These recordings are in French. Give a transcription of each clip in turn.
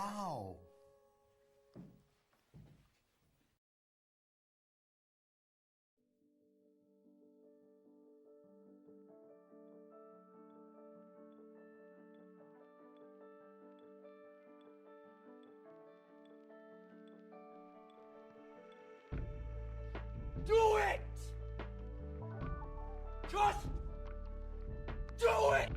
Wow. Do it! Just do it!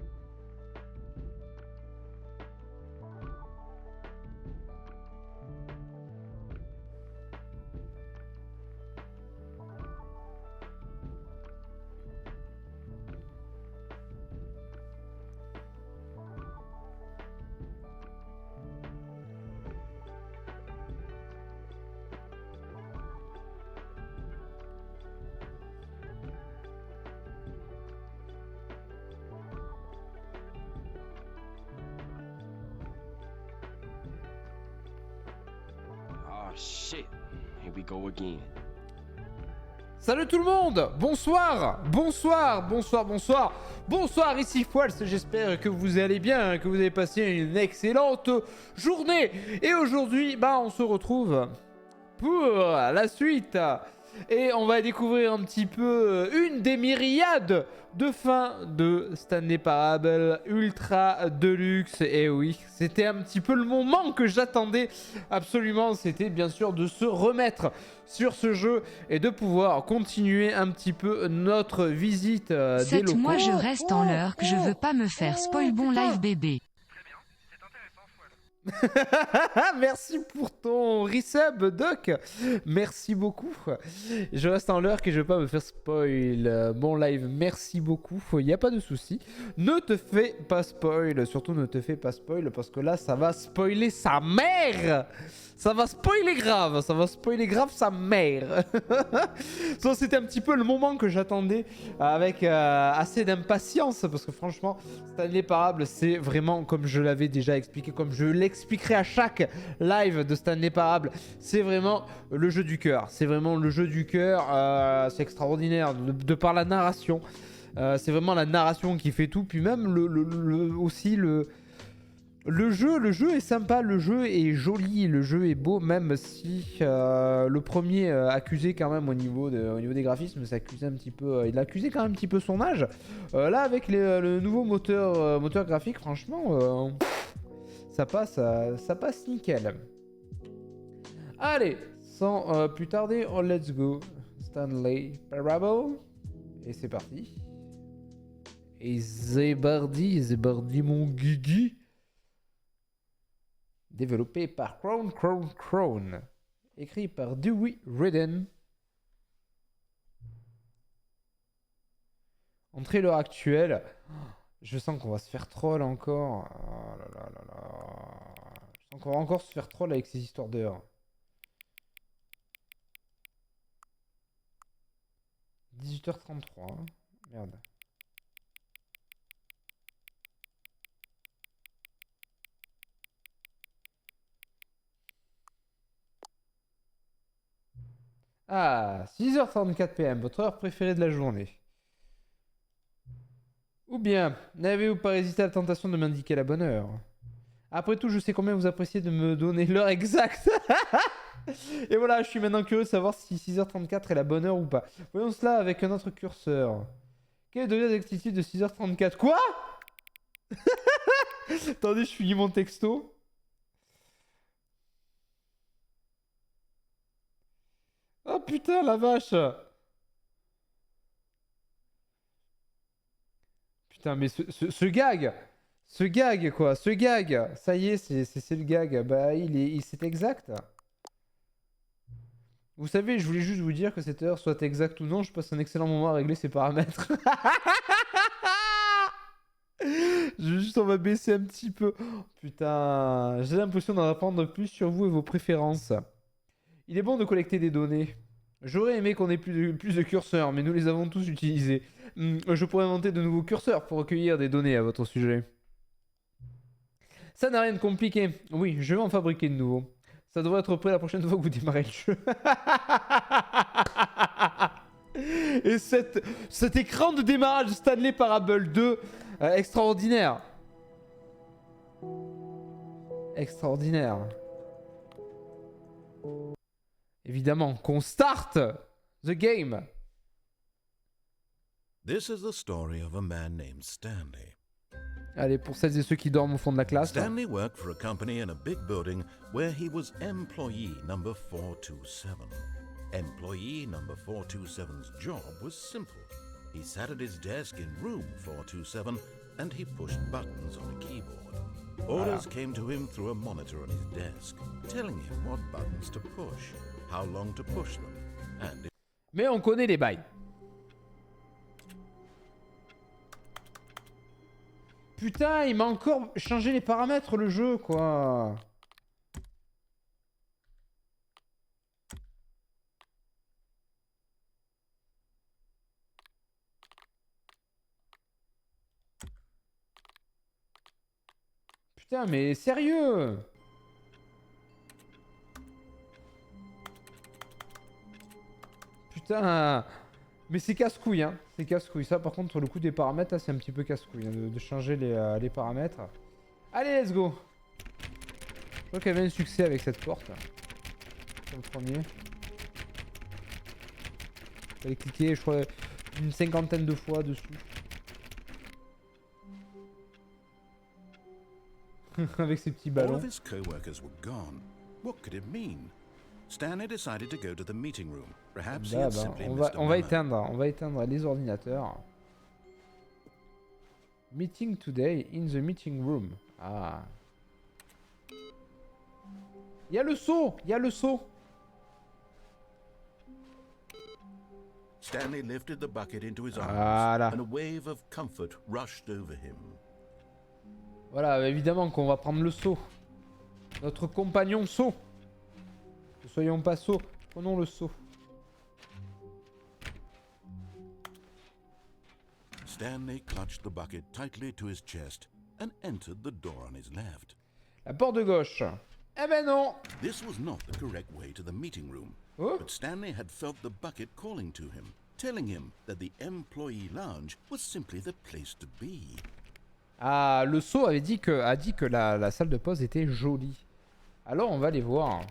Oh shit, here we go again. Salut tout le monde, bonsoir, bonsoir, ici Foils, j'espère que vous allez bien, que vous avez passé une excellente journée. Et aujourd'hui, on se retrouve pour la suite. Et on va découvrir un petit peu une des myriades de fins de Stanley Parable Ultra Deluxe. Et oui, c'était un petit peu le moment que j'attendais absolument. C'était bien sûr de se remettre sur ce jeu et de pouvoir continuer un petit peu notre visite des locaux. Moi je reste en l'heure que je veux pas me faire spoil bon live bébé. Merci pour ton resub, Doc. Merci beaucoup. Je reste en l'heure que je veux pas me faire spoil. Bon live, merci beaucoup. Il n'y a pas de souci. Ne te fais pas spoil. Surtout ne te fais pas spoil parce que là, ça va spoiler sa mère. Ça va spoiler grave. Ça va spoiler grave sa mère. So, c'était un petit peu le moment que j'attendais avec assez d'impatience parce que franchement, Stanley Parable, c'est vraiment comme je l'avais déjà expliqué, comme je l'expliquerai à chaque live de Stanley Parable, c'est vraiment le jeu du cœur. C'est vraiment le jeu du cœur. C'est extraordinaire de par la narration. C'est vraiment la narration qui fait tout. Puis même aussi le jeu est sympa, le jeu est joli, le jeu est beau, même si le premier accusait quand même au niveau des graphismes, il accusait quand même un petit peu son âge. Là avec le nouveau moteur graphique, franchement, ça passe nickel. Allez, sans plus tarder, let's go. Stanley Parable. Et c'est parti. Et c'est parti mon guigui. Développé par Crown. Écrit par Dewey Redden. Entrée l'heure actuelle. Je sens qu'on va se faire troll encore. Oh là là là là. Je sens qu'on va encore se faire troll avec ces histoires d'heures. 18h33. Hein. Merde. Ah, 6h34 PM, votre heure préférée de la journée. Ou bien, n'avez-vous pas résisté à la tentation de m'indiquer la bonne heure? Après tout, je sais combien vous appréciez de me donner l'heure exacte. Et voilà, je suis maintenant curieux de savoir si 6h34 est la bonne heure ou pas. Voyons cela avec un autre curseur. Quel est le degré d'exactitude de 6h34? Quoi? Attendez, je finis mon texto. Oh putain, la vache! Putain, mais ce gag! Ce gag, quoi! Ce gag! Ça y est, c'est le gag. Bah, c'est exact. Vous savez, je voulais juste vous dire que cette heure soit exacte ou non, je passe un excellent moment à régler ces paramètres. On va baisser un petit peu. Oh, putain, j'ai l'impression d'en apprendre plus sur vous et vos préférences. Il est bon de collecter des données. J'aurais aimé qu'on ait plus de curseurs, mais nous les avons tous utilisés. Je pourrais inventer de nouveaux curseurs pour recueillir des données à votre sujet. Ça n'a rien de compliqué. Oui, je vais en fabriquer de nouveaux. Ça devrait être prêt la prochaine fois que vous démarrez le jeu. Et cet écran de démarrage de Stanley Parable 2, extraordinaire. Extraordinaire. Évidemment, qu'on start the game. This is the story of a man named Stanley. Allez, pour celles et ceux qui dorment au fond de la classe. Stanley worked for a company in a big building where he was employee number 427. Employee number 427's job was simple. He sat at his desk in room 427 and he pushed buttons on a keyboard. Orders came to him through a monitor on his desk, telling him what buttons to push, how long to push them, and... Mais on connaît les bails. Putain, il m'a encore changé les paramètres, le jeu, quoi. Putain, mais sérieux? Putain, mais c'est casse-couille, hein. C'est casse-couille. Ça, par contre, sur le coup des paramètres, là, c'est un petit peu casse-couille, hein, de changer les paramètres. Allez, let's go. Je crois qu'il y avait un succès avec cette porte. Sur le premier. Fallait cliquer, je crois, une 50aine de fois dessus. Avec ses petits All ballons. of his co-workers were gone. What could it mean? Stanley decided to go to the meeting room. Perhaps he had simply missed a on va memo. éteindre les ordinateurs. Meeting today in the meeting room. Ah. Il y a le seau, il y a le seau. Stanley lifted the bucket into his arms, Voilà. and a wave of comfort rushed over him. Voilà, évidemment qu'on va prendre le seau. Notre compagnon seau. Ne soyons pas sots, prenons le seau. Stanley clutched the bucket tightly to his chest and entered the door on his left. La porte de gauche. Eh ben non. This was not the correct way to the meeting room, Oh. but Stanley had felt the bucket calling to him, telling him that the employee lounge was simply the place to be. Ah, le seau a dit que la salle de pause était jolie. Alors on va aller voir.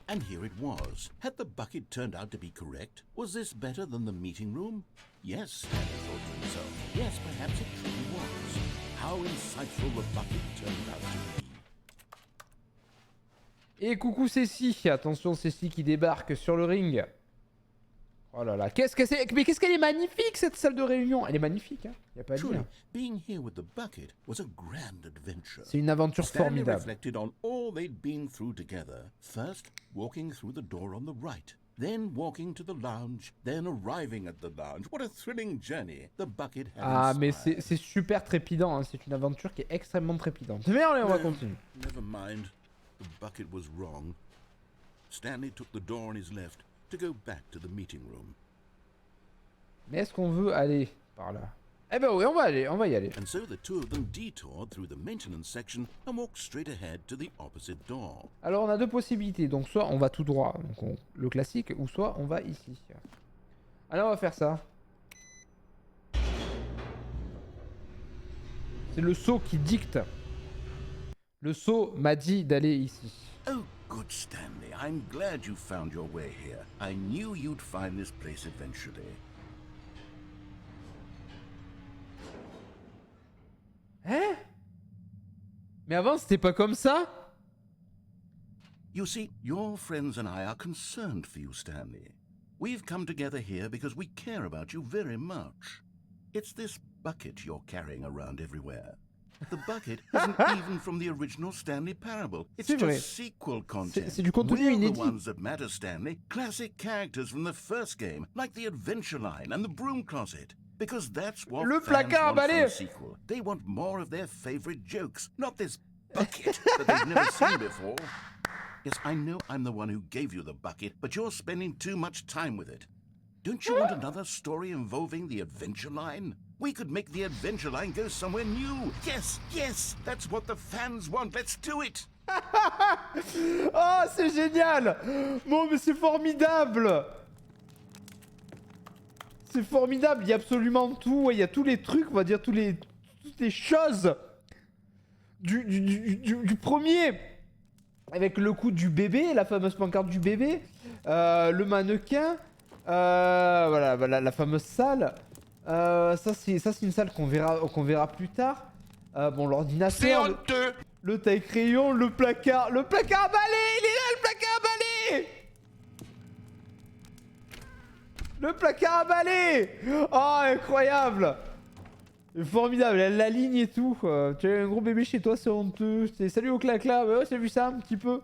And here it was. Had the bucket turned out to be correct? Was this better than the meeting room? Yes, Stanley thought to himself. Yes, perhaps it truly was. How insightful the bucket turned out to be. Et coucou Cécile. Attention Cécile qui débarque sur le ring. Oh là là, qu'est-ce que c'est? Mais qu'est-ce qu'elle est magnifique cette salle de réunion. Elle est magnifique, hein. Y a pas à Truly, dire. being here with the bucket was a grand adventure. C'est une aventure Stanley formidable. reflected on all they'd been through together. First, walking through the door on the right. Then walking to the lounge. Then arriving at the lounge. What a thrilling journey the bucket had Ah mais inspired. c'est super trépidant, hein. C'est une aventure qui est extrêmement trépidante. Mais allez, on va continuer. Never mind. The bucket was wrong. Stanley took the door on his left to go back to the meeting room. Mais est-ce qu'on veut aller par là? Eh ben oui, on va y aller. And so the two of them detoured through the maintenance section and walked straight ahead to the opposite door. Alors on a deux possibilités, donc soit on va tout droit, donc le classique, ou soit on va ici. Alors on va faire ça. C'est le seau qui dicte. Le seau m'a dit d'aller ici. Oh, good Stanley. I'm glad you found your way here. I knew you'd find this place eventually. Hein? Mais avant c'était pas comme ça? You see, your friends and I are concerned for you, Stanley. We've come together here because we care about you very much. It's this bucket you're carrying around everywhere. The bucket isn't even from the original Stanley Parable. It's C'est vrai. just sequel content. C'est du contenu We're inédit. the ones that matter, Stanley. Classic characters from the first game, like the Adventure Line and the Broom Closet. Because that's what Le fans placard want from balai. a sequel. They want more of their favorite jokes, not this bucket that they've never seen before. Yes, I know I'm the one who gave you the bucket, but you're spending too much time with it. Don't you want another story involving the Adventure Line? We could make the Adventure Line go somewhere new. Yes, yes, that's what the fans want. Let's do it. Oh, c'est génial! Bon, mais c'est formidable! C'est formidable, il y a absolument tout, il y a tous les trucs, on va dire, tous les toutes les choses du premier. Avec le coup du bébé, la fameuse pancarte du bébé, le mannequin, voilà, la fameuse salle. Ça c'est une salle qu'on verra plus tard. Bon, l'ordinateur, le taille-crayon, le placard à balai, il est là le placard à balai. Le placard à balai. Oh, incroyable. Formidable, la ligne et tout. Tu as un gros bébé chez toi, c'est honteux. Salut au clacla, ouais, j'ai vu ça un petit peu.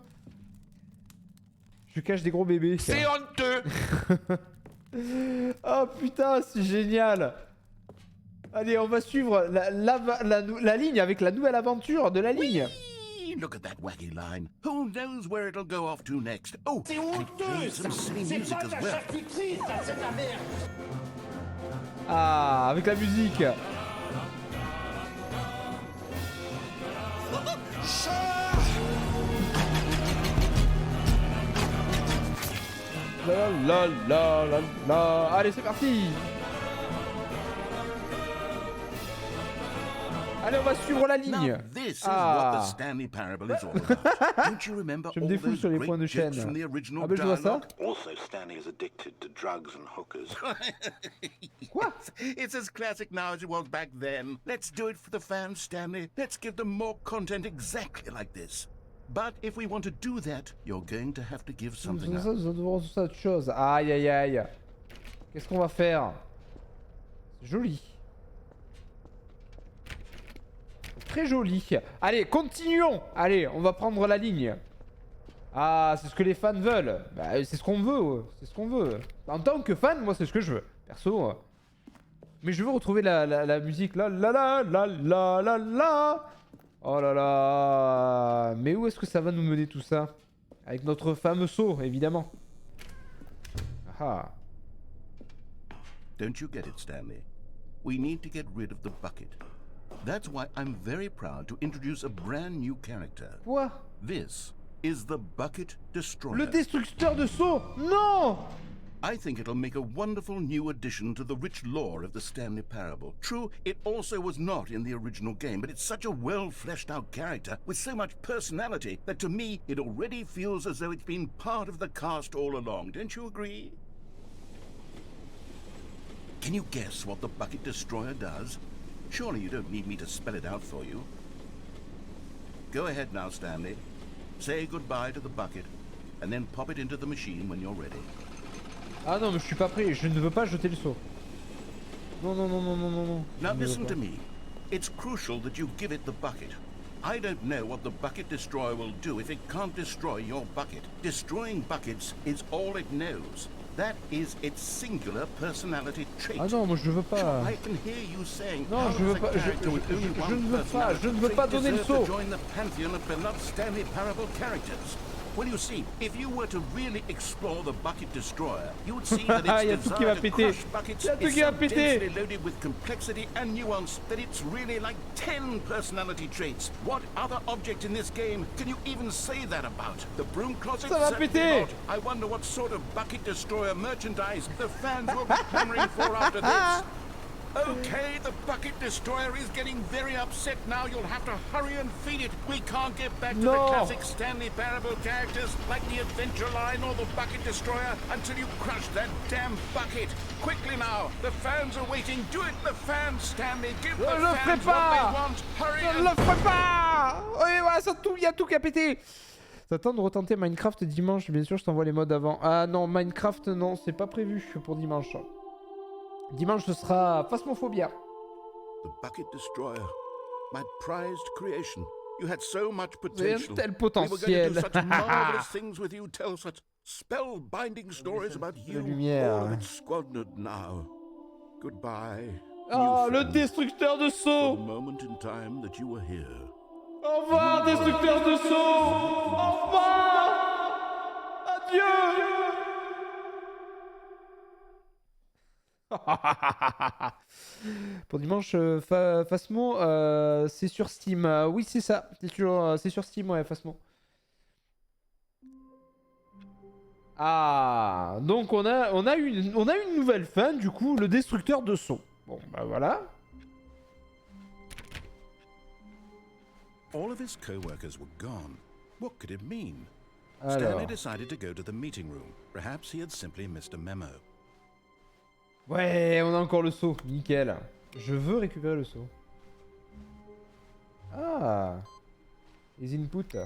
Je cache des gros bébés. C'est honteux. Oh putain, c'est génial. Allez, on va suivre la ligne avec la nouvelle aventure de la ligne. Look at that wacky line. Who knows where it'll go off to next? Oh, C'est and it honteux. plays some silly music pas as de la well. charcuterie, ça, c'est de la merde. Ah, avec la musique. La. Allez, c'est parti. Allez, on va suivre la ligne. Now, this is what Ah. the Stanley Parable is all about. Don't you remember Je me all défoule those sur les great points de chaîne. jokes from the original Ah ben je vois ça. dialogue? Also, Stanley is addicted to drugs and hookers. Quoi? It's as classic now as it was back then. Let's do it for the fans, Stanley. Let's give them more content exactly like this. But if we want to do that, you're going to have to give something up. Nous devons tout ça autre chose. Aïe aïe aïe. Qu'est-ce qu'on va faire? C'est joli. Très joli. Allez, continuons. Allez, on va prendre la ligne. Ah, c'est ce que les fans veulent. Bah, c'est ce qu'on veut. C'est ce qu'on veut. En tant que fan, moi, c'est ce que je veux. Perso. Mais je veux retrouver la musique. La la la la la la la. Oh là là. Mais où est-ce que ça va nous mener tout ça? Avec notre fameux saut, évidemment. Ah. Don't you get it, Stanley? We need to get rid of the bucket. That's why I'm very proud to introduce a brand new character. Quoi? This is the Bucket Destroyer. Le destructeur de saut? Non! I think it'll make a wonderful new addition to the rich lore of the Stanley Parable. True, it also was not in the original game, but it's such a well-fleshed-out character with so much personality that to me it already feels as though it's been part of the cast all along. Don't you agree? Can you guess what the Bucket Destroyer does? Surely you don't need me to spell it out for you. Go ahead now, Stanley. Say goodbye to the bucket, and then pop it into the machine when you're ready. Ah non, mais je suis pas prêt. Je ne veux pas jeter le saut. Non, non, non, non, non, non, non. Now Je ne veux listen pas. to me. It's crucial that you give it the bucket. I don't know what the Bucket Destroyer will do if it can't destroy your bucket. Destroying buckets is all it knows. That is its singular personality trait. Ah non, moi je ne veux Sure, pas. I can hear you saying, Non, how je veux does a pas- je- character with je- only je one ne veux pas- personality je ne veux pas trait donner le deserve to saut. join the pantheon of beloved Stanley Parable characters? Well, you see, if you were to really explore the Bucket Destroyer, you would see that Il y a its tout qui va desire to péter. crush buckets Il y a tout is qui so va péter. densely loaded with complexity and nuance that it's really like 10 personality traits. What other object in this game can you even say that about? The broom closet? Ça va Certainly péter. not. I wonder what sort of Bucket Destroyer merchandise the fans will be clamoring for after this. Okay, the Bucket Destroyer is getting very upset now. You'll have to hurry and feed it. We can't get back to No. the classic Stanley Parable characters like the Adventure Line or the Bucket Destroyer until you crush that damn bucket. Quickly now, the fans are waiting. Do it, the fans, Stanley. Give Je the le ferai fans what they pas. want. Hurry Je and ne le ferai pas. Oui, voilà, il y a tout qui a pété. Ça tente de retenter Minecraft dimanche, bien sûr, je t'envoie les modes avant. Ah non, Minecraft, non, c'est pas prévu pour dimanche. Dimanche, ce sera Phasmophobia. The Bucket Destroyer, my prized creation. You had so much Vous avez un potential. tel We were going to potentiel. do such marvelous things with you, tell such spellbinding stories about you. lumière. All of it squandered now. Goodbye. Oh, new le friend. destructeur de For saut. the moment in time that you were here. Au revoir, destructeur de saut. Au revoir. Adieu. Pour dimanche, Phasmo, c'est sur Steam. Oui, c'est ça. C'est sur Steam, ouais, Phasmo. Ah, donc on a une nouvelle fin, du coup, le destructeur de saut. Bon, bah voilà. All of his co-workers were gone. What could it mean? Alors. Stanley decided to go to the meeting room. Perhaps he had simply missed a memo. Ouais, on a encore le seau. Nickel. Je veux récupérer le seau. Ah. Les inputs.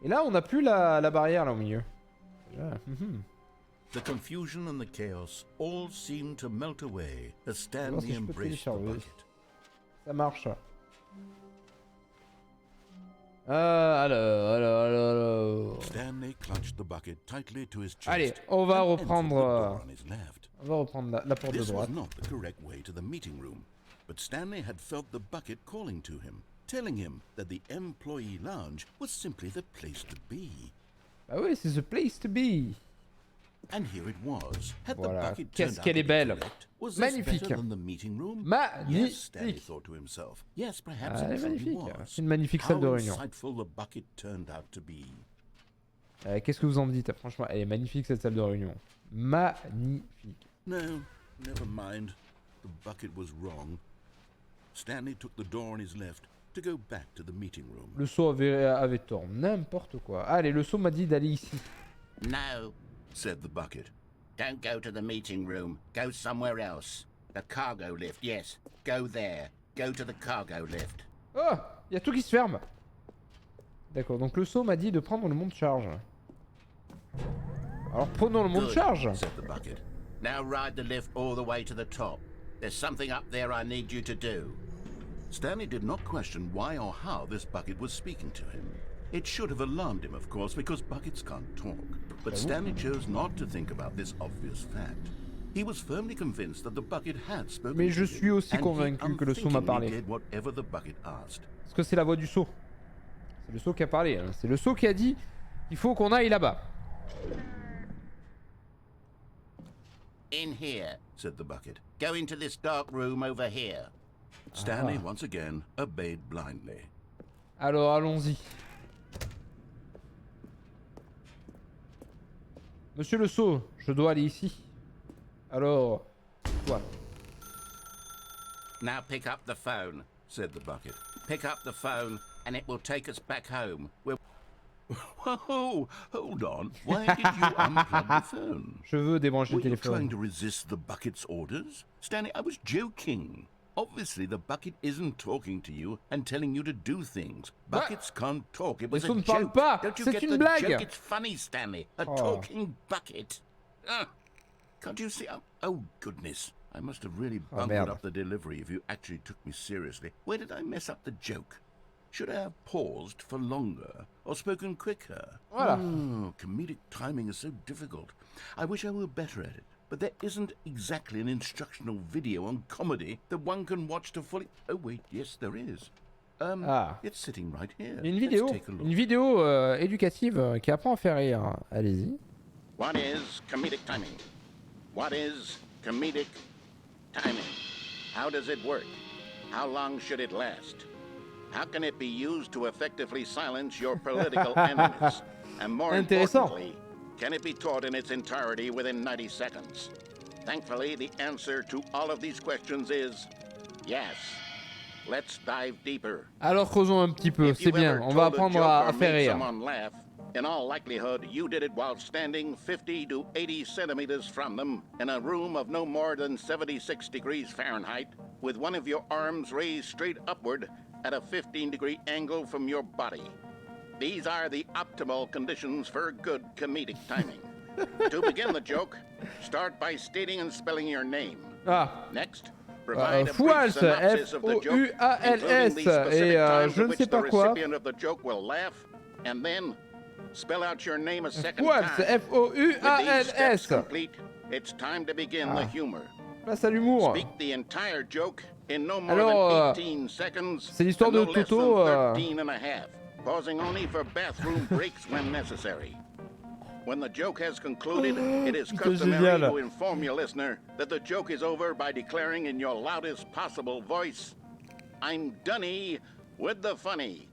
Et là, on n'a plus la barrière là au milieu. Déjà. The confusion and the chaos all seemed to melt away as si Stanley je peux embraced the télécharger. bucket. Ça marche. Alors. Stanley clutched the bucket tightly to his chest. Allez, on va and entered the reprendre. door on his left. On va reprendre la porte de This was droite. not the correct way to the meeting room, but Stanley had felt the bucket calling to him, telling him that the employee lounge was simply the place to be. Ah oui, c'est the place to be. And here it was. Had Voilà. the bucket Qu'est-ce turned out qu'elle to est be belle. correct? Was this Magnifique. better than the meeting room? Yes, Stanley Magnifique. thought to himself. Yes, perhaps Ah, elle est it truly magnifique. was. C'est une magnifique salle de How réunion. insightful the bucket turned out to be. Qu'est-ce que vous en dites? Franchement, elle est magnifique cette salle de réunion. Magnifique. No, never mind. The bucket was wrong. Stanley took the door on his left to go back to the meeting room. Le seau avait tort. N'importe quoi. Allez, le seau m'a dit d'aller ici. No, Said the bucket. don't go to the meeting room. Go somewhere else. The cargo lift, yes. Go there. Go to the cargo lift. Oh, il y a tout qui se ferme. D'accord, donc le seau m'a dit de prendre le monte-charge. Alors prenons le monte-charge. Said the bucket. Now ride the lift all the way to the top. There's something up there I need you to do. Stanley did not question why or how this bucket was speaking to him. It should have alarmed him, of course, because buckets can't talk. But Stanley chose not to think about this obvious fact. He was firmly convinced that the bucket had spoken Mais to je him, suis aussi and he convaincu que le seau m'a parlé. unthinkingly did whatever the bucket asked. Parce que c'est la voix du seau. C'est le seau qui a parlé. Hein. C'est le seau qui a dit il faut qu'on aille là-bas. In here. Said the bucket. Go into this dark room over here. Stanley once again obeyed blindly. Alors allons-y. Monsieur le seau, je dois aller ici. Alors, quoi? Now pick up the phone. Said the bucket. Pick up the phone and it will take us back home. Whoa, hold on. Why did you unplug the phone? Je veux débrancher Were le you trying téléphone. to resist the bucket's orders? Stanley, I was joking. Obviously, the bucket isn't talking to you and telling you to do things. Buckets can't talk. It was Mais ça a ne parle joke. pas. Don't you C'est get une the blague. joke? It's funny, Stanley. A Oh. talking bucket. Can't you see? Oh, goodness. I must have really bungled merde. up the delivery if you actually took me seriously. Where did I mess up the joke? Should I have paused for longer or spoken quicker? Voilà. Oh, comedic timing is so difficult. I wish I were better at it. But there isn't exactly an instructional video on comedy that one can watch to fully... Oh, wait, yes, there is. It's sitting right here. Il y a une vidéo éducative qui apprend à faire rire. Allez-y. What is comedic timing? What is comedic timing? How does it work? How long should it last? How can it be used to effectively silence your political enemies? And more Intéressant. importantly, can it be taught in its entirety within 90 seconds? Thankfully, the answer to all of these questions is yes. Let's dive deeper. Alors creusons un petit peu, If c'est you bien. ever On va told a apprendre joke à or faire made rire. someone laugh, in all likelihood, you did it while standing 50 to 80 centimeters from them in a room of no more than 76 degrees Fahrenheit, with one of your arms raised straight upward at a 15-degree angle from your body. These are the optimal conditions for good comedic timing. To begin the joke, start by stating and spelling your name. Ah, Next, provide a brief Fouals, synopsis of the joke, F-O-U-A-L-S, including the specific et times je at ne which sais the pas quoi. recipient of the joke will laugh, and then spell out your name a second Fouals, time. With these steps F-O-U-A-L-S. complete, it's time to begin the humor. Place à l'humour. Speak the entire joke in no more Alors, than 18 seconds. c'est l'histoire and no de less Toto, than 13 and a half, pausing only for bathroom breaks when necessary. When the joke has concluded, it is C'est customary génial. to inform your listener that the joke is over by declaring in your loudest possible voice, "I'm Dunny with the funny."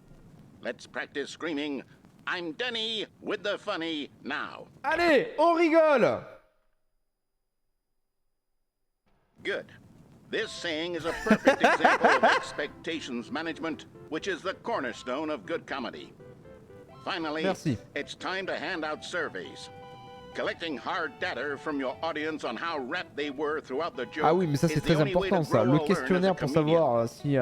Let's practice screaming, "I'm Dunny with the funny" now. Allez, on rigole. Good. This saying is a perfect example of expectations management, which is the cornerstone of good comedy. Finally, Merci. it's time to hand out surveys. Collecting hard data from your audience on how rapt they were throughout the joke. Ah oui, mais ça c'est très important ça. Le questionnaire pour savoir si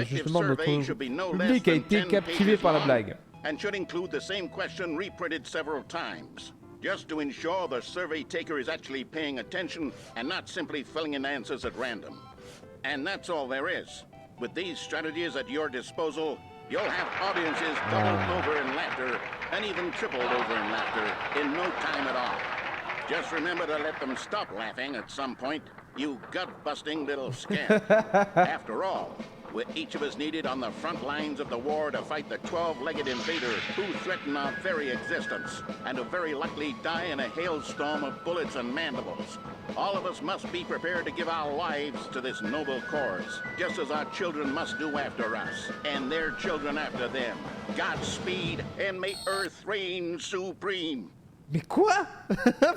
justement notre public a été captivé par la blague. And should include the same question reprinted several times, just to ensure the survey taker is actually paying attention and not simply filling in answers at random. And that's all there is. With these strategies at your disposal, you'll have audiences doubled over in laughter and even tripled over in laughter in no time at all. Just remember to let them stop laughing at some point, you gut-busting little scamp. After all, with each of us needed on the front lines of the war to fight the 12-legged invader who threaten our very existence, and to very likely die in a hailstorm of bullets and mandibles. All of us must be prepared to give our lives to this noble cause, just as our children must do after us, and their children after them. Godspeed, and may Earth reign supreme. Mais quoi?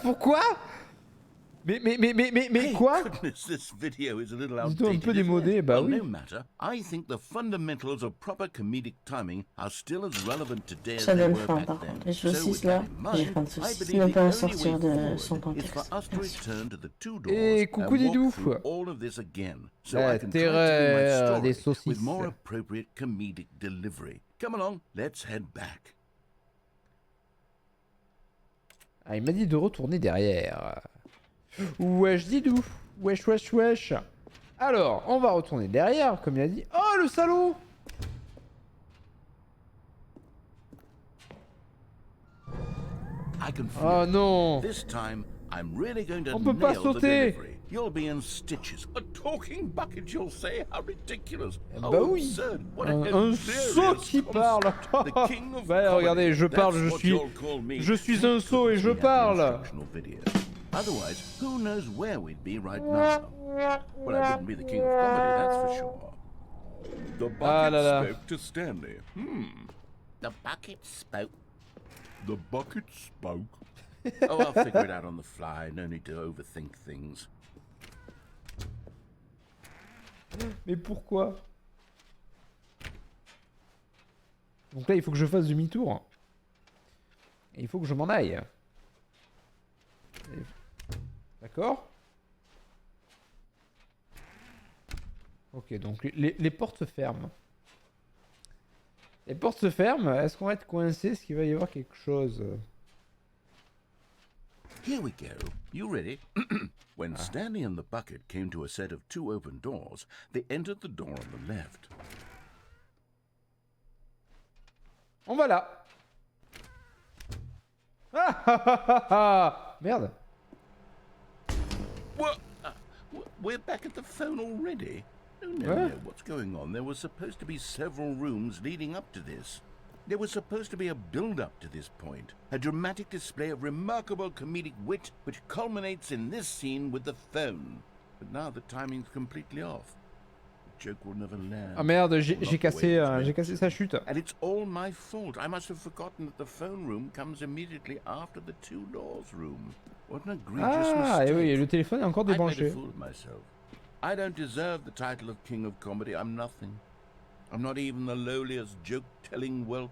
Pourquoi? Mais quoi? Goodness, this video is a little Dis-toi un outdated, peu isn't démodé, it? bah Well, oui. no matter. I think the fundamentals of proper comedic timing are still as relevant today as they J'avais were faim back par then. contre. Les So saucisses with là, that in j'ai mind, faim de I saucisses. believe Même the pas à only sortir way de son forward is for contexte. us to Merci. return to the two Et doors coucou and les walk doufs. through all of this again, so La I can try to tell terreur my des story with saucisses. more appropriate comedic delivery. Come along, let's head back. Ah, il m'a dit de retourner derrière. Wesh Didou. Wesh, wesh, wesh. Alors, on va retourner derrière, comme il a dit. Oh, le salaud! I can feel Oh it. non! This time, I'm really going to On peut pas nail the sauter. delivery. You'll be in stitches. A talking bucket, you'll say? How ridiculous. Bah How oui. absurd. What a Un hilarious saut qui parle. concept. The king of Bah comedy. regardez, je parle, That's je what suis... you'll call me. Je suis un sot et je We have the parle. instructional video. Otherwise, who knows where we'd be right now? Well, I wouldn't be the king of comedy, that's for sure. The bucket Ah là là. spoke to Stanley. The bucket spoke. The bucket spoke. Oh, I'll figure it out on the fly. No need to overthink things. Mais pourquoi? Donc là, il faut que je fasse demi-tour. Et il faut que je m'en aille. D'accord? Ok, donc les portes se ferment. Les portes se ferment. Est-ce qu'on va être coincé? Est-ce qu'il va y avoir quelque chose? Here we go. You ready? When Stanley and the bucket came to a set of two open doors, they entered the door on the left. On va là. Ah ah ah ah ah. Merde. What? We're back at the phone already? No, no, What? no. What's going on? There were supposed to be several rooms leading up to this. There was supposed to be a build-up to this point. A dramatic display of remarkable comedic wit which culminates in this scene with the phone. But now the timing's completely off. The joke will never land. Ah merde, j'ai Not the way cassé, it was meant j'ai cassé to. sa chute. And it's all my fault. I must have forgotten that the phone room comes immediately after the two doors room. What an egregious Ah, et mistake. oui, le téléphone est encore I made a débranché. fool of myself. I don't deserve the title of King of Comedy. I'm nothing. I'm not even the lowliest joke-telling whelp.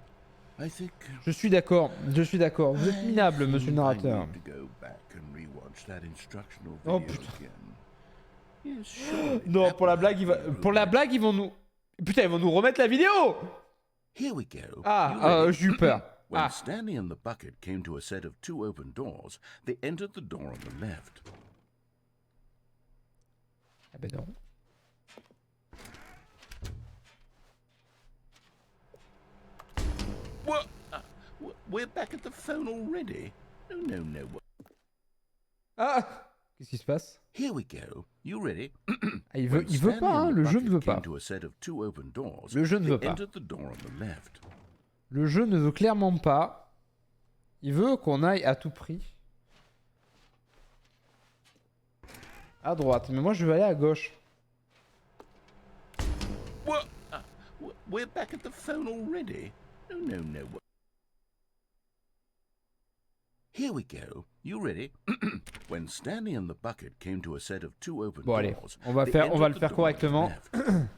I think... Je suis d'accord, je suis d'accord. Vous êtes minable, monsieur le I narrateur. need to go back and rewatch that instructional Oh, video putain. again. Yes, surely Non, that pour la will blague, have il to va... be Pour la improved. blague, ils vont nous... Putain, ils vont nous remettre la vidéo. Here we go. Ah, You ready? j'ai eu peur. When Ah, Stanley and the bucket came to a set of two open doors, they entered the door on the left. ah ben non. What? We're back at the phone already? No, no, no. Ah, qu'est-ce qui se passe? Here we go. You ready? Ah, il When veut Stanley pas, hein, and the le jeu ne bucket veut came pas. to a set of two open doors, Le jeu ne they veut pas. entered the door on the left. Le jeu ne veut clairement pas. Il veut qu'on aille à tout prix à droite, mais moi je veux aller à gauche. What? We're back at the phone already? No, no, no. Here we go. You ready? When Stanley and the bucket came to a set of two open Bon allez, doors, on va they le entered the faire door correctement. on the left.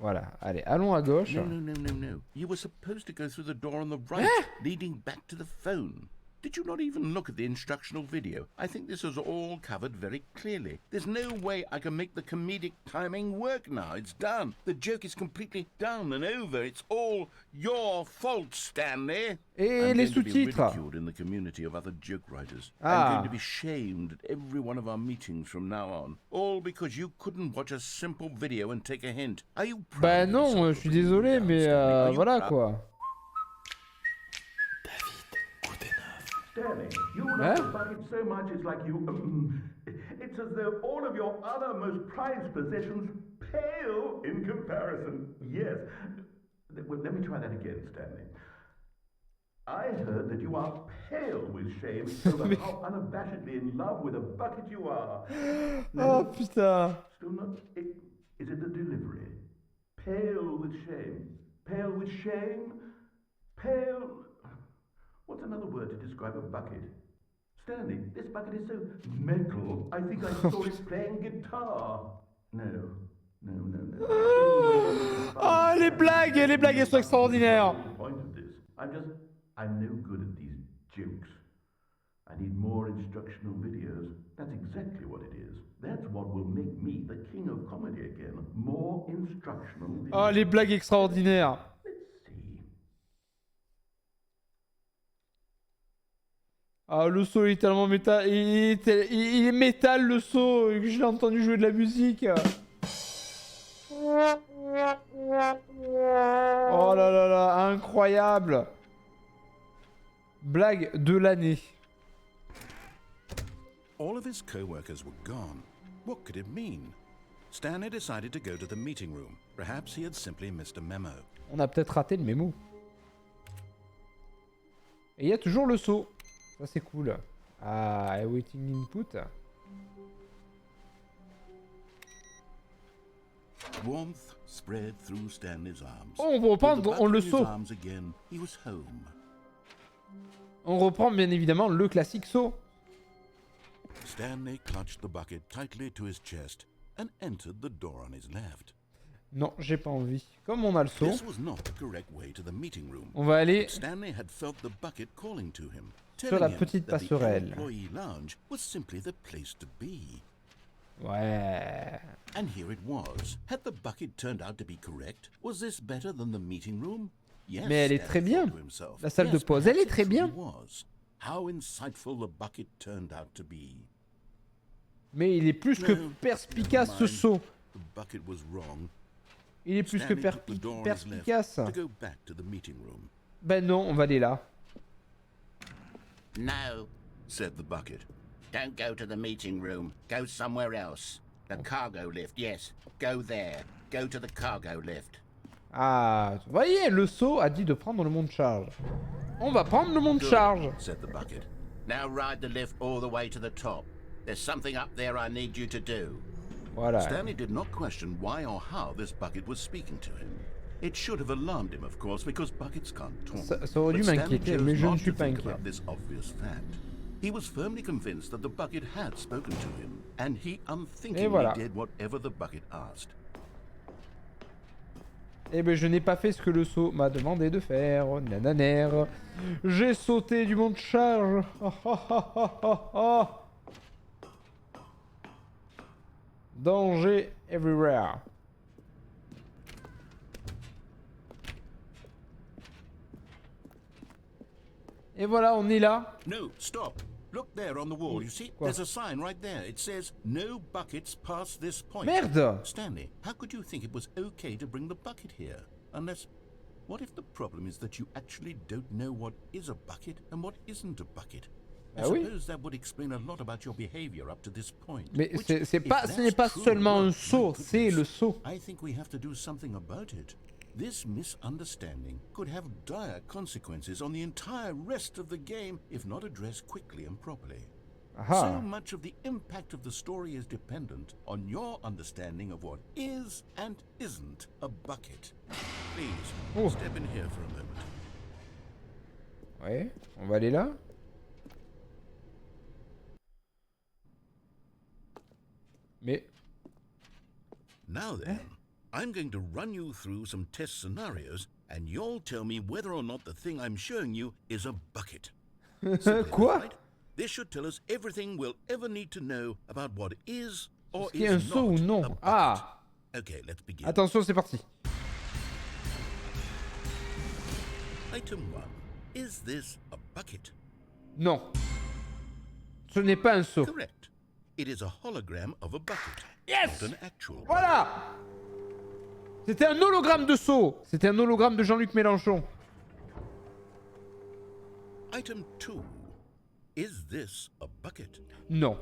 Voilà, allez, allons à gauche. No. You were supposed to go through the door on the right, leading back to the phone. Did you not even look at the instructional video? I think this is all covered very clearly. There's no way I can make the comedic timing work now. It's done. The joke is completely done and over. It's all your fault, Stanley. Et I'm les going to be sous-titres. ridiculed in the community of other joke writers. Ah. I'm going to be shamed at every one of our meetings from now on. All because you couldn't watch a simple video and take a hint. Are you proud Bah of non, yourself je suis for being désolé, down, mais Stanley? Are you voilà proud? quoi. Stanley, you love the bucket so much it's like you... it's as though all of your other most prized possessions pale in comparison. Yes. Well, let me try that again, Stanley. I heard that you are pale with shame over how unabashedly in love with a bucket you are. Oh putain. Still not... Is it the delivery? Pale with shame. Pale with shame? Pale... What's another word to describe a bucket? Stanley, this bucket is so metal. I think I saw it playing guitar. No. Oh, les blagues, elles sont extraordinaires. Point of this. I'm no good at these jokes. I need more instructional videos. That's exactly what it is. That's what will make me the king of comedy again. More instructional videos. Oh, les blagues extraordinaires. Let's see. Ah, le saut est tellement métal. Il est métal le saut. Je l'ai entendu jouer de la musique. Oh là là là, incroyable. Blague de l'année. All of his co-workers were gone. What could it mean? Stanley decided to go to the meeting room. Perhaps he had simply missed a memo. On a peut-être raté le mémo. Et il y a toujours le saut. Ça c'est cool. Ah, awaiting input. Warmth spread through Stanley's arms. Oh, on reprend With the on bucket le in his saut. arms again, he was home. On reprend bien évidemment le classique saut. Stanley clutched the bucket tightly to his chest and entered the door on his left. Non, j'ai pas envie. Comme on a le saut, This was not the correct way to the meeting room. on va aller But Stanley had felt the bucket calling to him, sur telling la him petite that the passerelle. employee lounge was simply the place to be. Ouais. And here it was. Had the bucket turned out to be correct? Was this better than the meeting room? Yes, Mais elle est Stanley très bien. thought to himself. La salle de Yes, pause, elle est perhaps très it bien. truly was. How insightful the bucket turned out to be. Mais il est plus que No, perspicace ce never mind. saut. The bucket was wrong. Il est plus que Stanley took the door on his left perspicace. to go back to the meeting room. Ben non, on va aller là. No, Said the bucket. don't go to the meeting room. Go somewhere else. The cargo lift, yes. Go there. Go to the cargo lift. Ah, vous voyez, le saut a dit de prendre le monte charge. On va prendre le monte charge. Said the bucket. Now ride the lift all the way to the top. There's something up there I need you to do. Voilà. Stanley did not question why or how this bucket was speaking to him. It should have alarmed him, of course, because buckets can't talk. Ça aurait dû But Stanley m'inquiéter, chose mais je ne not suis to pas think inquiet. about this obvious fact. He was firmly convinced that the bucket had spoken to him, and he unthinkingly voilà. did whatever the bucket asked. Eh ben je n'ai pas fait ce que le saut m'a demandé de faire. Nananère. J'ai sauté du monte charge. Ah, ah, ah, ah, ah, ah. Danger everywhere. Et voilà, on est là. No, stop. Look there on the wall. You see, Quoi? there's a sign right there. It says, "No buckets past this point." Merde. Stanley, how could you think it was okay to bring the bucket here? Unless, what if the problem is that you actually don't know what is a bucket and what isn't a bucket? I Ah oui. suppose that would explain a lot about your behavior up to this point. Mais Which, c'est if pas, ce that's n'est pas true, seulement un well, my saut, c'est goodness, le saut. I think we have to do something about it. This misunderstanding could have dire consequences on the entire rest of the game if not addressed quickly and properly. So Aha. much of the impact of the story is dependent on your understanding of what is and isn't a bucket. Please, Oh. step in here for a moment. Ouais, on va aller là. Mais... Now then, I'm going to run you through some test scenarios, and you'll tell me whether or not the thing I'm showing you is a bucket. Simply Quoi? enough, right? This should tell us everything we'll ever need to know about what is or Est-ce qu'il y a un is seau ou not non? a bucket. Ah! Okay, let's begin. Attention, c'est parti. Item 1. Is this a bucket? Non. Ce n'est pas un seau. Correct. It is a hologram of a bucket. Yes! Not an actual Voilà! C'était un hologramme de seau. C'était un hologramme de Jean-Luc Mélenchon. Item 2. Is this a bucket? Non.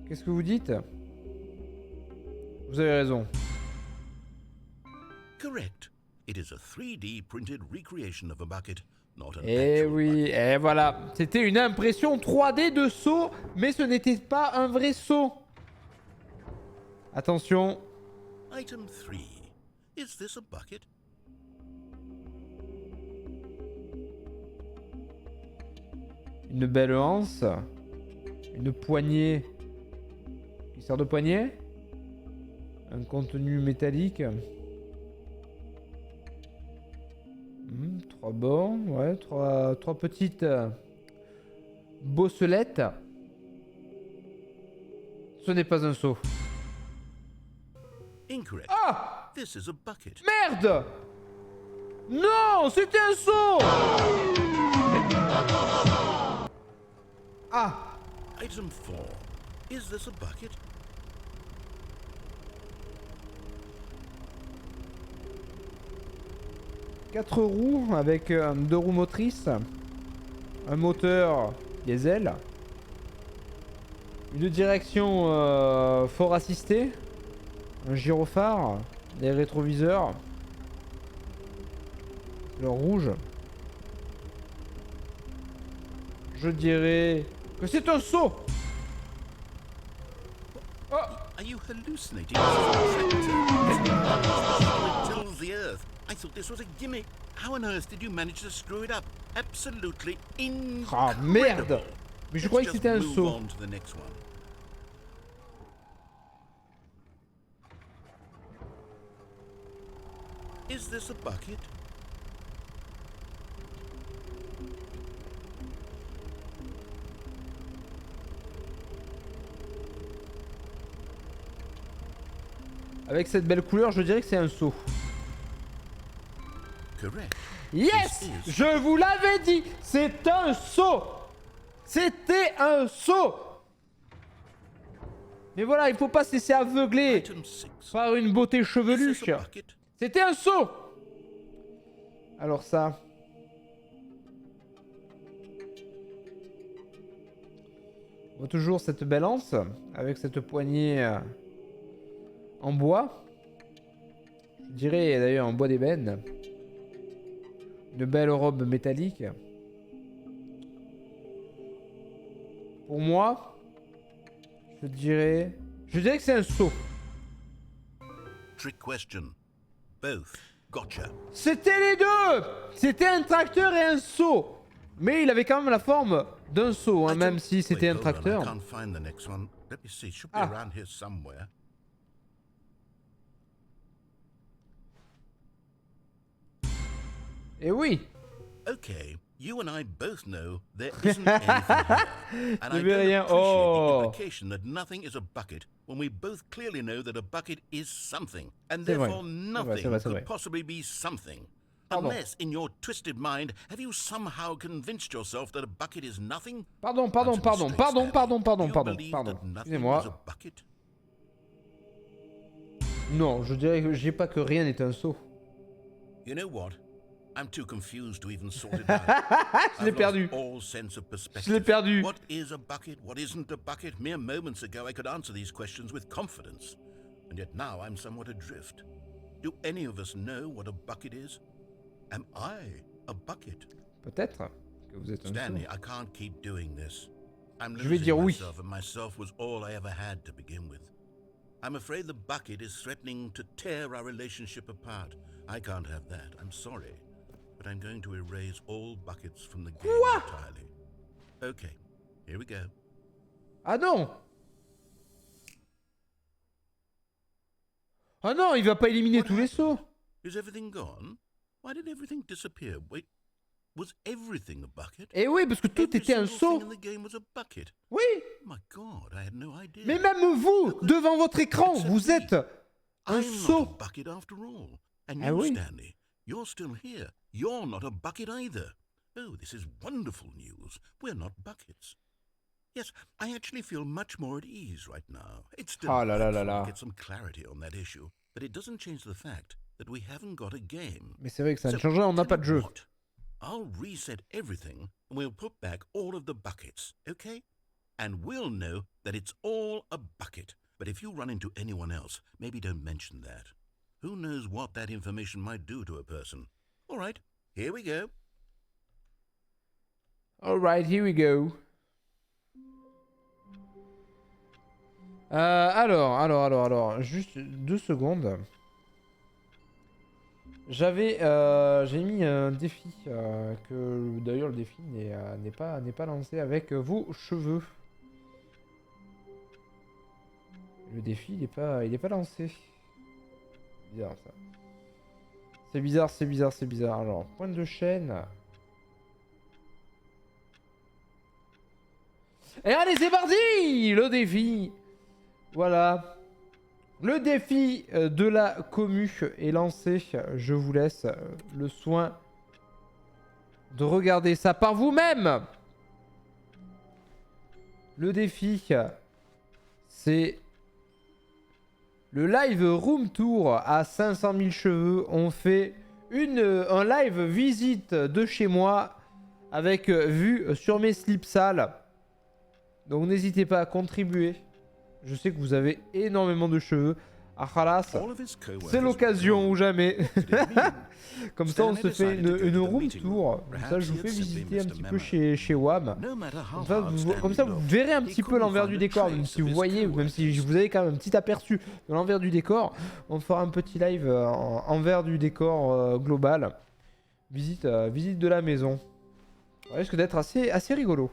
Qu'est-ce que vous dites? Vous avez raison. Correct. It is a 3D printed recreation of a bucket, not an Eh actual oui, bucket. et voilà. C'était une impression 3D de seau, mais ce n'était pas un vrai seau. Attention. Item 3. Is this a bucket? Une belle anse. Une poignée. Qui sert de poignée. Un contenu métallique. Trois bords, ouais, trois petites bosselettes. Ce n'est pas un seau. Incorrect. Ah! This is a bucket. Merde! Non, c'était un seau! Ah! Item 4. Is this a bucket? Quatre roues avec deux roues motrices. Un moteur diesel. Une direction fort assistée. Un gyrophare. Des rétroviseurs. Le rouge. Je dirais que c'est un seau. Oh! Are you hallucinating? This is a tractor. It tills the earth. I thought this was a gimmick. How on earth did you manage to screw it up? Absolutely incredible. Ah merde! Mais je croyais que c'était un Let's just seau. move on to the next one. Is this a bucket? Avec cette belle couleur, je dirais que c'est un seau. Correct. Yes! This is- Je vous l'avais dit! C'est un seau! C'était un seau! Mais voilà, il faut pas se laisser aveugler Item 6. par une beauté Is chevelue. this a bucket? C'était un seau! Alors ça... On voit toujours cette belle anse avec cette poignée en bois. Je dirais d'ailleurs en bois d'ébène. Une belle robe métallique. Pour moi, je dirais que c'est un seau. Trick question. Both. Gotcha. C'était les deux! C'était un tracteur et un seau. Mais il avait quand même la forme d'un seau, hein, Item- même si c'était Wait, un hold on, tracteur. I can't find the next one. Let me see. It should be Ah. around here somewhere. Et oui! Okay, you and I both know there isn't anything here. And I J'avais don't rien. appreciate Oh. the implication that nothing is a bucket when we both clearly know that a bucket is something, and C'est vrai. therefore nothing c'est could vrai. possibly be something. Pardon. Unless, in your twisted mind, have you somehow convinced yourself that a bucket is nothing? Pardon. That's a mistake, Stanley. Do you believe that nothing Excusez-moi. is a bucket? Non, je dirais que je dis pas que rien n'est un seau. You know what? I'm too confused to even sort it out. Je l'ai I've perdu. lost all sense of perspective. Je l'ai perdu. What is a bucket? What isn't a bucket? Mere moments ago, I could answer these questions with confidence, and yet now I'm somewhat adrift. Do any of us know what a bucket is? Am I a bucket? Peut-être que vous êtes un Stanley, seau. I can't keep doing this. I'm Je vais losing dire oui. myself, and myself was all I ever had to begin with. I'm afraid the bucket is threatening to tear our relationship apart. I can't have that. I'm sorry. But I'm going to erase all buckets from the game entirely. Okay, here we go. Ah non! Ah non, il va pas éliminer tous les sauts. Is everything gone? Why did everything disappear? Wait, was everything a bucket? Et oui, parce que tout Every était un single saut. thing in the game was a bucket. Oui. My God, I had no idea. Mais même vous, devant votre écran, vous êtes un I'm not saut. a bucket after all. And Ah you, oui. Stanley, you're still here. You're not a bucket either. Oh, this is wonderful news. We're not buckets. Yes, I actually feel much more at ease right now. It's still Ah là là là helpful là. to get some clarity on that issue, but it doesn't change the fact that we haven't got a game. Mais c'est vrai que ça ne So, change rien, on n'a tell pas de you jeu. what, I'll reset everything and we'll put back all of the buckets, okay? And we'll know that it's all a bucket. But if you run into anyone else, maybe don't mention that. Who knows what that information might do to a person? All right, here we go. Alright, here we go. Alors, juste 2 secondes. J'ai mis un défi que d'ailleurs le défi n'est pas lancé avec vos cheveux. Le défi il est pas lancé. Bizarre ça. C'est bizarre. Alors, point de chaîne. Et allez, c'est parti! Le défi. Voilà. Le défi de la commu est lancé. Je vous laisse le soin de regarder ça par vous-même. Le défi, c'est le live room tour à 500 000 cheveux. On fait un live visite de chez moi avec vue sur mes slips sales. Donc n'hésitez pas à contribuer. Je sais que vous avez énormément de cheveux. Ah khalas, c'est l'occasion ou jamais. Comme ça, on se fait une room tour. Comme ça, je vous fais visiter un petit peu chez WAM. Comme ça, vous verrez un petit peu l'envers du décor. Même si vous voyez, même si vous avez quand même un petit aperçu de l'envers du décor, on fera un petit live envers du décor global. Visite de la maison. Ça risque d'être assez rigolo.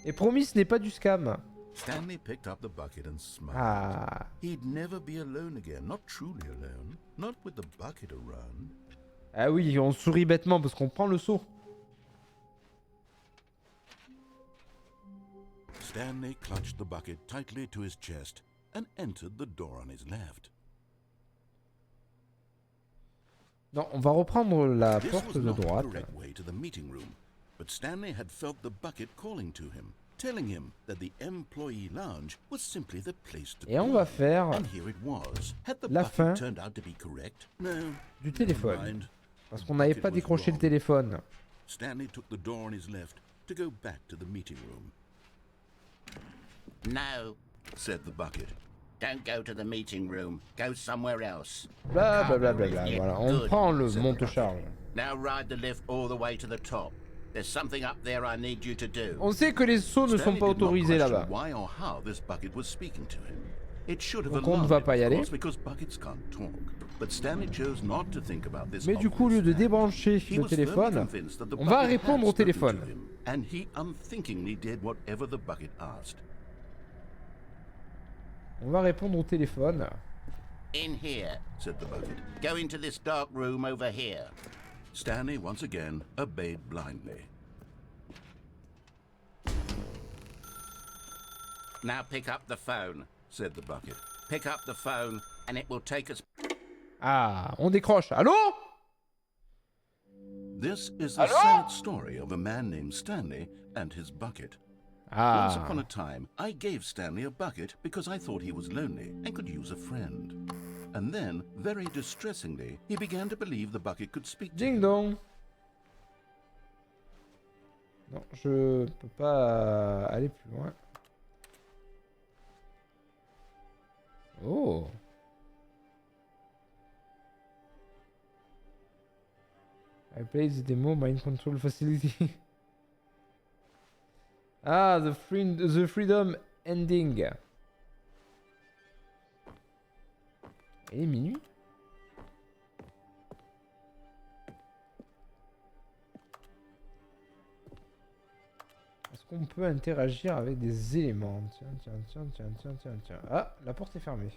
Et promis, ce n'est pas du scam. Stanley picked up the bucket and smiled. Ah. He'd never be alone again, not truly alone, not with the bucket around. Ah oui, on sourit bêtement parce qu'on prend le seau. Stanley clutched the bucket tightly to his chest and entered the door on his left. Non, on va reprendre la This porte was de not the droite. correct way to the meeting room, but Stanley had felt the bucket calling to him, telling him that the employee lounge was simply the place to be. Et on va faire And here it was. Had the la bucket fin turned out to be correct? No. du never téléphone. mind. Parce qu'on n'avait bucket pas was décroché le wrong. téléphone. Stanley took the door on his left to go back to the meeting room. No, Said the bucket. don't go to the meeting room. Go somewhere else. Bla bla bla bla bla. Voilà, on prend le Said the monte-charge. Now ride the lift all the way to the top. There's something up there I need you to do. On sait que les sauts ne sont Stanley pas did not autorisés question là-bas. why or how this bucket was speaking to him. It should have Donc on ne alarmed va him, pas y of aller. course, because buckets can't talk. But Stanley chose not to think about this Mais du coup, au lieu obvious de fact. débrancher He le was firmly téléphone, convinced that the on va bucket répondre had au spoken téléphone. to him, and he unthinkingly did whatever the bucket asked. On va répondre au téléphone. In here. Said the bucket. Go into this dark room over here. Stanley once again obeyed blindly. Now pick up the phone. Said the bucket. Pick up the phone and it will take us... Ah, on décroche. Allô? This is the sad story of a man named Stanley and his bucket. Once Ah. upon a time, I gave Stanley a bucket because I thought he was lonely and could use a friend. And then, very distressingly, he began to believe the bucket could speak to Ding him. dong. Non, je peux pas aller plus loin. Oh. I played the demo mind control facility. Ah, the freedom ending. Il est minuit. Est-ce qu'on peut interagir avec des éléments? Tiens. Ah, la porte est fermée.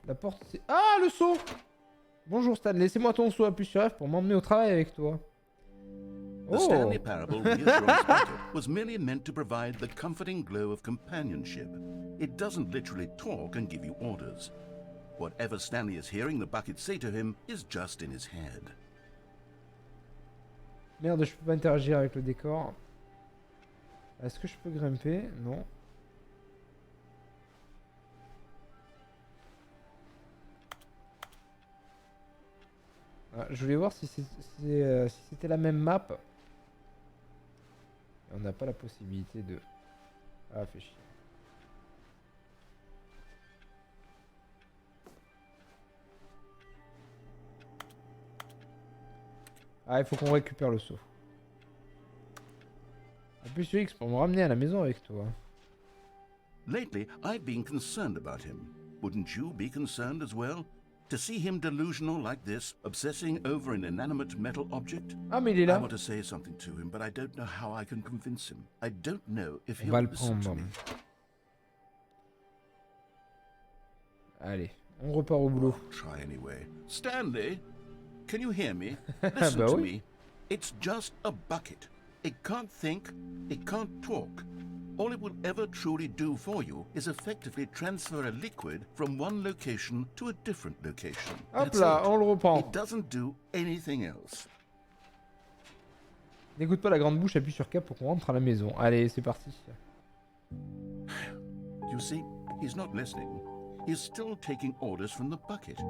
La porte c'est... Ah, le seau! Bonjour Stan, laissez-moi ton seau, appuie sur F pour m'emmener au travail avec toi. The Stanley Parable Reassurance Bucket was merely meant to provide the comforting glow of companionship. It doesn't literally talk and give you orders. Whatever Stanley is hearing the bucket say to him is just in his head. Merde, je peux pas interagir avec le décor. Est-ce que je peux grimper? Non. Ah, je voulais voir si c'était la même map. On n'a pas la possibilité de... Ah, fait chier. Ah, il faut qu'on récupère le seau. Appuie sur X pour me ramener à la maison avec toi. Lately, I've been concerned about him. Wouldn't you be concerned as well? To see him delusional like this, obsessing over an inanimate metal object? Ah, mais il est I là. want to say something to him, but I don't know how I can convince him. I don't know if On he'll va le listen to prendre. me. Allez, on repart au boulot. Try anyway. Stanley, can you hear me? Listen Bah to oui. me. It's just a bucket. It can't think, it can't talk. All it will ever truly do for you is effectively transfer a liquid from one location to a different location. Hop That's là, it. on le reprend. It doesn't do anything else. N'écoute pas la grande bouche, appuie sur K pour qu'on rentre à la maison. Allez, c'est parti. You see, he's not listening. He's still taking orders from the bucket.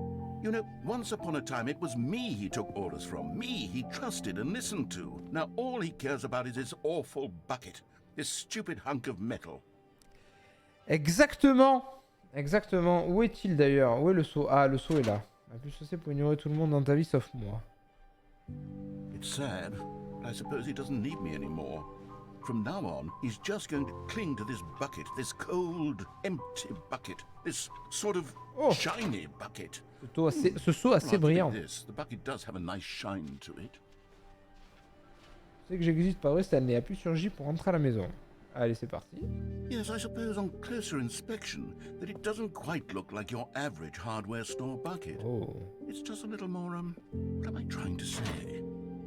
You know, once upon a time it was me he took orders from. Me he trusted and listened to. Now all he cares about is this awful bucket. This stupid hunk of metal. Exactement. Exactement. Où est-il d'ailleurs? Où est le seau? Ah, le seau est là. Appuie sur C pour ignorer tout le monde dans ta vie sauf moi. It's sad, but I suppose he doesn't need me anymore. From now on, he's just going to cling to this bucket, this cold, empty bucket, this sort of shiny bucket. Ce seau assez brillant. This, the bucket does have a nice shine to it. Tu sais que j'existe pas vrai, Stanley. Appuie sur J pour rentrer à la maison. Allez, c'est parti. Yes, I suppose on closer inspection that it doesn't quite look like your average hardware store bucket. Oh. It's just a little more, what am I trying to say?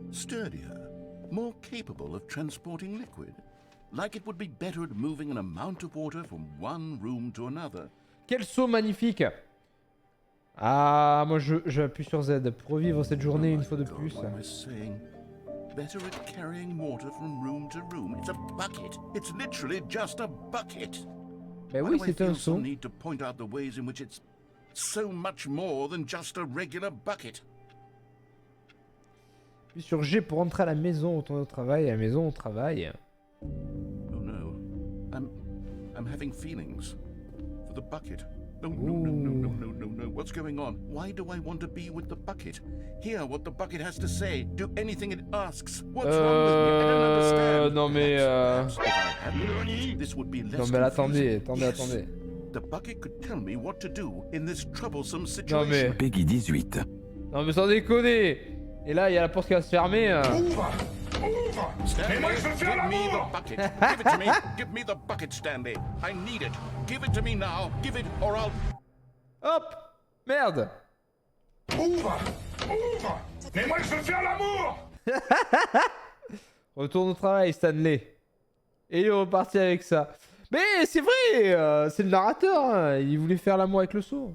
Sturdier, more capable of transporting liquid. Like it would be better at moving an amount of water from one room to another. Quel saut magnifique! Ah, moi j'appuie sur Z pour revivre cette journée une fois de plus. What am I saying? Better at carrying water from room to room. It's a bucket. It's literally just a bucket. Ben Why oui, do I c'est un feel some saut. need to point out the ways in which it's so much more than just a regular bucket? Appuie sur G pour rentrer à la maison, retourner au travail, à la maison, au travail. Oh no, I'm having feelings for the bucket. No, no. What's going on? Why do I want to be with the bucket? Hear what the bucket has to say. Do anything it asks. What's wrong with me? I don't understand. Non mais Perhaps if I had the bucket, this would be less Non mais attendez, confusing. Yes. attendez. The bucket could tell me what to do in this troublesome Non situation. mais... Peggy 18. Non mais sans déconner. Et là, il y a la porte qui va se fermer. Stanley, give me the bucket. Give it to me. Give me the bucket, Stanley. I need it. Give it to me now. Give it or I'll... Hop! Merde! Mais moi je veux faire l'amour. Retourne au travail, Stanley. Et il est reparti avec ça. Mais c'est vrai! C'est le narrateur, hein. Il voulait faire l'amour avec le seau.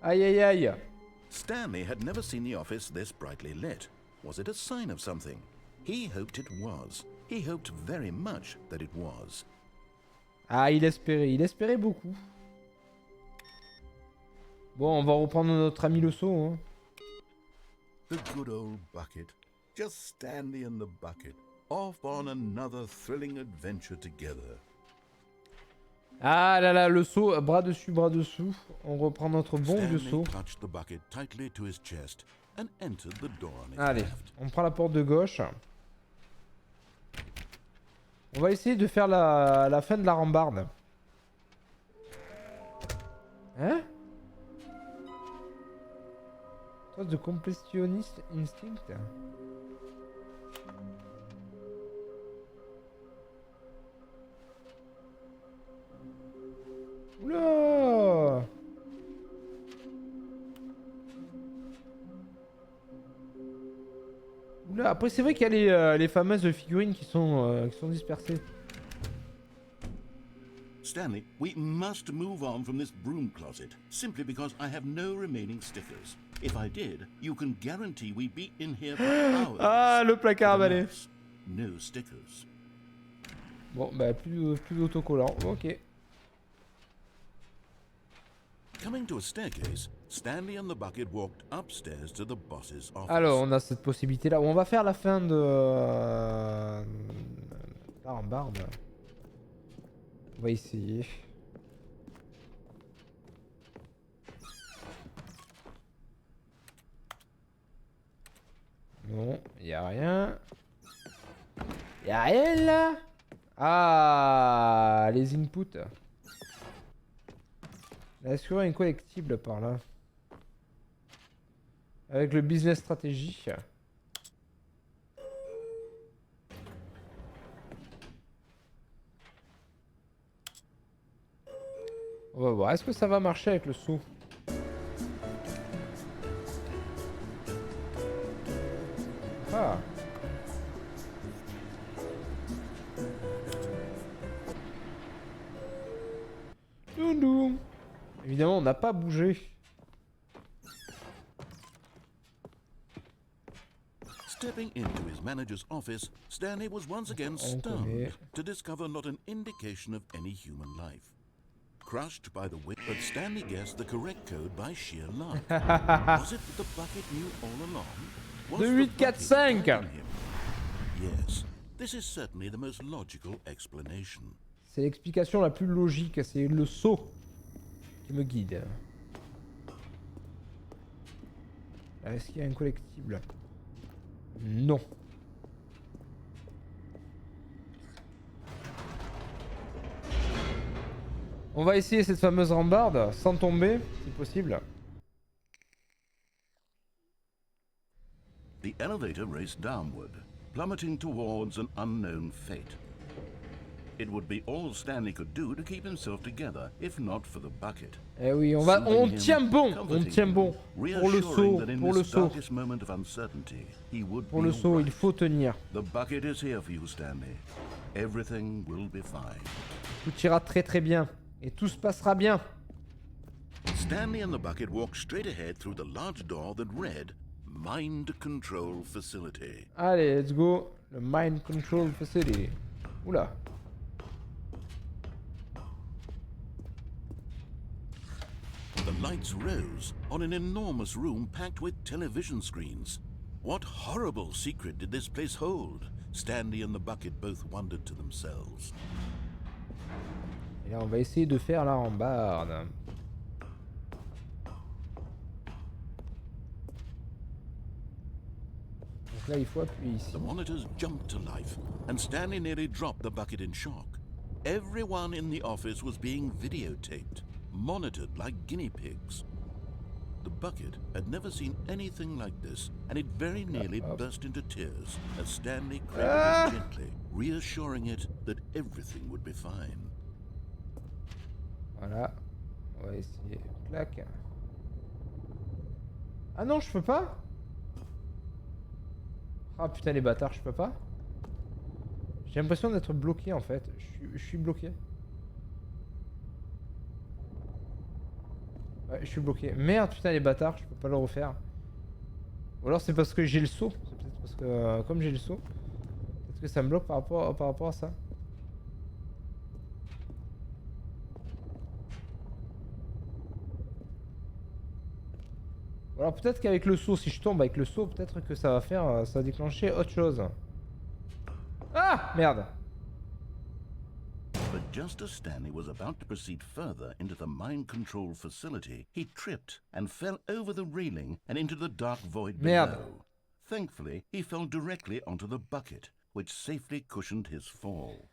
Aïe aïe aïe. Stanley had never seen the office this brightly lit. Was it a sign of something? He hoped it was. He hoped very much that it was. Ah, il espérait beaucoup. Bon, on va reprendre notre ami le seau. Hein. The good old bucket. Just Stanley and the bucket. Off on another thrilling adventure together. Ah là là, le seau, bras dessus, bras dessous. On reprend notre bon vieux Stanley seau. clutched the bucket tightly to his chest and entered the door on his Allez, left. on prend la porte de gauche. On va essayer de faire la fin de la rambarde. Hein? Toi de complétionniste instinct. Oula! Oula, après c'est vrai qu'il y a les fameuses figurines qui sont dispersées. Stanley, we must move on from this broom closet, simply because I have no remaining stickers. If I did, you can guarantee we be in here for hours. Ah, le placard à balai. No stickers. Bon, bah plus d'autocollants, ok. Coming to a staircase, Stanley and the bucket walked upstairs to the boss's office. Alors, on a cette possibilité-là. On va faire la fin de... Là, en barbe. On va essayer. Non, y a rien. Y a rien là. Ah, les inputs. Est-ce qu'il y aura une collectible par là? Avec le business stratégie. On va voir. Est-ce que ça va marcher avec le saut? Ah. Doudou. Évidemment, on n'a pas bougé. Stepping into his manager's office, Stanley was once again stunned to discover not an indication of any human life. Crushed by the wind, but Stanley guessed the correct code by sheer luck. Was it that the bucket knew all along? Was the 845 guiding him? Yes, this is certainly the most logical explanation. C'est l'explication la plus logique, c'est le saut qui me guide. Est-ce qu'il y a un collectible? Non. On va essayer cette fameuse rambarde sans tomber, si possible. The elevator raced downward, plummeting towards an unknown fate. It would be all Stanley could do to keep himself together, if not for the bucket. Eh oui, on tient bon, pour le saut, pour le saut. Pour le saut, il faut tenir. The bucket is here for you, Stanley. Everything will be fine. Tout ira très très bien et tout se passera bien. Stanley and the bucket walked straight ahead through the large door that read Mind Control Facility. Allez, let's go. Le Mind Control Facility. Oula. The lights rose on an enormous room packed with television screens. What horrible secret did this place hold? Stanley and the bucket both wondered to themselves. Et là, on va essayer de faire la rambarde. Donc là, il faut appuyer ici. The monitors jumped to life, and Stanley nearly dropped the bucket in shock. Everyone in the office was being videotaped, monitored like guinea pigs. The bucket had never seen anything like this, and it very nearly burst into tears as Stanley cradled it gently, reassuring it that everything would be fine. Voilà. On va essayer. Clac. Ah non, je peux pas? Ah putain, les bâtards, je peux pas? J'ai l'impression d'être bloqué en fait. Je suis bloqué. Ouais, je suis bloqué. Merde, putain, les bâtards, je peux pas le refaire. Ou alors c'est parce que j'ai le saut. C'est peut-être parce que comme j'ai le saut, peut-être que ça me bloque par rapport à ça. Ou alors peut-être qu'avec le saut, si je tombe avec le saut, peut-être que ça va faire, ça va déclencher autre chose. Ah, merde. But just as Stanley was about to proceed further into the mind control facility, he tripped and fell over the railing and into the dark void Merde. below. Thankfully, he fell directly onto the bucket, which safely cushioned his fall.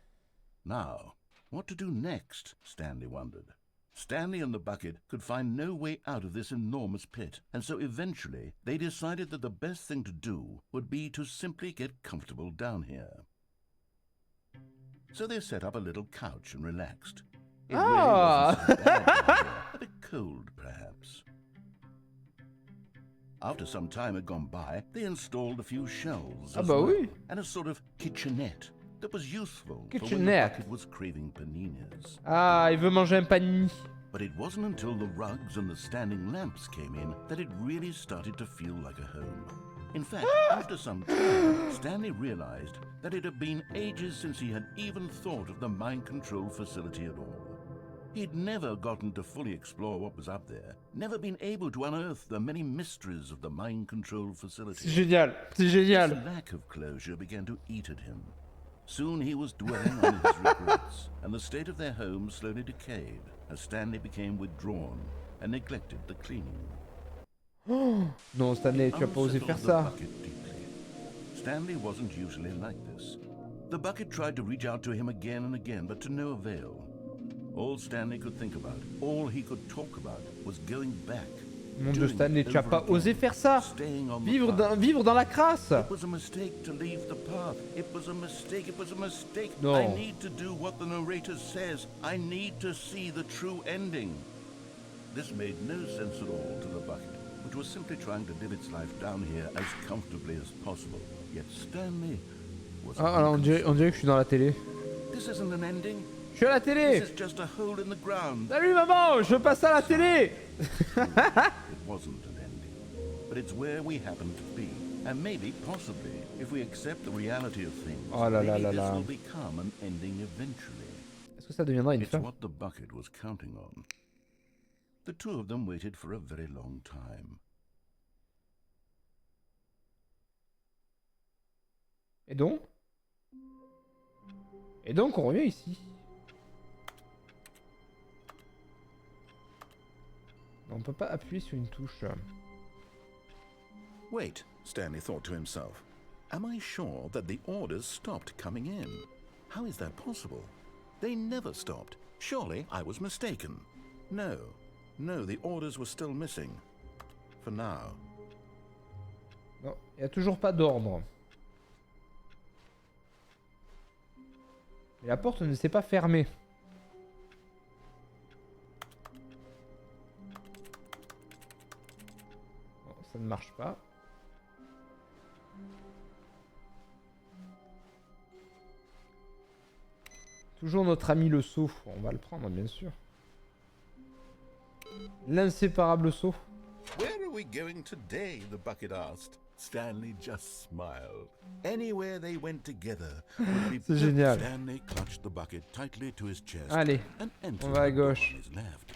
Now, what to do next, Stanley wondered. Stanley and the bucket could find no way out of this enormous pit, and so eventually they decided that the best thing to do would be to simply get comfortable down here. So they set up a little couch and relaxed. It really wasn't so bad down here, a bit cold perhaps. After some time had gone by, they installed a few shelves as well, and a sort of kitchenette that was useful for when the bucket was craving paninis. Ah, il veut manger un panini. But it wasn't until the rugs and the standing lamps came in that it really started to feel like a home. In fact, after some time, Stanley realized that it had been ages since he had even thought of the mind control facility at all. He'd never gotten to fully explore what was up there, never been able to unearth the many mysteries of the mind control facility. C'est génial, c'est génial. This lack of closure began to eat at him. Soon he was dwelling on his regrets, and the state of their home slowly decayed as Stanley became withdrawn and neglected the cleaning. Oh, non, Stanley, tu as pas osé faire ça. Stanley wasn't usually like this. The bucket tried to reach out to him again and again, but to no avail. All Stanley could think about, all he could talk about, was going back. Mon Dieu, Stanley, tu as pas osé faire ça. Vivre dans la crasse. It was a mistake to leave the path. It was a mistake. It was a mistake. No. I need to do what the narrator says. I need to see the true ending. This made no sense at all to the bucket, which was simply trying to live its life down here as comfortably as possible. Yet Stanley was... Ah, on dirait que je suis dans la télé. This isn't an ending. Je suis à la télé. This is just a hole in the ground. Salut maman, je passe à la télé. It wasn't an ending, but it's where we happen to be, and maybe, possibly, if we accept the reality of things, maybe this will become an ending eventually. Est-ce que ça deviendra une It's fin? what the bucket was counting on. The two of them waited for a very long time. Et donc on revient ici. On peut pas appuyer sur une touche. Wait, Stanley thought to himself. Am I sure that the orders stopped coming in? How is that possible? They never stopped. Surely I was mistaken. No, the orders were still missing. For now. Non, il n'y a toujours pas d'ordre. Et la porte ne s'est pas fermée. Bon, ça ne marche pas. Toujours notre ami le seau. On va le prendre, bien sûr. L'inséparable seau. Where are we going today? The bucket asked. Stanley just smiled. Anywhere they went together would be C'est génial. Stanley clutched the bucket tightly to his chest. Allez, and on va à the door gauche. on his left.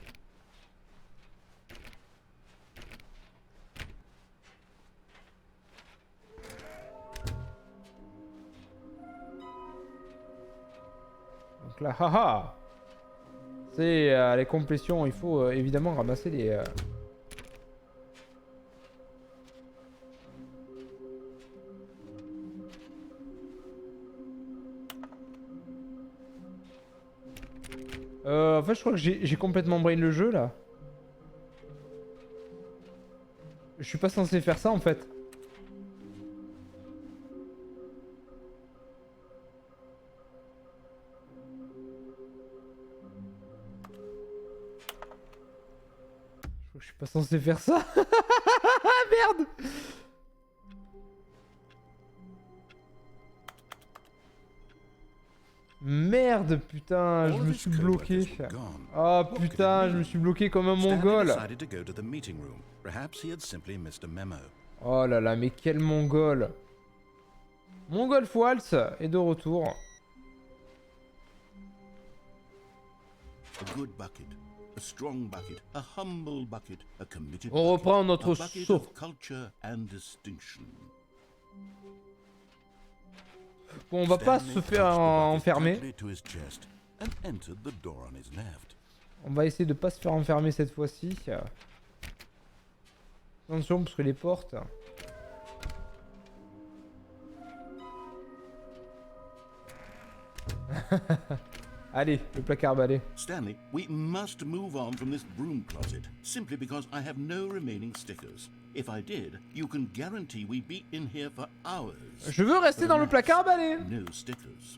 Donc là, haha. C'est les complétions, il faut évidemment ramasser les... En fait, je crois que j'ai complètement brain le jeu là. Je suis pas censé faire ça en fait. Je crois que je suis pas censé faire ça. Merde. Merde, putain, je me suis bloqué. Oh putain, je me suis bloqué comme un mongol. Oh là là, mais quel mongol. Mongol Waltz est de retour. On reprend notre saut. Bon, on va pas se faire enfermer. On va essayer de pas se faire enfermer cette fois-ci. Attention, parce que les portes... Allez, le placard balai. Stanley, we must move on from this broom closet, simply because I have no remaining stickers. If I did, you can guarantee we'd be in here for hours. Je veux rester dans le placard balai. No stickers.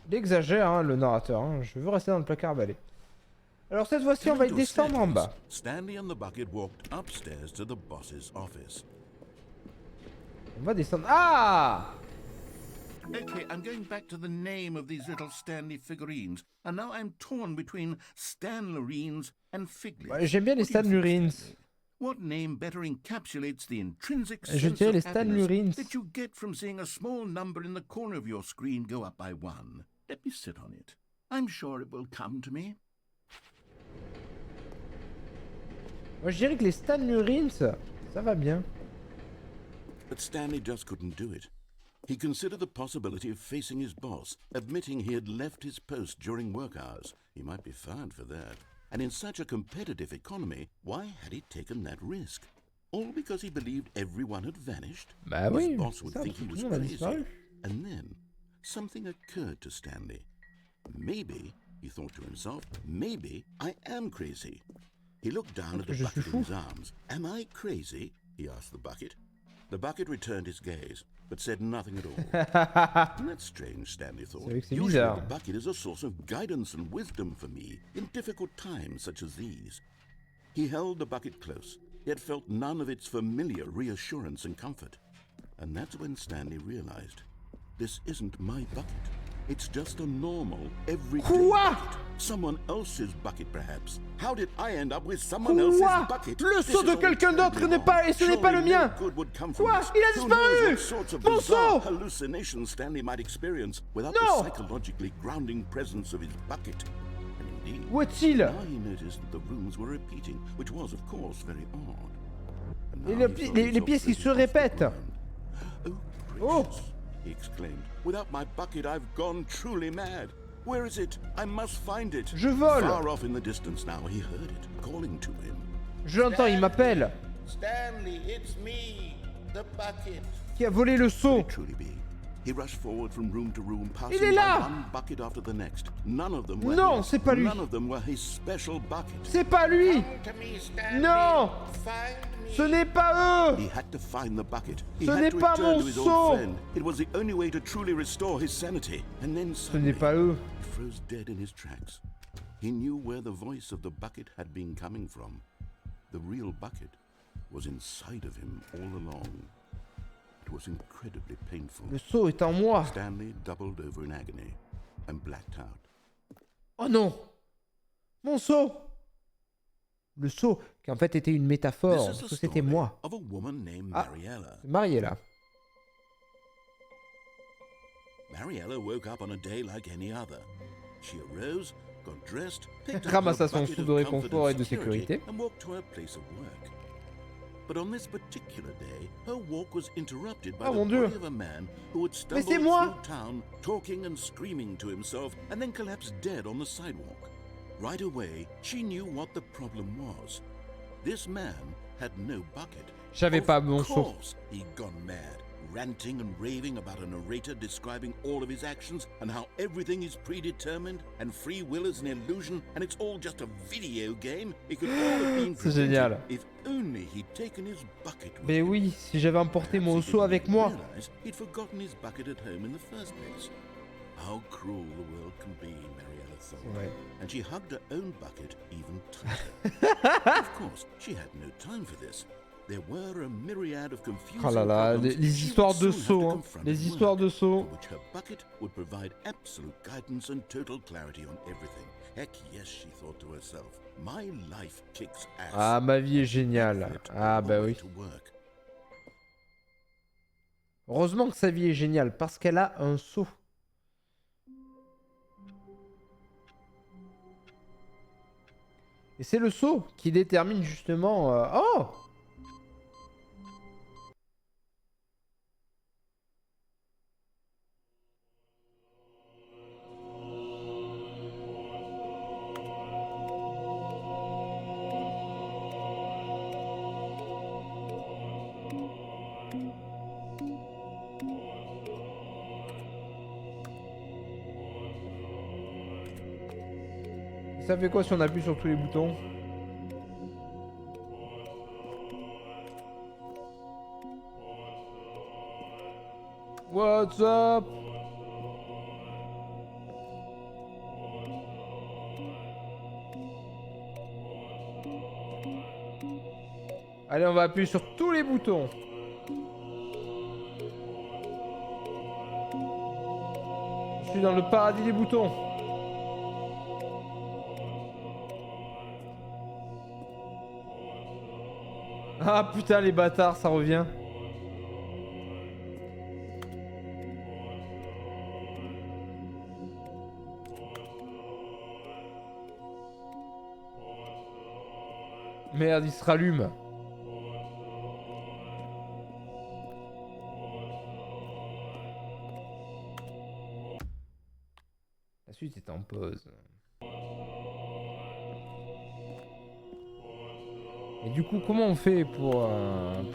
Il exagère, hein, le narrateur. Hein. Je veux rester dans le placard balai. Alors cette fois-ci, on va y descendre en bas. Stanley and the bucket walked upstairs to the boss's office. On va descendre. Ah! Okay, I'm going back to the name of these little Stanley figurines, and now I'm torn between Stanlerines and Figlets. Ouais, j'aime bien les Stanlurines. What name better encapsulates the intrinsic Je sense dirais les of happiness Stanlurines. that you get from seeing a small number in the corner of your screen go up by 1? Let me sit on it. I'm sure it will come to me. Moi, je dirais que les Stanlurines, ça va bien. But Stanley just couldn't do it. He considered the possibility of facing his boss, admitting he had left his post during work hours. He might be fired for that. And in such a competitive economy, why had he taken that risk? All because he believed everyone had vanished? Bah His oui, boss would ça, think he tout was le monde a crazy. disparu. And then, something occurred to Stanley. Maybe, he thought to himself, maybe I am crazy. He looked down at the Je suis bucket fou. in his arms. Am I crazy? He asked the bucket. The bucket returned his gaze, but said nothing at all. Isn't that strange, Stanley thought. C'est vrai que c'est Usually bizarre. the bucket is a source of guidance and wisdom for me in difficult times such as these. He held the bucket close, yet felt none of its familiar reassurance and comfort. And that's when Stanley realized, this isn't my bucket. It's just a normal, everyday Quoi? bucket. Someone else's bucket, perhaps. How did I end up with someone Quoi? else's bucket? Le This seau is de all quelqu'un d'autre terribly n'est pas- wrong. et ce n'est pas le Surely mien. no good would come from Quoi? this. Il a Who disparu? knows what sorts of Mon bizarre seau? hallucinations Stanley might experience without Non. the psychologically grounding presence of his bucket. And indeed, Où est-il? now he noticed that the rooms were repeating, which was, of course, very odd. And Et now le he pi- felt les himself pièces qui floating se off the répètent. ground. Oh. Gracious, he exclaimed. Without my bucket, I've gone truly mad. Where is it? I must find it. Je vole. Far off in the distance now, he heard it, calling to him. Je l'entends, il m'appelle. Stanley, it's me, the bucket. Qui a volé le seau? Could it truly be? He rushed forward from room to room, passing est by là. one bucket after the next. None of them were Non, his. c'est pas lui. None of them were his special bucket. C'est pas lui. To me, Stanley. Non. Find me. Ce n'est pas eux. He had to find the bucket. He Ce had n'est to pas return mon to his seau. old friend. It was the only way to truly restore his sanity. And then Ce suddenly, n'est pas eux. he froze dead in his tracks. He knew where the voice of the bucket had been coming from. The real bucket was inside of him all along. It was incredibly painful. Le seau est en moi. Stanley doubled over in agony and blacked out. Oh non. Mon seau. Le seau, qui en fait était une métaphore, This is parce the que c'était story moi. of a woman named Ah. Mariella. Mariella. Mariella woke up on a day like any other. She arose, got dressed, picked up Ramassa her son bucket sou of de comfort réconfort et and de security sécurité. and walked to her place of work. But on this particular day, her walk was interrupted by Ah, the mon Dieu. body of a man who had Mais stumbled c'est moi. through town, talking and screaming to himself, and then collapsed dead on the sidewalk. Right away, she knew what the problem was. This man had no bucket. J'avais Of pas mon seau. course, he'd gone mad, ranting and raving about a narrator describing all of his actions and how everything is predetermined and free will is an illusion and it's all just a video game. It could all have been C'est prevented génial. if only he'd taken his bucket with Mais him. oui, si j'avais emporté Perhaps mon he seau didn't avec even moi. realize he'd forgotten his bucket at home in the first place. How cruel the world can be, Mariella thought. Ouais. And she hugged her own bucket even tighter. Of course, she had no time for this. There were a myriad of confusing Oh là là, problems les she histoires would de soon have seaux, to hein. confront Les at histoires work, de seaux. for which her bucket would provide absolute guidance and total clarity on everything. Heck yes, she thought to herself. My life kicks ass. Ah, ma vie est géniale. Fit Ah all the bah way oui. to work. Heureusement que sa vie est géniale, parce qu'elle a un seau. Et c'est le seau qui détermine justement... Oh! Ça fait quoi si on appuie sur tous les boutons? What's up? Allez, on va appuyer sur tous les boutons. Je suis dans le paradis des boutons. Ah putain, les bâtards, ça revient. Merde, il se rallume. La suite est en pause. Et du coup, comment on fait pour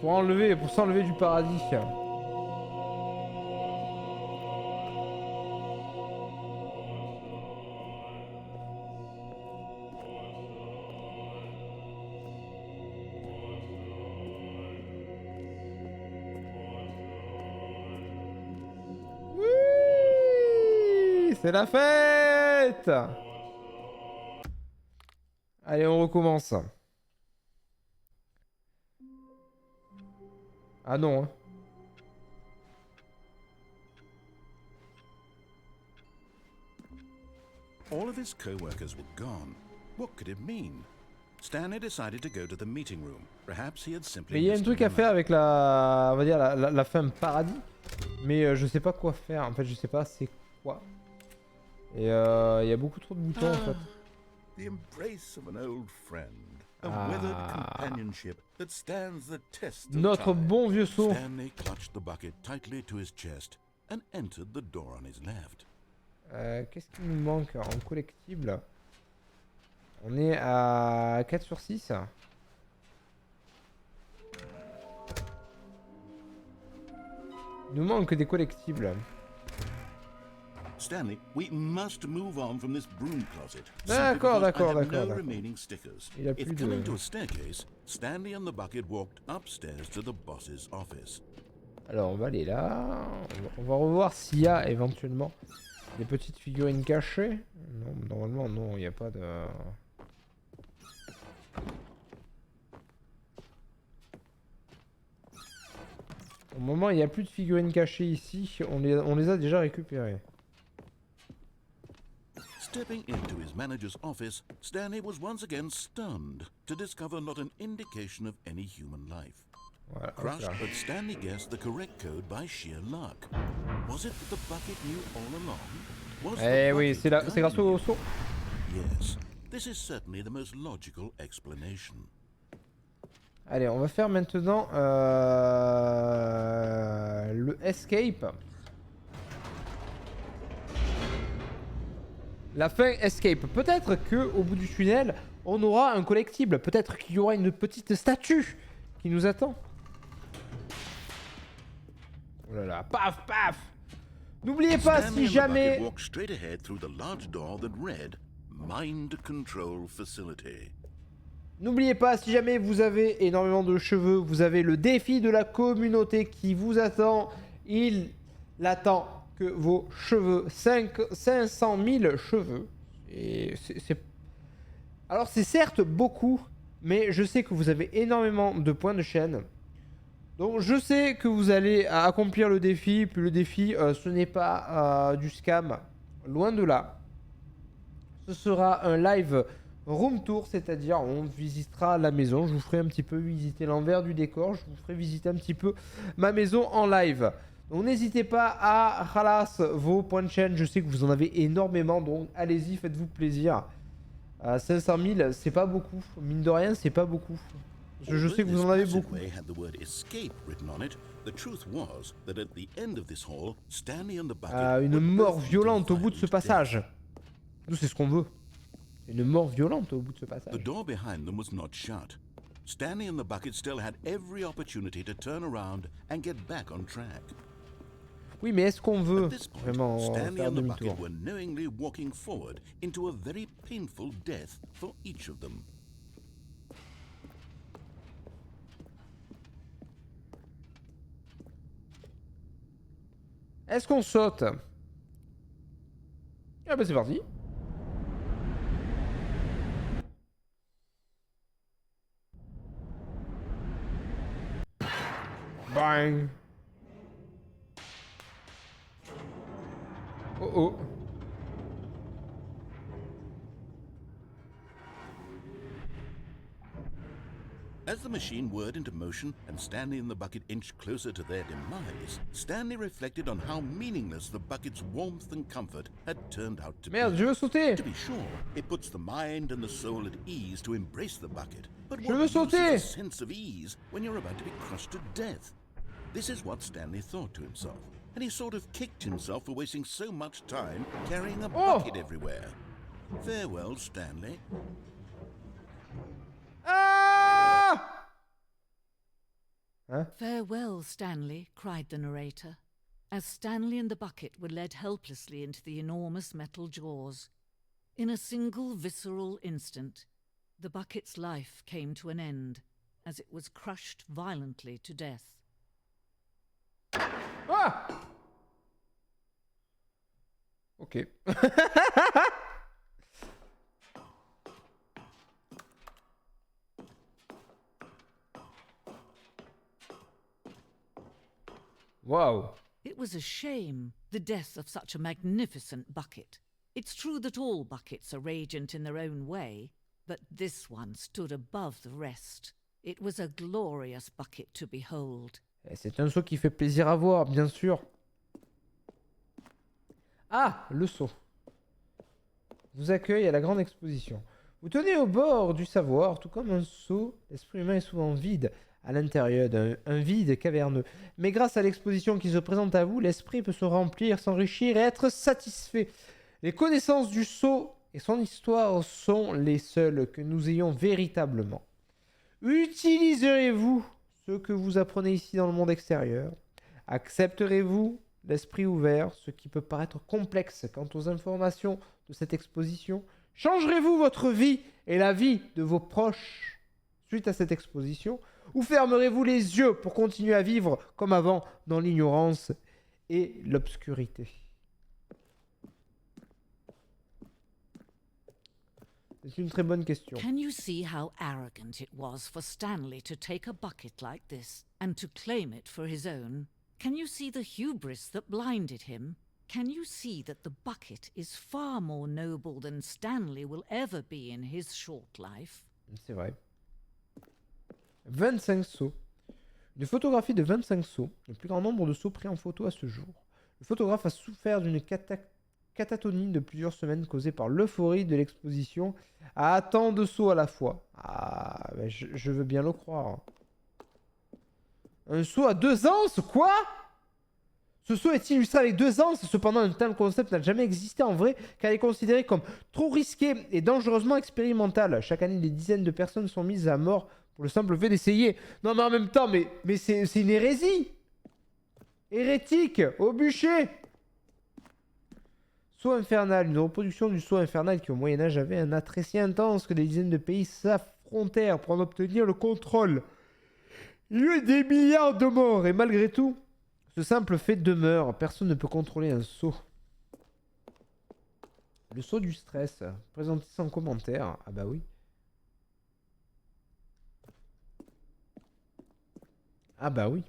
s'enlever du paradis? Oui, c'est la fête! Allez, on recommence. Ah non, hein. All of his co-workers were gone. What could it mean? Stanley decided to go to the meeting room. Perhaps he had simply Mais il y a un missed truc a à faire memo. avec la, on va dire la fin paradis, mais je sais pas quoi faire. En fait, je sais pas c'est quoi. Et il y a beaucoup trop de boutons en fait. The embrace of an old friend. A Ah. weathered companionship that stands the test of Notre time. bon vieux saut. Stanley clutched the bucket tightly to his chest and entered the door on his left. Qu'est-ce qui nous manque en collectible? On est à 4 sur 6. Il nous manque des collectibles. Stanley, we must move on from this broom closet. D'accord, d'accord, No d'accord. remaining stickers. Il a If plus coming de... to a staircase, Stanley and the bucket walked upstairs to the boss's office. Alors on va aller là. On va revoir s'il y a éventuellement des petites figurines cachées. Non, normalement non, il n'y a pas de... Au moment il n'y a plus de figurines cachées ici, on les a déjà récupérées. Stepping into his manager's office, Stanley was once again stunned to discover not an indication of any human life. Voilà, hop Crushed, là. but Stanley guessed the correct code by sheer luck. Was it that the bucket knew all along? Was Eh the oui, bucket c'est grâce guiding au him? saut. Yes, this is certainly the most logical explanation. Allez, on va faire maintenant le escape. La fin escape. Peut-être que au bout du tunnel, on aura un collectible. Peut-être qu'il y aura une petite statue qui nous attend. Oh là là, paf, paf. N'oubliez pas, Stanley si and the jamais... bucket walked straight ahead through the large door that read Mind Control Facility. N'oubliez pas, si jamais vous avez énormément de cheveux, vous avez le défi de la communauté qui vous attend. Il attend que vos cheveux, 500 000 cheveux. Et alors c'est certes beaucoup, mais je sais que vous avez énormément de points de chaîne. Donc je sais que vous allez accomplir le défi. Puis le défi, ce n'est pas du scam, loin de là. Ce sera un live room tour, c'est-à-dire on visitera la maison. Je vous ferai un petit peu visiter l'envers du décor. Je vous ferai visiter un petit peu ma maison en live. Donc n'hésitez pas à ralasse vos points de chaîne. Je sais que vous en avez énormément, donc allez-y, faites-vous plaisir. 500 000, c'est pas beaucoup. Mine de rien, c'est pas beaucoup. Je sais que vous en avez beaucoup. Une mort violente au bout de ce passage. Nous, c'est ce qu'on veut. Une mort violente au bout de ce passage. The door behind them was not shut. Stanley and the bucket still had every opportunity to turn around and get back on track. Oui, mais est-ce qu'on veut At this point, vraiment Stanley faire and the demi-tour? bucket were knowingly walking forward into a very painful death for each of them. Est-ce qu'on saute? Ah bah c'est parti. Bang. Oh oh. As the machine whirred into motion and Stanley and the bucket inched closer to their demise, Stanley reflected on how meaningless the bucket's warmth and comfort had turned out to Merde, be. je veux sauter. To be sure, it puts the mind and the soul at ease to embrace the bucket. But Je what veux use sauter. is a sense of ease when you're about to be crushed to death? This is what Stanley thought to himself, and he sort of kicked himself for wasting so much time carrying a Oh. bucket everywhere. Farewell, Stanley. Ah! Hein? Farewell, Stanley, cried the narrator, as Stanley and the bucket were led helplessly into the enormous metal jaws. In a single visceral instant, the bucket's life came to an end, as it was crushed violently to death. Ah! Ok. Wow. It was a shame, the death of such a magnificent bucket. It's true that all buckets are radiant in their own way, but this one stood above the rest. It was a glorious bucket to behold. C'est un saut qui fait plaisir à voir, bien sûr. Ah, le saut. Vous accueille à la grande exposition. Vous tenez au bord du savoir, tout comme un seau. L'esprit humain est souvent vide à l'intérieur d'un vide caverneux. Mais grâce à l'exposition qui se présente à vous, l'esprit peut se remplir, s'enrichir et être satisfait. Les connaissances du sceau et son histoire sont les seules que nous ayons véritablement. Utiliserez-vous ce que vous apprenez ici dans le monde extérieur? Accepterez-vous l'esprit ouvert, ce qui peut paraître complexe quant aux informations de cette exposition? Changerez-vous votre vie et la vie de vos proches suite à cette exposition? Ou fermerez-vous les yeux pour continuer à vivre comme avant dans l'ignorance et l'obscurité? C'est une très bonne question. Can you see how arrogant it was for Stanley to take a bucket like this and to claim it for his own? Can you see the hubris that blinded him? Can you see that the bucket is far more noble than Stanley will ever be in his short life? C'est vrai. 25 sauts. Une photographie de 25 sauts, le plus grand nombre de sauts pris en photo à ce jour. Le photographe a souffert d'une catatonie de plusieurs semaines causée par l'euphorie de l'exposition à tant de sauts à la fois. Ah, ben je veux bien le croire. Un saut à 2 anses, quoi? Ce saut est illustré avec 2 anses, cependant un tel concept n'a jamais existé en vrai, car il est considéré comme trop risqué et dangereusement expérimental. Chaque année, des dizaines de personnes sont mises à mort pour le simple fait d'essayer. Non mais en même temps, mais c'est une hérésie. Hérétique, au bûcher. Saut infernal, une reproduction du saut infernal qui au Moyen-Âge avait un attrait si intense que des dizaines de pays s'affrontèrent pour en obtenir le contrôle. Il y a eu des milliards de morts et malgré tout, ce simple fait demeure. Personne ne peut contrôler un saut. Le saut du stress, présenté sans commentaire. Ah bah oui. Ah bah oui.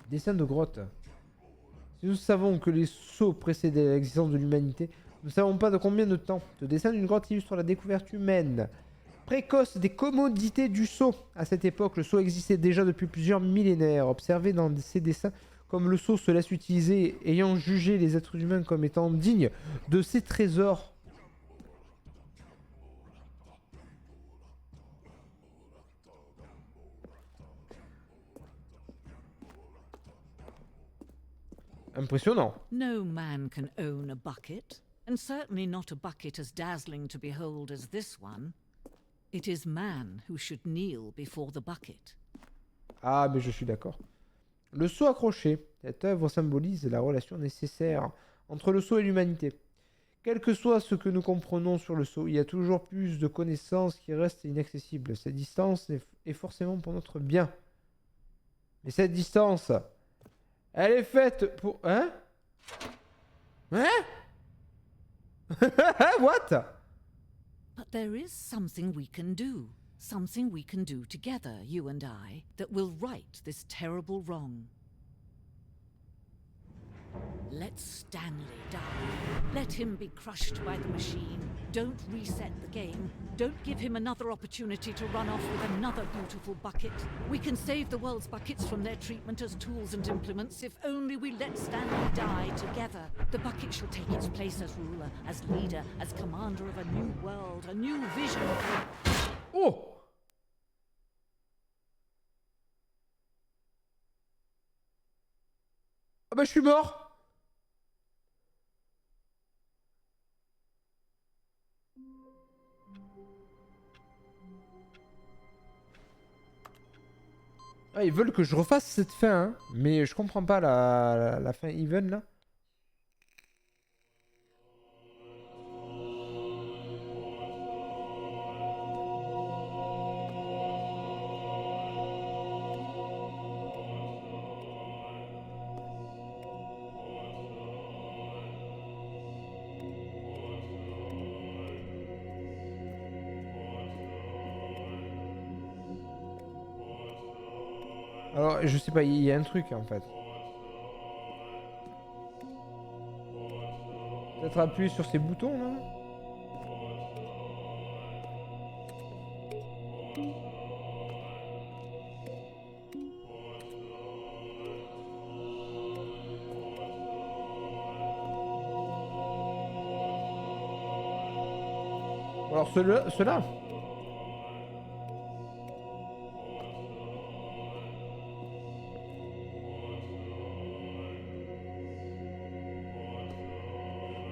Dessin de grotte. Si nous savons que les sauts précédaient l'existence de l'humanité, nous ne savons pas de combien de temps. Ce dessin d'une grotte illustre la découverte humaine précoce des commodités du saut. À cette époque, le saut existait déjà depuis plusieurs millénaires. Observé dans ces dessins comme le saut se laisse utiliser, ayant jugé les êtres humains comme étant dignes de ces trésors. Impressionnant. No man can own a bucket, and certainly not a bucket as dazzling to behold as this one. It is man who should kneel before the bucket. Ah, mais je suis d'accord. Le seau accroché. Cette œuvre symbolise la relation nécessaire entre le seau et l'humanité. Quel que soit ce que nous comprenons sur le seau, il y a toujours plus de connaissances qui restent inaccessibles. Cette distance est forcément pour notre bien. Mais cette distance, elle est faite pour... Hein? Hein? What? But there is something we can do. Something we can do together, you and I, that will right this terrible wrong. Let Stanley die. Let him be crushed by the machine. Don't reset the game. Don't give him another opportunity to run off with another beautiful bucket. We can save the world's buckets from their treatment as tools and implements if only we let Stanley die together. The bucket shall take its place as ruler, as leader, as commander of a new world, a new vision. Oh! Ah bah je suis mort. Ah, ils veulent que je refasse cette fin, hein, mais je comprends pas la fin even là. Alors, je sais pas, il y a un truc en fait. Peut-être appuyer sur ces boutons là. Ou alors ceux-là.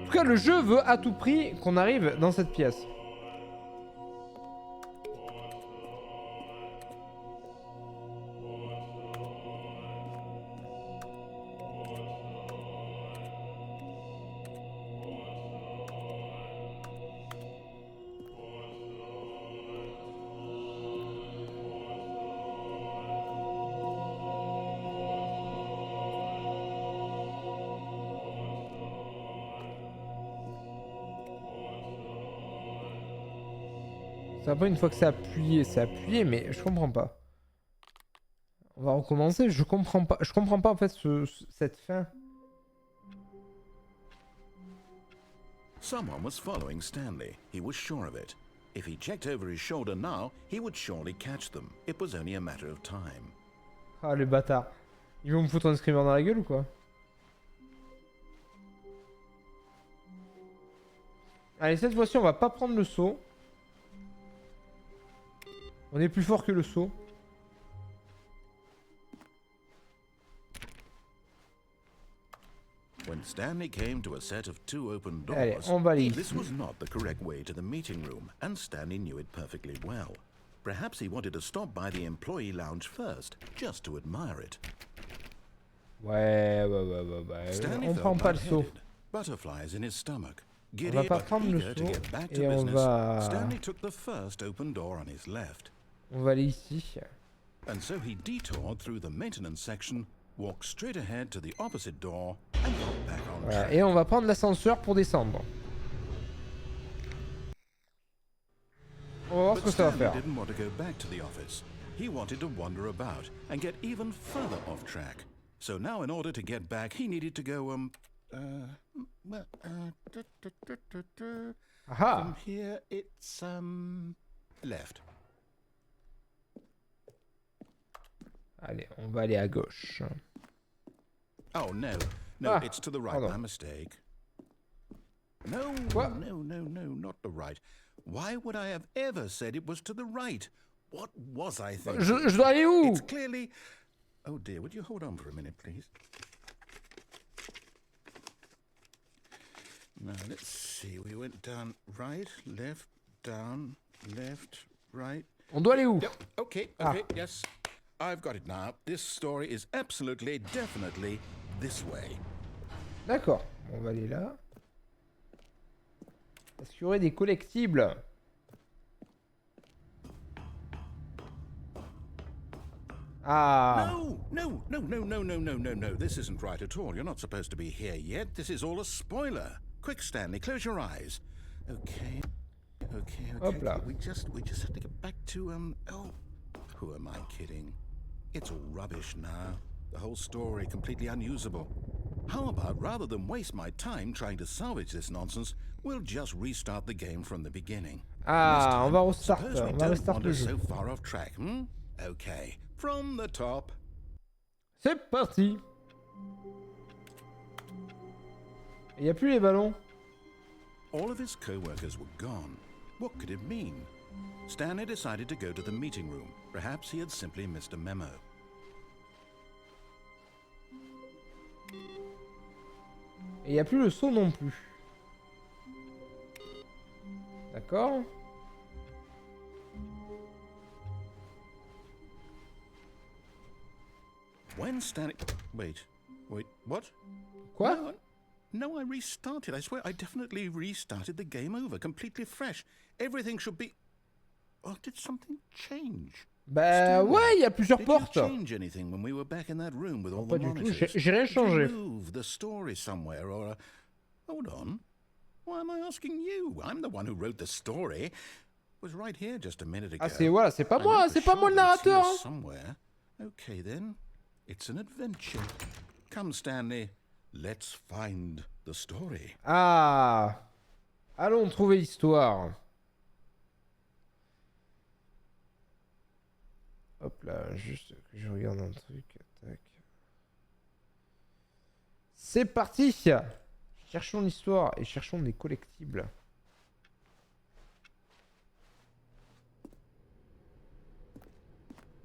En tout cas, le jeu veut à tout prix qu'on arrive dans cette pièce. Ça va pas une fois que c'est appuyé, mais je comprends pas. On va recommencer, je comprends pas en fait cette fin. Someone was following Stanley. He was sure of it. If he checked over his shoulder now, he would surely catch them. It was only a matter of time. Ah les bâtards. Ils vont me foutre un screamer dans la gueule ou quoi? Allez, cette fois-ci on va pas prendre le saut. On est plus fort que le saut. When Stanley came to a set of two open doors, Allez, on va aller this ici. was not the correct way to the meeting room, and Stanley knew it perfectly well. Perhaps he wanted to stop by the employee lounge first, just to admire it. Ouais. Stanley On felt prend pas le saut. lightheaded, butterflies in his stomach. On Giddy va pas but prendre le eager to saut get back to et on business, va... Stanley took the first open door on his left. On va aller ici. And so he detoured through the maintenance section, walked straight ahead to the opposite door, and got back on Voilà. track. Et on va prendre l'ascenseur pour descendre. On va voir ce But que ça va Stanley faire. didn't want to go back to the office. He wanted to wander about and get even further off track. So now in order to get back, he needed to go, Aha! from here it's, left. Allez, on va aller à gauche. Oh, no. No, Ah, it's to the right. pardon. My mistake. No, What? no, not the right. Why would I have ever said it was to the right? What was I thinking? Je dois aller où? It's clearly... Oh, dear, would you hold on for a minute, please? Now, let's see. We went down right, left, down, left, right. On doit aller où? Yep, okay, Ah. yes. I've got it now. This story is absolutely, definitely this way. D'accord, on va aller là. Est-ce qu'il y aurait des collectibles? Ah. No. This isn't right at all. You're not supposed to be here yet. This is all a spoiler. Quick, Stanley, close your eyes. Okay. Hop là. We just have to get back to oh, who am I kidding? It's all rubbish now. The whole story completely unusable. How about, rather than waste my time trying to salvage this nonsense, we'll just restart the game from the beginning. Ah, on va restart. Suppose we On va don't restart wander le jeu. so far off track, hmm? Okay, from the top. C'est parti. Il n'y a plus les ballons. All of his co-workers were gone. What could it mean? Stanley decided to go to the meeting room. Perhaps he had simply missed a memo. Et il n'y a plus le saut non plus. D'accord. When Stanley... Wait, what? Quoi? No, I restarted. I swear, I definitely restarted the game over, completely fresh. Everything should be... Oh, did something change? Bah ouais, il y a plusieurs Did portes. you change anything when we were back in that room with all Pas the du tout, monitors? j'ai rien Did you changé. move the story somewhere or... Hold on. Why am I asking you? I'm the one who wrote the story. It was right here just a minute ago. Ah c'est voilà, c'est pas I moi, know c'est for pas moi sure le that it's here narrateur. Hein. Somewhere. Okay then. It's an adventure. Come, Stanley. Let's find the story. Ah. Allons trouver l'histoire. Hop là, juste que je regarde un truc. Tac. C'est parti. Cherchons l'histoire et cherchons des collectibles.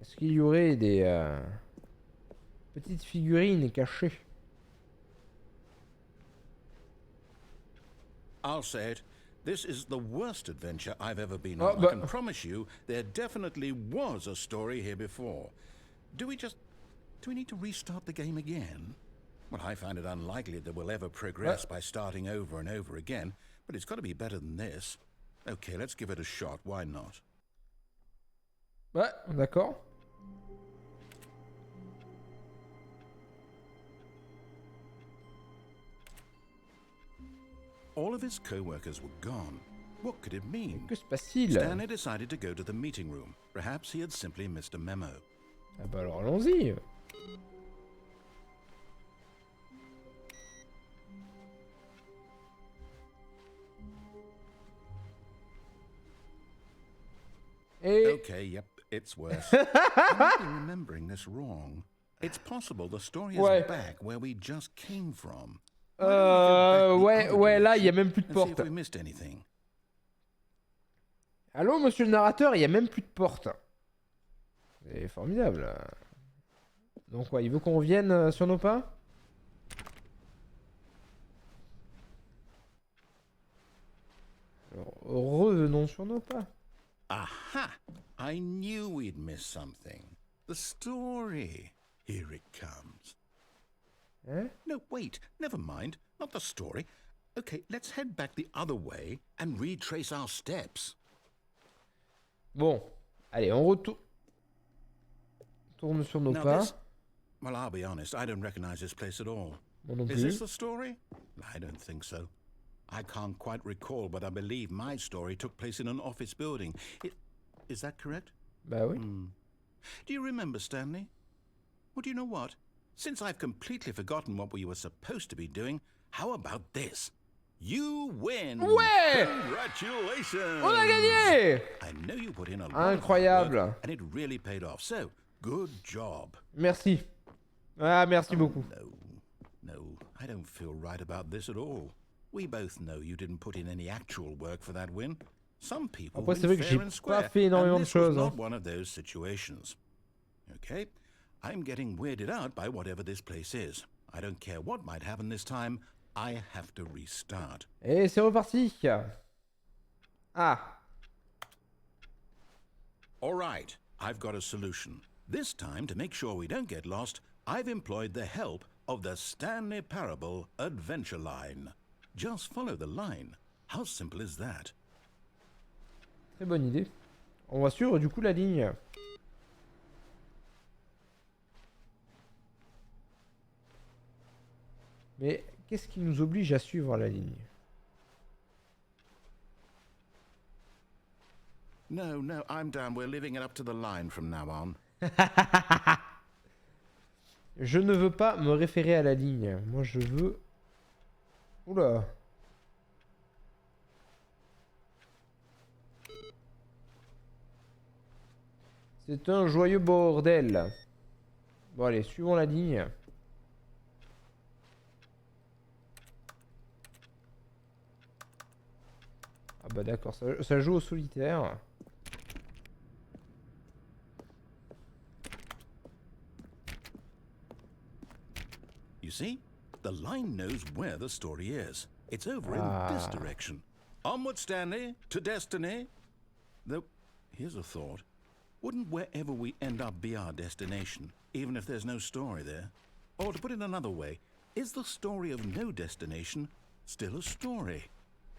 Est-ce qu'il y aurait des petites figurines cachées? I'll say it. This is the worst adventure I've ever been Oh, on. but- I can promise you there definitely was a story here before. Do we need to restart the game again? Well, I find it unlikely that we'll ever progress by starting over and over again, but it's got to be better than this. Okay, let's give it a shot. Why not? Ouais, d'accord. All of his co-workers were gone. What could it mean? Que se passe-t-il? Stanley decided to go to the meeting room. Perhaps he had simply missed a memo. Ah bah alors allons-y. Et... Okay, yep, it's worse. I might be remembering this wrong. It's possible the story is Ouais. back where we just came from. Why don't we go back the ouais, other ouais, là, il y a direction même plus de and see if porte. we missed anything. Allô, monsieur le narrateur, il y a même plus de porte. C'est formidable. Donc, ouais, il veut qu'on revienne sur nos pas? Alors, revenons sur nos pas. Aha! I knew we'd miss something. The story. Here it comes. Hein? No, wait, never mind. Not the story. Okay, let's head back the other way and retrace our steps. Bon, allez, on retourne sur nos Now pas. this... Well, I'll be honest, I don't recognize this place at all. Moi non Is this plus. the story? I don't think so. I can't quite recall, but I believe my story took place in an office building. Is that correct? Bah oui. Do you remember, Stanley? Well, do you know what? Since I've completely forgotten what we were supposed to be doing, how about this? You win! Ouais! Congratulations! On a gagné! I know you put in a lot of hard Incroyable. work, and it really paid off. So, good job. Merci. Ah, merci beaucoup. No, I don't feel right about this at all. We both know you didn't put in any actual work for that win. Some people Après, win c'est vrai que fair j'ai and pas square, fait énormément and de this was choses. not Hein. one of those situations. Okay, I'm getting weirded out by whatever this place is. I don't care what might happen this time. I have to restart. Et c'est reparti. Ah. All right, I've got a solution. This time, to make sure we don't get lost, I've employed the help of the Stanley Parable Adventure Line. Just follow the line. How simple is that? Très bonne idée. On va suivre du coup la ligne. Mais qu'est-ce qui nous oblige à suivre la ligne? No, I'm down. We're leaving it up to the line from now on. Je ne veux pas me référer à la ligne. Moi, je veux... Oula. C'est un joyeux bordel. Bon, allez, suivons la ligne. Ah bah d'accord, ça joue au solitaire. You see? The line knows where the story is. It's over in this direction. Onward, Stanley, to destiny. Though, here's a thought. Wouldn't wherever we end up be our destination, even if there's no story there? Or to put it another way, is the story of no destination still a story?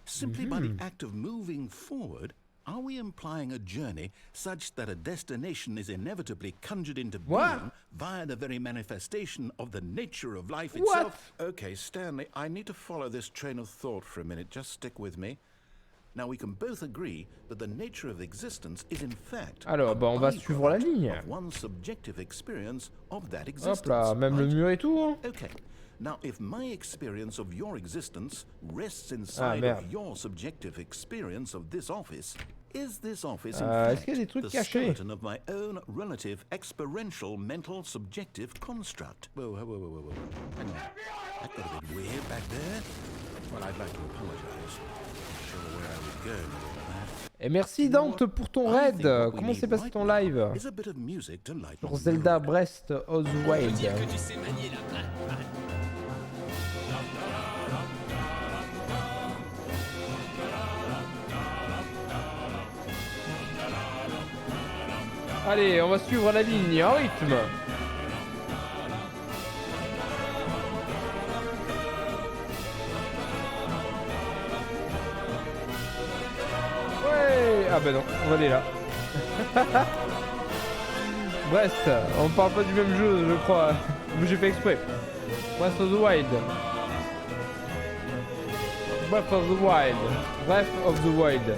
Simply by the act of moving forward, are we implying a journey such that a destination is inevitably conjured into being via the very manifestation of the nature of life itself? Okay, Stanley, I need to follow this train of thought for a minute. Just stick with me. Now we can both agree that the nature of existence is in fact Alors, bah on va suivre la ligne. one's subjective experience of that existence. Hop là, même le mur et tout. Hein. Okay. Now, if my experience of your existence rests inside of your subjective experience of this office, is this office in fact the skeleton of my own relative experiential mental subjective construct? Whoa. Hang on. That got a bit weird back there. Well, I'd like to apologize. Not sure where I was going with all that. Et merci Dante pour ton raid. Comment s'est passé ton live sur Zelda Breath of the Wild? Allez, on va suivre la ligne en rythme. Ouais. Ah bah non, on va aller là. Brest, on parle pas du même jeu, je crois. Mais j'ai fait exprès. Breath of the Wild. Breath of the Wild. Breath of the Wild.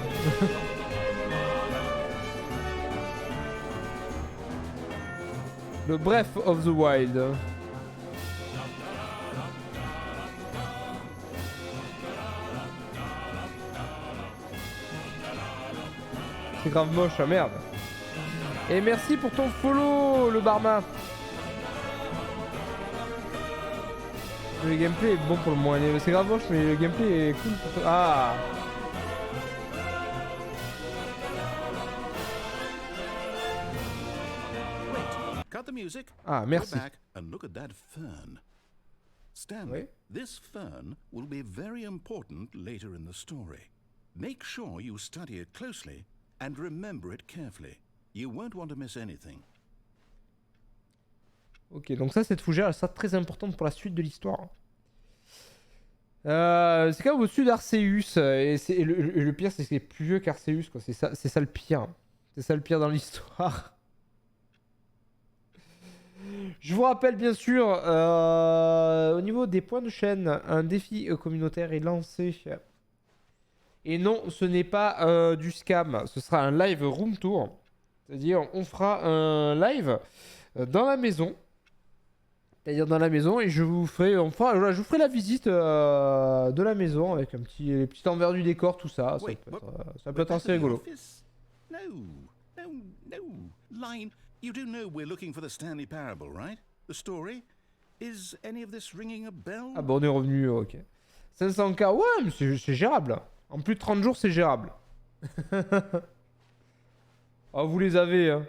Le Breath of the Wild. C'est grave moche, ah merde. Et merci pour ton follow, le barman. Le gameplay est bon pour le moins. C'est grave moche, mais le gameplay est cool pour toi. Ah. Cut the music. Ah, merci. Go back and look at that fern. Stanley, this fern will be very important later in the story. Make sure you study it closely and remember it carefully. You won't want to miss anything. Ok, donc ça, cette fougère, elle sera très importante pour la suite de l'histoire. C'est quand même au-dessus d'Arceus. Et le pire, c'est que c'est plus vieux qu'Arceus, quoi. C'est ça le pire. C'est ça le pire dans l'histoire. Je vous rappelle bien sûr, au niveau des points de chaîne, un défi communautaire est lancé. Et non, ce n'est pas du scam, ce sera un live room tour. C'est-à-dire, on fera un live dans la maison. C'est-à-dire dans la maison, et je vous ferai, je vous ferai la visite de la maison avec un petit envers du décor, tout ça. Ça peut être assez rigolo. No. Line, you do know we're looking for the Stanley Parable, right? The story? Is any of this ringing a bell? Ah bon, on est revenu, ok. 500K, ouais, mais c'est gérable. En plus de 30 jours, c'est gérable. Oh, vous les avez, hein.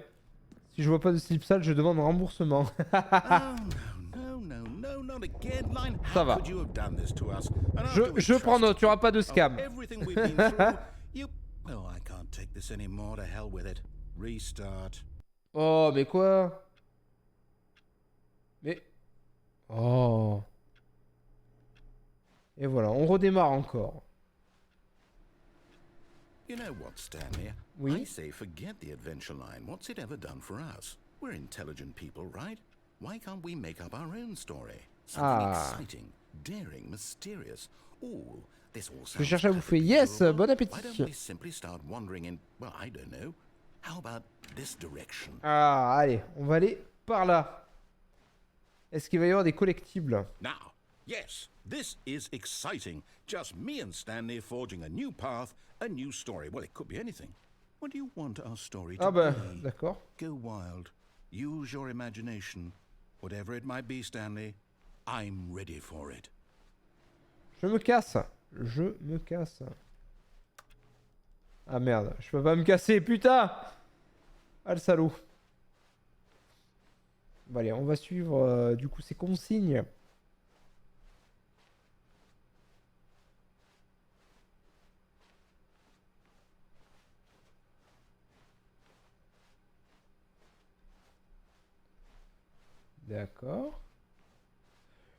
Si je vois pas de slip sale, je demande remboursement. Ça va. Je prends note, tu auras pas de scam. Oh, mais quoi? Mais... Oh. Et voilà, on redémarre encore. You know what, Stanley? Oui. I say forget the adventure line. What's it ever done for us? We're intelligent people, right? Why can't we make up our own story? Something exciting, daring, mysterious. Ooh, this all sounds Je cherche à bouffer. perfectly Yes, doable. bon Why appétit. don't we simply start wandering in, well, I don't know. How about this direction? Ah, allez, on va aller par là. Est-ce qu'il va y avoir des collectibles? Now, yes, this is exciting. Just me and Stanley forging a new path, a new story. Well, it could be anything. What do you want our story to Ah bah, be? d'accord. Go wild. Use your imagination. Whatever it might be, Stanley, I'm ready for it. Je me casse. Je me casse. Ah merde, je peux pas me casser, putain. Ah le salaud. Bon allez, on va suivre du coup ces consignes. D'accord.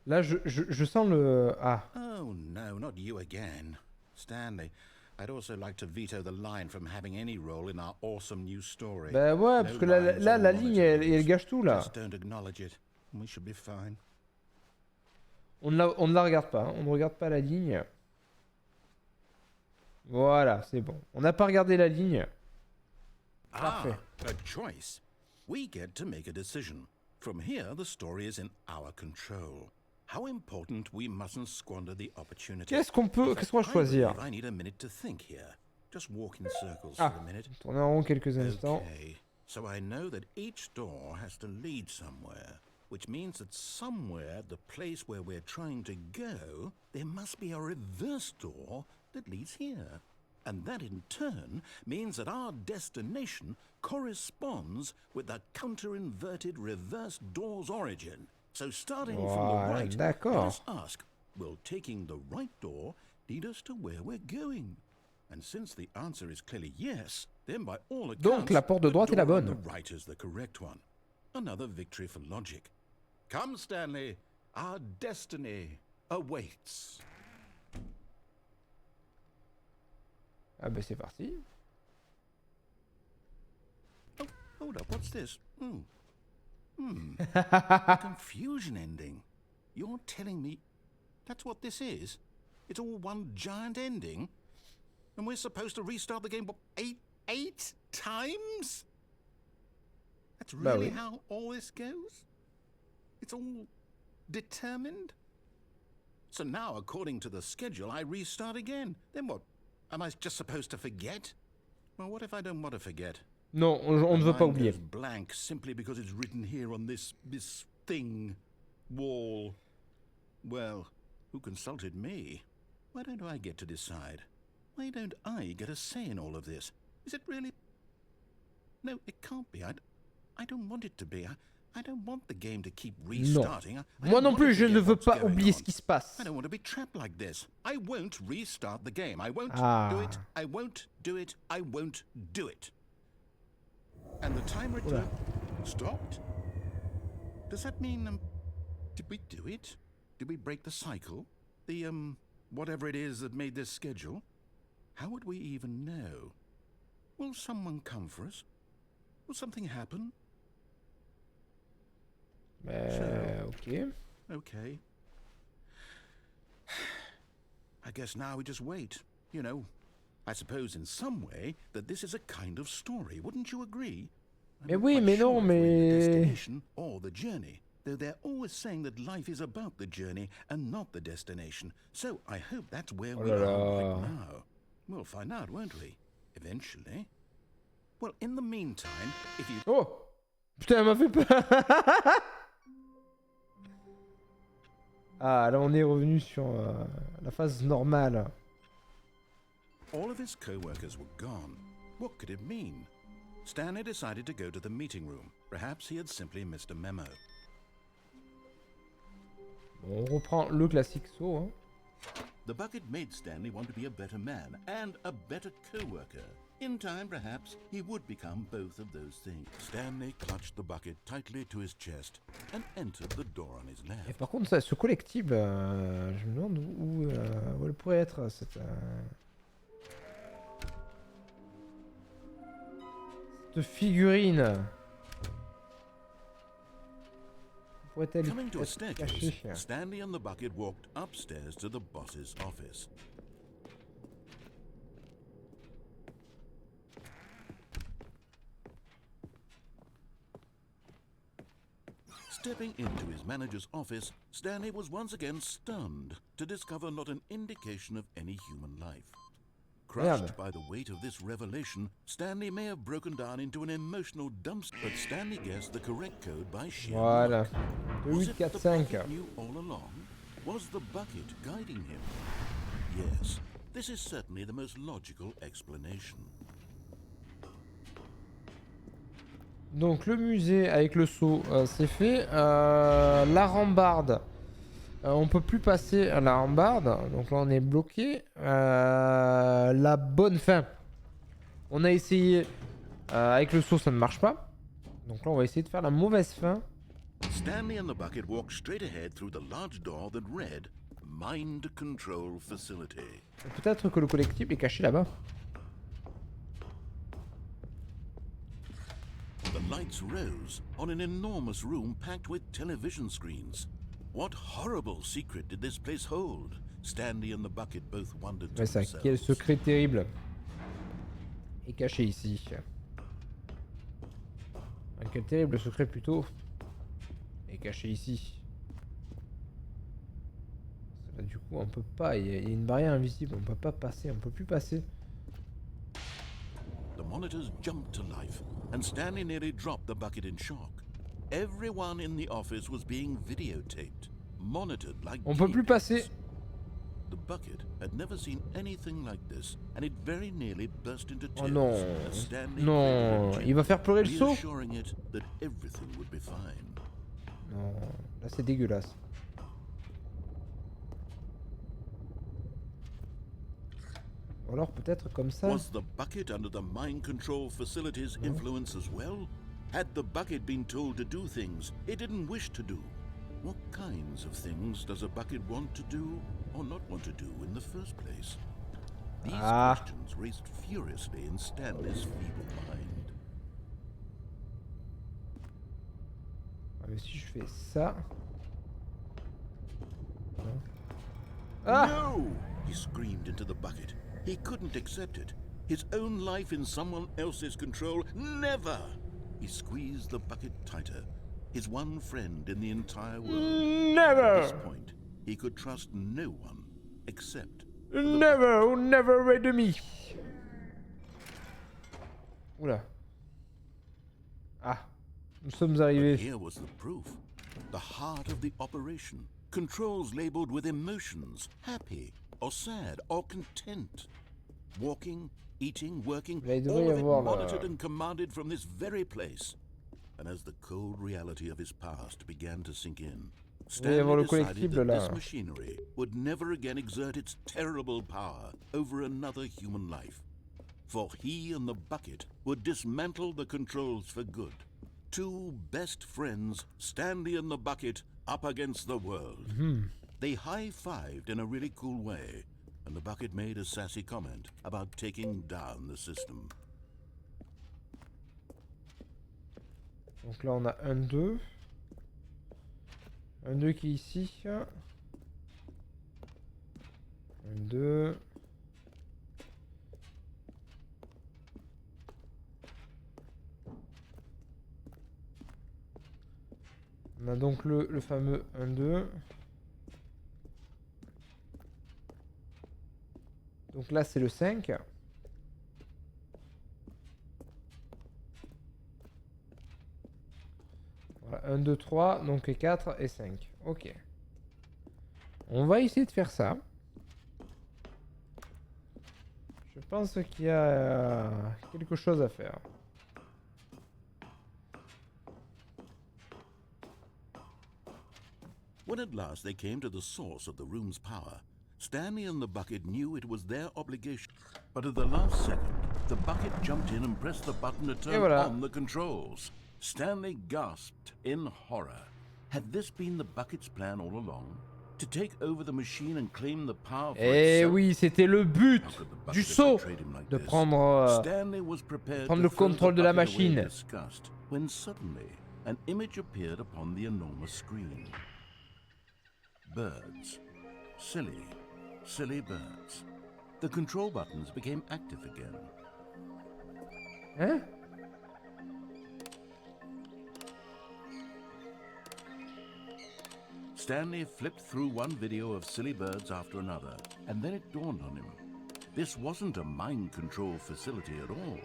Là, je sens le... Ah. Oh, no, not you again. Stanley, I'd also like to veto the line from having any role in our awesome new story. Bah ouais, parce que là, la ligne, elle gâche tout, là. Just don't acknowledge it. We should be fine. On ne la regarde pas, hein. On ne regarde pas la ligne. Voilà, c'est bon. On n'a pas regardé la ligne. Parfait. A choice. We get to make a decision. From here, the story is in our control. How important we mustn't squander the opportunity. Qu'est-ce qu'on va choisir? I need a minute to think here. Just walk in circles Ah, for a minute. tourner en rond quelques instants. Okay, so I know that each door has to lead somewhere, which means that somewhere at the place where we're trying to go, there must be a reverse door that leads here. And that in turn means that our destination corresponds with the counter-inverted reverse door's origin. So starting from the right, let us ask, will taking the right door lead us to where we're going? And since the answer is clearly yes, then by all accounts, donc la porte de droite est la bonne. the right is the correct one. Another victory for logic. Come, Stanley, our destiny awaits. Ah bah c'est parti. Oh, hold up, what's this? A confusion ending. You're telling me that's what this is? It's all one giant ending? And we're supposed to restart the game, what, eight times? That's really how all this goes? It's all determined? So now, according to the schedule, I restart again. Then what? Am I just supposed to forget? Well, what if I don't want to forget? Non, on ne veut pas oublier. Blank simply because it's written here on this thing, wall. Well, who consulted me? Why don't I get to decide? Why don't I get a say in all of this? Is it really? No, it can't be. I don't want it to be. I don't want the game to keep restarting. Non. Moi non plus, je ne veux pas oublier ce qui se passe. I don't want to be trapped like this. I won't restart the game. I won't do it. I won't do it. I won't do it. And the timer stopped? Does that mean, did we do it? Did we break the cycle? The, whatever it is that made this schedule? How would we even know? Will someone come for us? Will something happen? Ok. Okay. I guess now we just wait. You know, I suppose in some way that this is a kind of story. Wouldn't you agree? Mais oui, mais non, mais... The destination or the journey. Though they're always saying that life is about the journey and not the destination. So I hope that's where we are right now. We'll find out, won't we? Eventually. Well, in the meantime, if you... Oh! Putain, elle m'a fait peur. Ah, là on est revenu sur la phase normale. All of his co-workers were gone. What could it mean? Stanley decided to go to the meeting room. Perhaps he had simply missed a memo. Bon, on reprend le classique saut. Hein. The bucket made Stanley want to be a better man and a better co-worker. In time, perhaps, he would become both of those things. Stanley clutched the bucket tightly to his chest and entered the door on his Et left. par contre, ça, ce collectible, je me demande où elle pourrait être, cette figurine. Pourrait-elle Coming to a être staircase, cachée? Stanley and the bucket walked upstairs to the boss's office. Stepping into his manager's office, Stanley was once again stunned to discover not an indication of any human life. Crushed Merde. by the weight of this revelation, Stanley may have broken down into an emotional dumpster, but Stanley guessed the correct code by sheer Voilà. luck. 2, Was 8, it 4, the 5. bucket knew all along? Was the bucket guiding him? Yes, this is certainly the most logical explanation. Donc le musée avec le seau, c'est fait. La rambarde, on peut plus passer à la rambarde. Donc là on est bloqué. La bonne fin. On a essayé avec le seau, ça ne marche pas. Donc là on va essayer de faire la mauvaise fin. Stanley and the bucket walked straight ahead through the large door that read Mind Control Facility. Peut-être que le collectible est caché là-bas. The lights rose on an enormous room packed with television screens. What horrible secret did this place hold? Stanley and the bucket both wondered to Ouais, ça, themselves. quel secret terrible est caché ici. Quel terrible secret plutôt est caché ici. Là, du coup, on peut pas. Il y a une barrière invisible. On peut pas passer. On peut plus passer. The monitors jumped to life, and Stanley nearly dropped the bucket in shock. Everyone in the office was being videotaped, monitored like On peut plus guinea passer. pigs. The bucket had never seen anything like this, and it very nearly burst into Oh tears non. as Stanley Non. cradled it Il va faire pleurer le gently, seau. reassuring it that everything would be fine. Non. Là, c'est dégueulasse. Ou alors peut-être comme ça. Was the bucket under the mind control facility's influence as well? Had the bucket been told to do things it didn't wish to do? What kinds of things does a bucket want to do or not want to do in the first place? These questions raced furiously in Stanley's feeble mind. Ah, mais si je fais ça. Non. Ah! No! He screamed into the bucket. He couldn't accept it. His own life in someone else's control. Never! He squeezed the bucket tighter. His one friend in the entire world. Never! At this point, he could trust no one except for the Never, never rid of me. Oula. Ah, nous sommes But arrivés. here was the proof. The heart of the operation. Controls labeled with emotions. Happy or sad or content. Walking, eating, working. Là, il devrait y All of it avoir monitored le... and commanded from this very place. And as the cold reality of his past began to sink in, Il va y avoir Stanley le decided collectible that là. this machinery would never again exert its terrible power over another human life. For he and the bucket would dismantle the controls for good. Two best friends, Stanley and the bucket, up against the world. They high-fived in a really cool way, and the bucket made a sassy comment about taking down the system. Donc là on a 1, 2. 1, 2 qui est ici. 1, 2. On a donc le fameux 1, 2. Donc là c'est le 5. Voilà, 1, 2, 3, donc 4 et 5. Ok. On va essayer de faire ça. Je pense qu'il y a quelque chose à faire. When at last they came to the source of the room's power, Stanley and the bucket knew it was their obligation. But at the last second, the bucket jumped in and pressed the button to turn voilà. on the controls. Stanley gasped in horror. Had this been the bucket's plan all along? To take over the machine and claim the power for Eh itself? oui, c'était le but How could the bucket du have saut, betrayed him like de this? prendre Stanley was prepared prendre to le throw the contrôle de la bucket away in machine. disgust, when suddenly an image appeared upon the enormous screen. Birds. Silly, silly birds. The control buttons became active again. Hein? Stanley flipped through one video of silly birds after another, and then it dawned on him. This wasn't a mind control facility at all.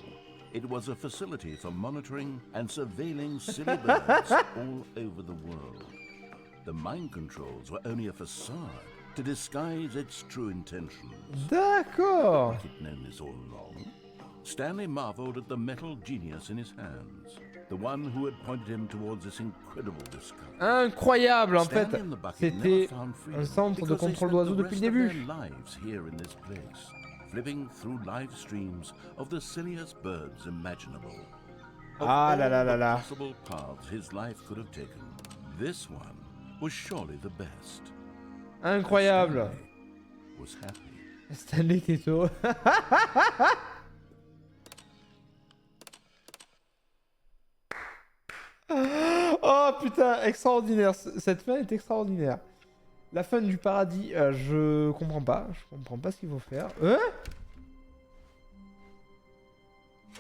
It was a facility for monitoring and surveilling silly birds all over the world. The mind controls were only a facade to disguise its true intentions. D'accord. He'd known this all along. Stanley marveled at the metal genius in his hands, the one who had pointed him towards this incredible discovery. Incroyable, en fait. Stanley and the bucket C'était never found freedom un centre de because they contrôle spent d'oiseaux the depuis le rest of début. their lives here in this place, flipping through live streams of the silliest birds imaginable. Of Ah là all là là the là. possible paths his life could have taken, this one was surely the best. Incroyable. Stanley was happy. Stanley Teto. Oh putain, extraordinaire. Cette fin est extraordinaire. La fin du paradis, je comprends pas. Je comprends pas ce qu'il faut faire.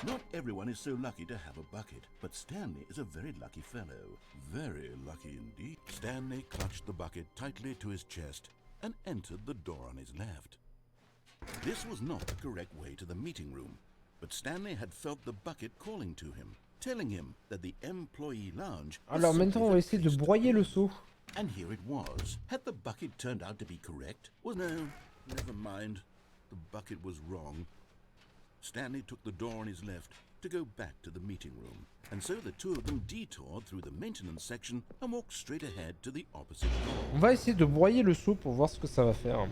Not everyone is so lucky to have a bucket, but Stanley is a very lucky fellow. Very lucky indeed. Stanley clutched the bucket tightly to his chest and entered the door on his left. This was not the correct way to the meeting room, but Stanley had felt the bucket calling to him, telling him that the employee lounge was Alors simply maintenant, on the va essayer de place to broyer be. le seau. And here it was. Had the bucket turned out to be correct? Well, no, never mind. The bucket was wrong. Stanley took the door on his left to go back to the meeting room, and so the two of them detoured through the maintenance section and walked straight ahead to the opposite door. On va essayer de broyer le seau pour voir ce que ça va faire.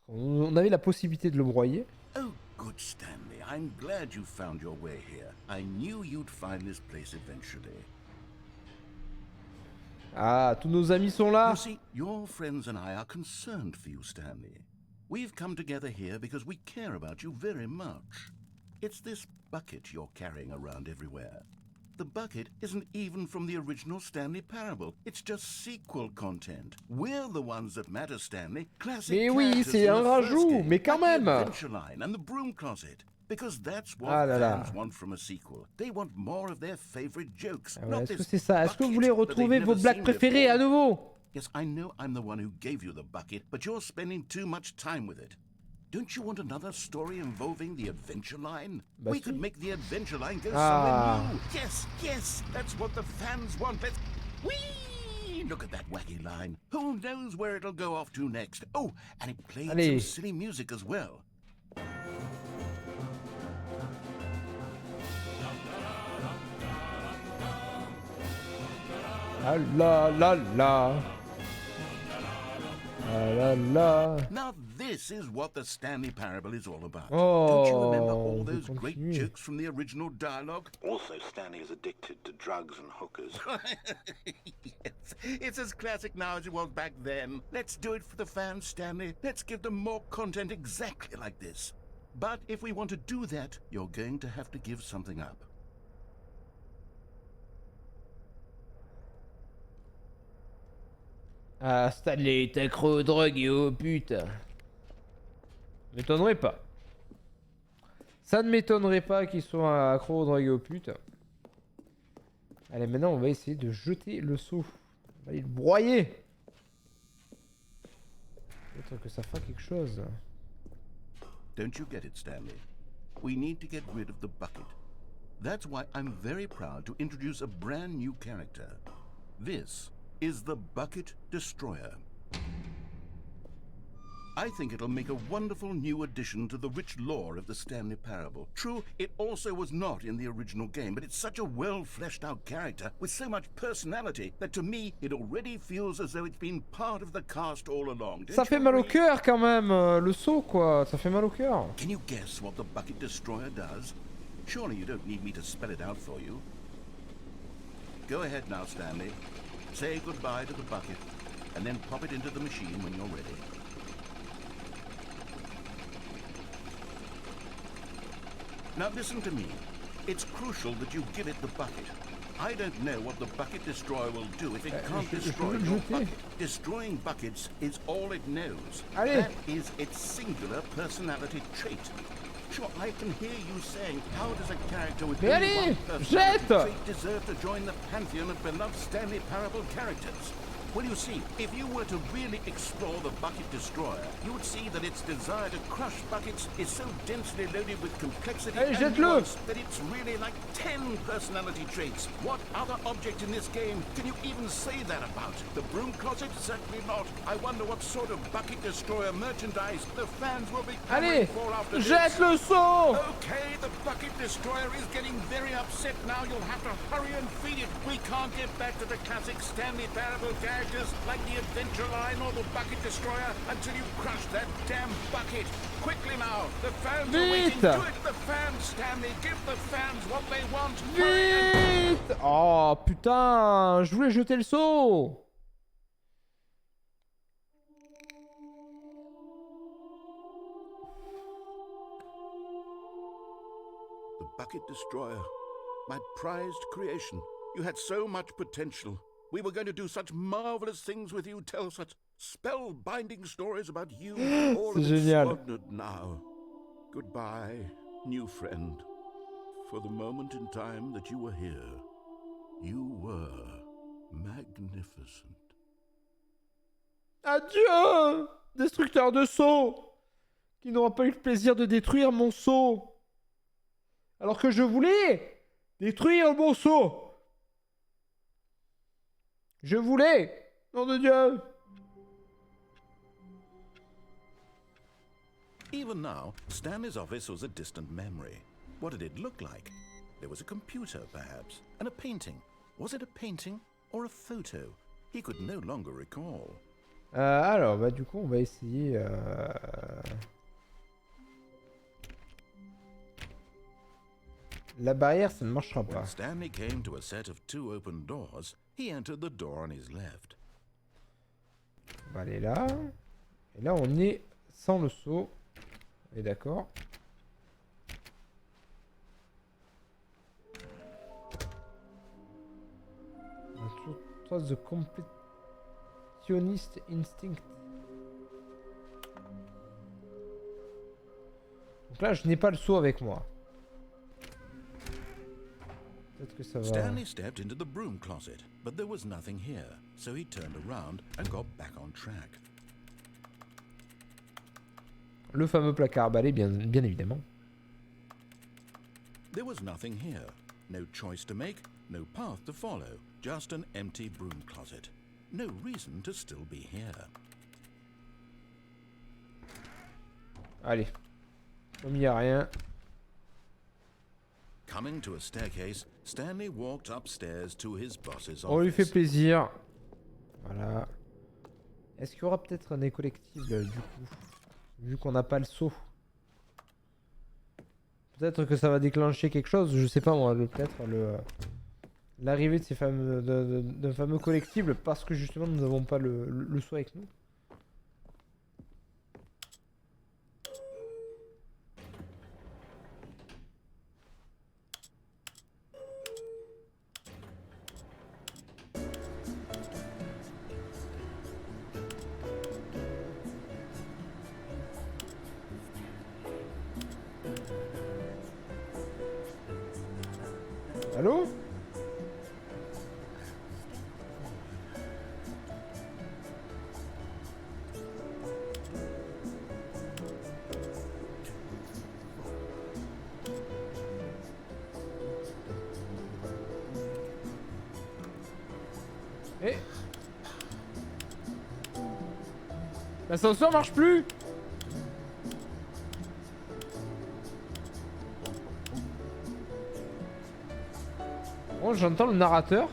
On avait la possibilité de le broyer. Oh, good Stanley. I'm glad you found your way here. I knew you'd find this place eventually. Ah, tous nos amis sont là. You see, your friends and I are concerned for you, Stanley. We've come together here because we care about you very much. It's this bucket you're carrying around everywhere. The bucket isn't even from the original Stanley Parable. It's just sequel content. We're the ones that matter, Stanley. Classic Mais oui, characters c'est from un the first rajout, game, mais quand like même. the Adventure Line and the Broom Closet. Because that's what Ah là là. fans want from a sequel. They want more of their favorite jokes. Ah ouais, not est-ce que this c'est ça? Est-ce que vous bucket voulez that retrouver they've vos never blagues seen préférées à before. nouveau? Yes, I know I'm the one who gave you the bucket, but you're spending too much time with it. Don't you want another story involving the Adventure Line? Bah We si. could make the Adventure Line go Ah. somewhere new. Yes, yes, that's what the fans want. Let's... Whee! Look at that wacky line. Who knows where it'll go off to next? Oh, and it played some Allez. silly music as well. Ah là là là. Ah là là. Now this is what the Stanley Parable is all about. Oh, Don't you remember all on peut those great continuer. jokes from the original dialogue? Also, Stanley is addicted to drugs and hookers. Yes, it's as classic now as it was back then. Let's do it for the fans, Stanley. Let's give them more content exactly like this. But if we want to do that, you're going to have to give something up. Ah, Stanley est accro aux drogues et aux putes. M'étonnerait pas. Ça ne m'étonnerait pas qu'ils soient accros aux drogues et aux putes. Allez, maintenant on va essayer de jeter le seau. On va aller le broyer. Peut-être que ça fera quelque chose. Don't you get it, Stanley? We need to get rid of the bucket. That's why I'm very proud to introduce a brand new character. This is the Bucket Destroyer. I think it'll make a wonderful new addition to the rich lore of the Stanley Parable. True, it also was not in the original game, but it's such a well-fleshed-out character with so much personality that to me, it already feels as though it's been part of the cast all along. Ça fait mal au cœur quand même, le saut quoi, ça fait mal au cœur. Can you guess what the Bucket Destroyer does? Surely you don't need me to spell it out for you. Go ahead now, Stanley. Say goodbye to the bucket, and then pop it into the machine when you're ready. Now listen to me. It's crucial that you give it the bucket. I don't know what the Bucket Destroyer will do if it can't destroy your bucket. Destroying buckets is all it knows. Allez. That is its singular personality trait. Sure, I can hear you saying, how does a character with only one personality trait deserve to join the pantheon of beloved Stanley Parable characters? Well, you see, if you were to really explore the Bucket Destroyer, you would see that its desire to crush buckets is so densely loaded with complexity and nuance that it's really like 10 personality traits. What other object in this game can you even say that about? The broom closet? Certainly not. I wonder what sort of Bucket Destroyer merchandise the fans will be clamoring for after this. Jette le saut! Okay, the Bucket Destroyer is getting very upset now. You'll have to hurry and feed it. We can't get back to the classic Stanley Parable characters like the Adventure Line or the Bucket Destroyer until you crush that damn bucket. Quickly now, the fans are waiting. Do it, the fans, Stanley. Give the fans what they want. Vite! Oh putain, je voulais jeter le saut. The Bucket Destroyer, my prized creation. You had so much potential. We were going to do such marvelous things with you, tell such spellbinding stories about you. All of it's squandered now. Goodbye, new friend. For the moment in time that you were here, you were magnificent. Adieu, destructeur de sceaux, qui n'aura pas eu le plaisir de détruire mon sceau. Alors que je voulais détruire mon sceau. Je voulais, nom de Dieu. Even now, Stanley's office was a distant memory. What did it look like? There was a computer, perhaps, and a painting. Was it a painting or a photo? He could no longer recall. Alors, bah du coup, on va essayer... La barrière, ça ne marchera pas. When Stanley came to a set of 2 open doors, he entered the door on his left. On va aller là. Et là, on est sans le saut. On est d'accord. Trust the completionist instinct. Donc là, je n'ai pas le saut avec moi. Peut-être que ça va... Stanley stepped into the broom closet, but there was nothing here, so he turned around and got back on track. Le fameux placard à balai, bien évidemment. There was nothing here. No choice to make, no path to follow. Just an empty broom closet. No reason to still be here. Allez. Comme il n'y a rien. Coming to a staircase, Stanley walked upstairs to his boss's office. On lui fait plaisir. Voilà. Est-ce qu'il y aura peut-être un collectible du coup? Vu qu'on n'a pas le saut. Peut-être que ça va déclencher quelque chose, je sais pas moi, peut-être l'arrivée de ces fameux d'un fameux collectible parce que justement nous n'avons pas le saut avec nous. Allô? Eh? L'ascenseur marche plus! exemple, j'entends le narrateur.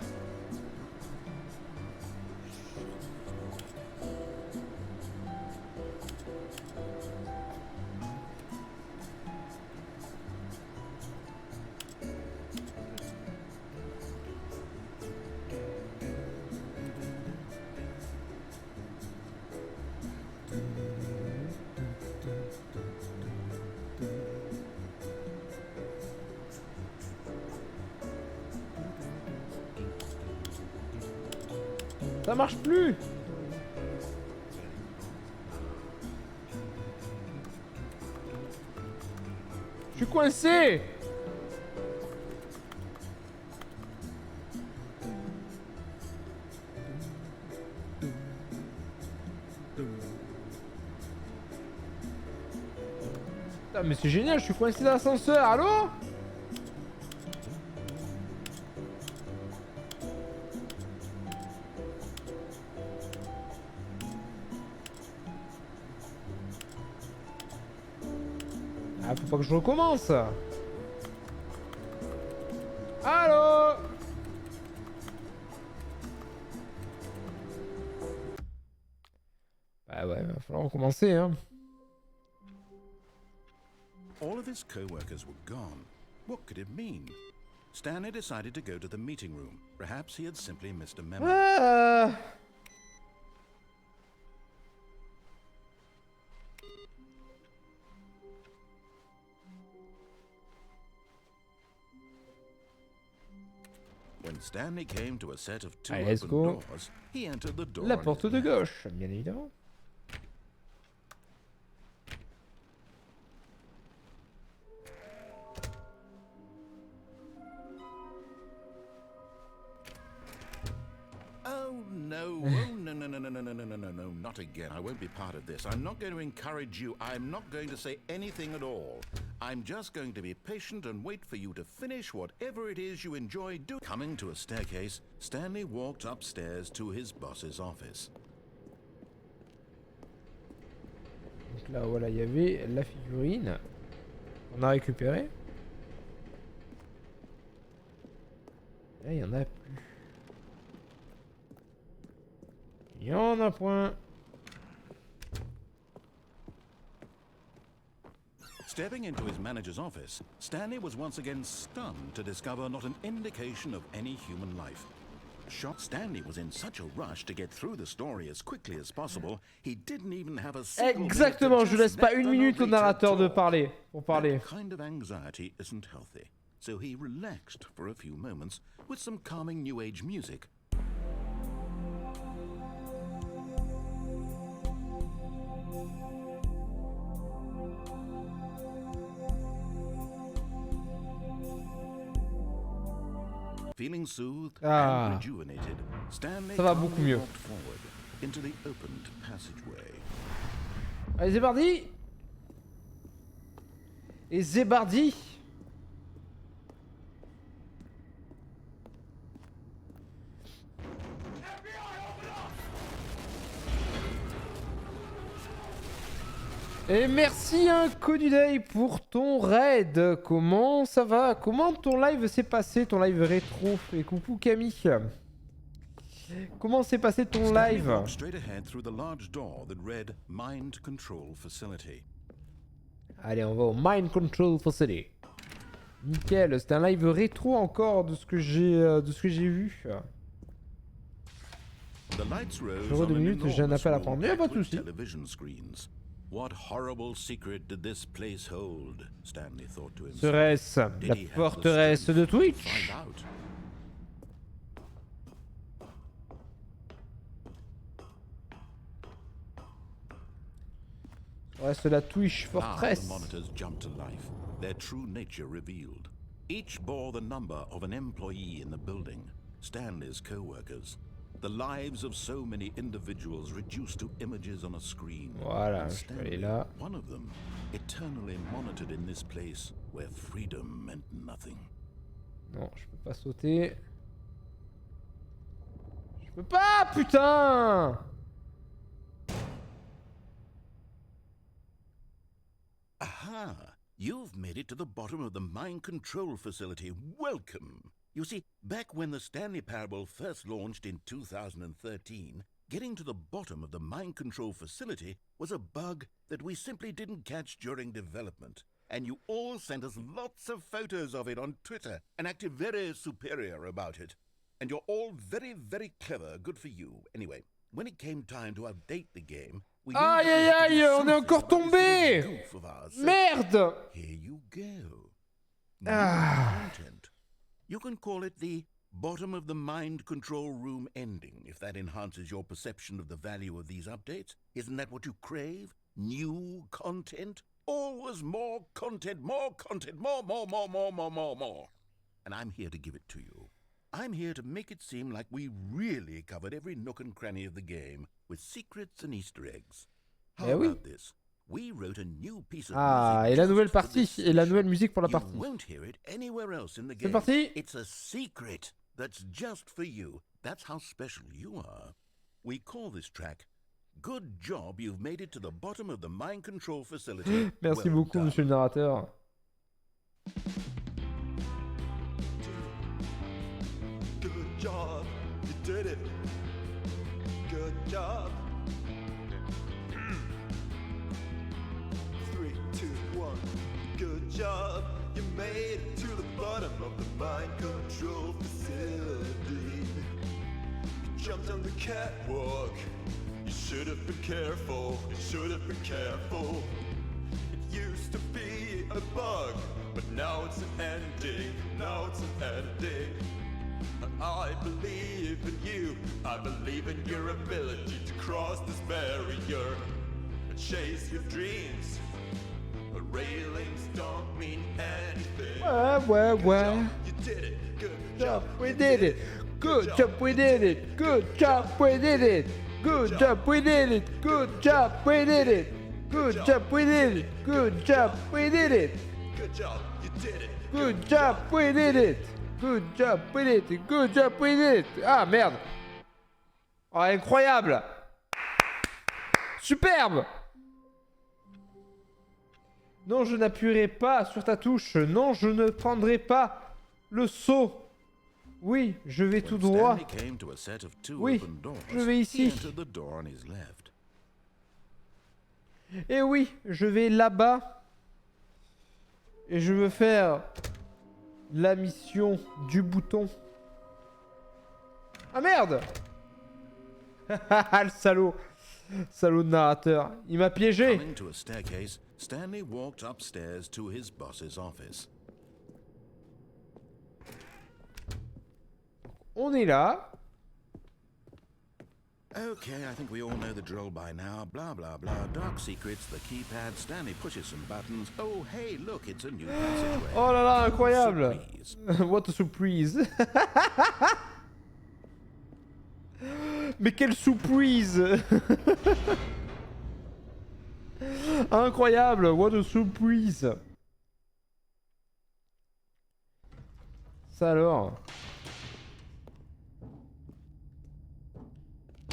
Ça marche plus. Je suis coincé. Putain, mais c'est génial, je suis coincé dans l'ascenseur, allô? Ah, faut pas que je recommence. Allô? Bah ouais, va falloir recommencer, hein. All of his co-workers were gone. What could it mean? Stanley decided to go to the meeting room. Perhaps he had simply missed a memo. When Stanley came to a set of two Allez, let's open go. doors, he entered the door. La on porte his de left. gauche, bien évidemment. Oh no, no, not again. I won't be part of this. I'm not going to encourage you. I'm not going to say anything at all. I'm just going to be patient and wait for you to finish whatever it is you enjoy doing. Coming to a staircase, Stanley walked upstairs to his boss's office. Donc là, voilà, il y avait la figurine. On a récupéré. Là, il y en a plus. Il y en a point. Stepping into his manager's office, Stanley was once again stunned to discover not an indication of any human life. Shocked, Stanley was in such a rush to get through the story as quickly as possible, he didn't even have a single Exactement, je laisse pas une minute au narrateur de parler. Pour parler. That kind of anxiety isn't healthy, so he relaxed for a few moments with some calming new age music. Feeling soothed and rejuvenated, Stanley ça va beaucoup mieux. walked forward into the opened passageway. Allez, Zébardi. Et Zébardi. Et merci Inconnu Day pour ton raid. Comment ça va? Comment ton live s'est passé, ton live rétro? Et coucou Camille. Comment s'est passé ton live? Stanley walked straight ahead through the large door that read Mind Control Facility. Allez, on va au Mind Control Facility. Nickel, c'était un live rétro encore de ce que j'ai vu. The lights rose J'aurai 2 on an minutes, j'ai un enormous appel à room prendre. Y a pas de with souci. television screens. What horrible secret did this place hold? Stanley thought to himself. Serait-ce Did la he have the forteresse strength de to Touitche? find out? Reste la Touitche Now the Fortress. monitors jumped to life, their true nature revealed. Each bore the number of an employee in the building, Stanley's co-workers. The lives of so many individuals reduced to images on a screen. Voilà, And je peux aller Stanley, là. one of them, eternally monitored in this place where freedom meant nothing. Non, je peux pas sauter. Je peux pas, putain! Aha! You've made it to the bottom of the mind control facility. Welcome! You see, back when the Stanley Parable first launched in 2013, getting to the bottom of the mind control facility was a bug that we simply didn't catch during development. And you all sent us lots of photos of it on Twitter and acted very superior about it. And you're all very, very clever, good for you. Anyway, when it came time to update the game, we Aïe aïe aïe, on est encore tombé! Merde! Here you go. Ah. Content. You can call it the bottom of the mind control room ending, if that enhances your perception of the value of these updates. Isn't that what you crave? New content? Always more content, more content, more. And I'm here to give it to you. I'm here to make it seem like we really covered every nook and cranny of the game, with secrets and Easter eggs. How about this? We wrote a new piece of music Et la nouvelle just for partie, this et la station. nouvelle musique pour la You partie. won't hear it anywhere else in the C'est game. parti. It's a secret that's just for you. That's how special you are. We call this track Good Job You've Made It to the Bottom of the Mind Control Facility. Merci Well beaucoup, done. monsieur le narrateur. Good job, you did it. Good job. 3, 2, 1. Good job, you made it to the bottom of the mind control facility. You jumped on the catwalk. You should have been careful. You should have been careful. It used to be a bug, but now it's an ending. Now it's an ending. I believe in you. I believe in your ability to cross this barrier and chase your dreams. But railings don't mean anything. Ouais. You did it. Good Job, job. we did it. Good job, we did it. Good job, we did it. Good job, we did it. Good job, we did it. Good job, we did it. Good job, we did it. Good job. You did it. Good job, we did it. Good job, we did it. Good job, we did it. Ah merde. Oh, incroyable. Superbe. Non, je n'appuierai pas sur ta touche. Non, je ne prendrai pas le saut. Oui, je vais tout When droit. Stanley came to a set of two Oui, open doors, je vais he ici. entered the door on his left. Et oui, je vais là-bas. Et je veux faire la mission du bouton. Ah merde. Le salaud. Salaud de narrateur. Il m'a piégé. Coming to a staircase, Stanley walked upstairs to his boss's office. On est là. Okay, I think we all know the drill by now. Blah, blah, blah. Dark secrets, the keypad. Stanley pushes some buttons. Oh, hey, look, it's a new passageway. Oh là là, incroyable. Surprise. What a surprise. Mais quelle surprise. Incroyable. What a surprise. Ça alors.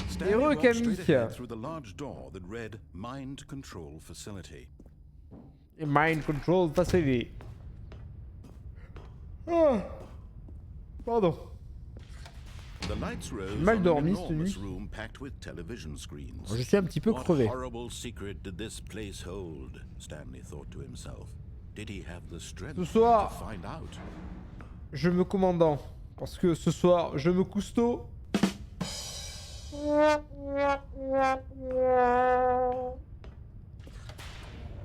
Stanley Heureux walked Camille. straight ahead through the large door that read Mind Control Facility. Mind control facility. Oh. Pardon. The lights rose Mal on dormi an cette enormous nuit. room packed with television screens. Je suis un petit peu What crevé. horrible secret did this place hold? Stanley thought to himself. Did he have the strength Ce soir, to find out? je me commandant. Parce que ce soir, je me cousteau.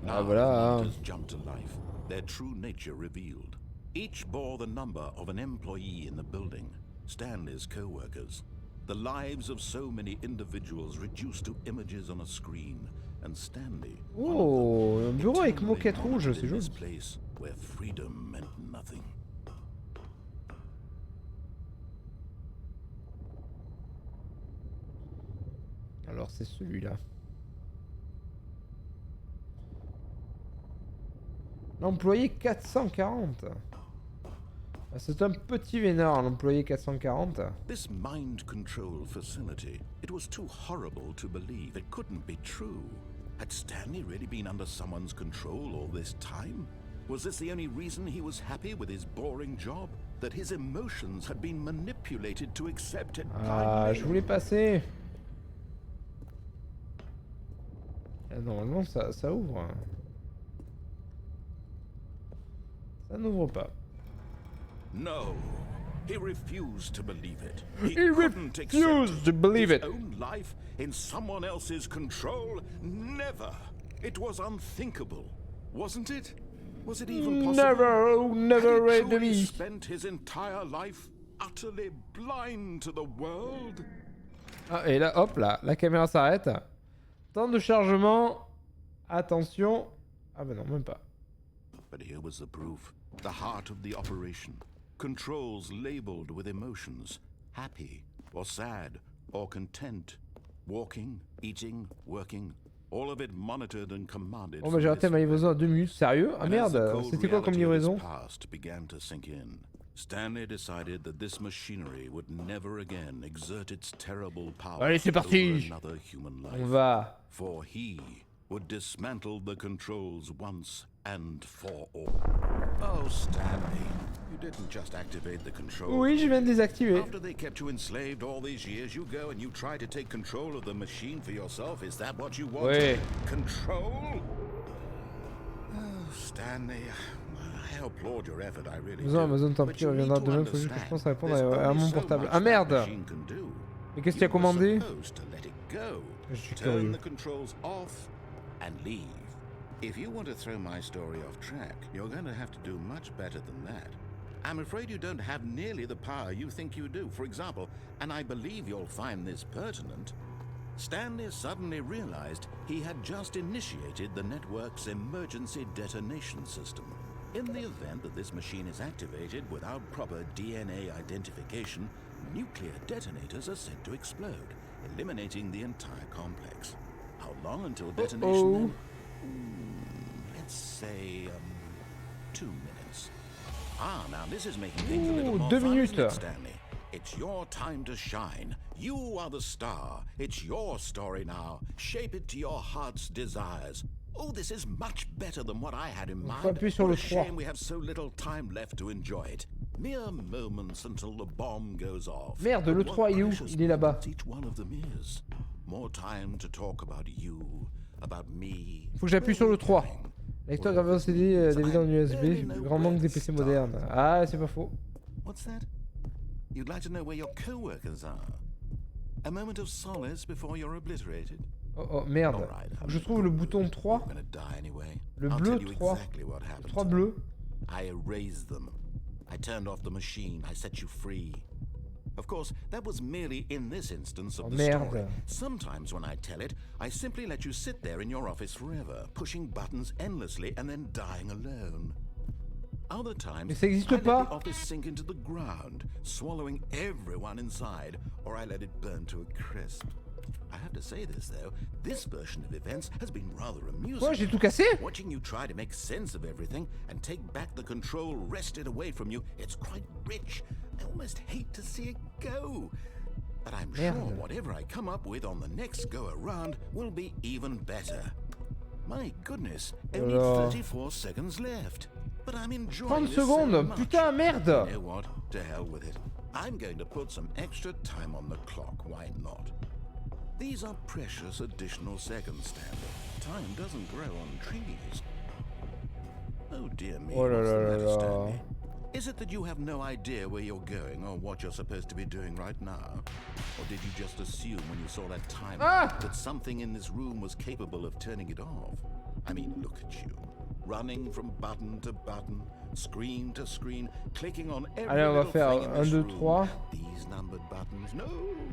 Now voilà, the hein. monitors jumped to life, their true nature revealed. Each bore the number of an employee in the building, Stanley's co-workers. The lives of so many individuals reduced to images on a screen, and Stanley, Oh, un bureau avec eternally moquette rouge, monitored c'est in joli. this place where freedom meant nothing. Alors c'est celui-là. L'employé 440. Ah, c'est un petit vénard, l'employé 440. This mind control facility, it was too horrible to believe. It couldn't be true. Had Stanley really been under someone's control all this time? Was this the only reason he was happy with his boring job? that his emotions had been manipulated to accept it. Ah, je voulais passer. Ah, normalement, ça ouvre. Hein. Ça n'ouvre pas. No, he refused to believe it. He refused to believe it. His own life in someone else's control. Never. It was unthinkable, wasn't it? Was it even possible? Never Had he truly me. spent his entire life utterly blind to the world? Ah, et là, hop là, la caméra s'arrête. Temps de chargement. Attention. Ah bah non, même pas. But here was the proof. The heart of the operation. Controls labeled with emotions. Happy, or sad, or content. Walking, eating, working. All of it monitored and commanded. Oh bah j'ai raté ma livraison à 2 minutes. Sérieux? Ah merde, c'était quoi comme livraison? Began to sink in. Stanley decided that this machinery would never again exert its terrible power. Allez, c'est parti. Another human life. On va. For he would dismantle the controls once and for all. Oh, Stanley, you didn't just activate the controls. Oui, je viens de désactiver. After they kept you enslaved all these years, you go and you try to take control of the machine for yourself. Is that what you want? Oui. Control? Oh, Stanley, I applaud your effort, I really Besoin do. Amazon, tant But pis, you reviendra need to demain. Faut juste que je understand, pense à répondre there's à only mon so portable. much Ah that merde! machine can do. Mais qu'est-ce que tu as You were commandé? supposed to let it go. Je suis Turn curieux. the controls off and leave. If you want to throw my story off track, you're going to have to do much better than that. I'm afraid you don't have nearly the power you think you do. For example, and I believe you'll find this pertinent, Stanley suddenly realized he had just initiated the network's emergency detonation system. In the event that this machine is activated without proper DNA identification, nuclear detonators are said to explode, eliminating the entire complex. How long until detonation then? Let's say 2 minutes. Ah, now this is making things a little more 2 fun, isn't it, minutes. Stanley? It's your time to shine. You are the star. It's your story now. Shape it to your heart's desires. Oh, this is much better than what I had in mind. appuyer sur What le a 3. shame we have so little time left to enjoy it. Mere moments until the bomb goes off. Merde, le 3 il est où? Il est là-bas. Each one of them is. More time to talk about you, about me. Faut que j'appuie sur le 3. Lecteur graveur CD, DVD en USB, grand manque des PC modernes. Ah, c'est pas faux. What's that? You'd like to know where your co-workers are? A moment of solace before you're obliterated? Oh, oh merde. Faut que je trouve le bouton 3. You're gonna die anyway. Le I'll bleu tell you 3. exactly what happened. 3 bleus. I erased them. I turned off the machine. I set you free. Of course, that was merely in this instance of Oh, the merde. story. Sometimes when I tell it, I simply let you sit there in your office forever, pushing buttons endlessly and then dying alone. Other times, Mais ça existe I let pas. the office sink into the ground, swallowing everyone inside, or I let it burn to a crisp. I have to say this though, this version of events has been rather amusing. Quoi, j'ai tout cassé? Watching you try to make sense of everything and take back the control wrested away from you, it's quite rich. I almost hate to see it go. But I'm sure Merde. whatever I come up with on the next go around will be even better. My goodness, only Alors. 34 seconds left. But I'm enjoying 30 this so secondes. much. Putain, merde. You know what? To hell with it. I'm going to put some extra time on the clock. Why not? These are precious additional seconds, Stanley. Time doesn't grow on trees. Oh dear me, Oh la what's the la la matter, la. Stanley? Is it that you have no idea where you're going or what you're supposed to be doing right now? Or did you just assume when you saw that timer Ah! that something in this room was capable of turning it off? I mean, look at you. Running from button to button, screen to screen, clicking on every Allez, on va little faire thing in 1, this 2, room. 3. These numbered buttons. No,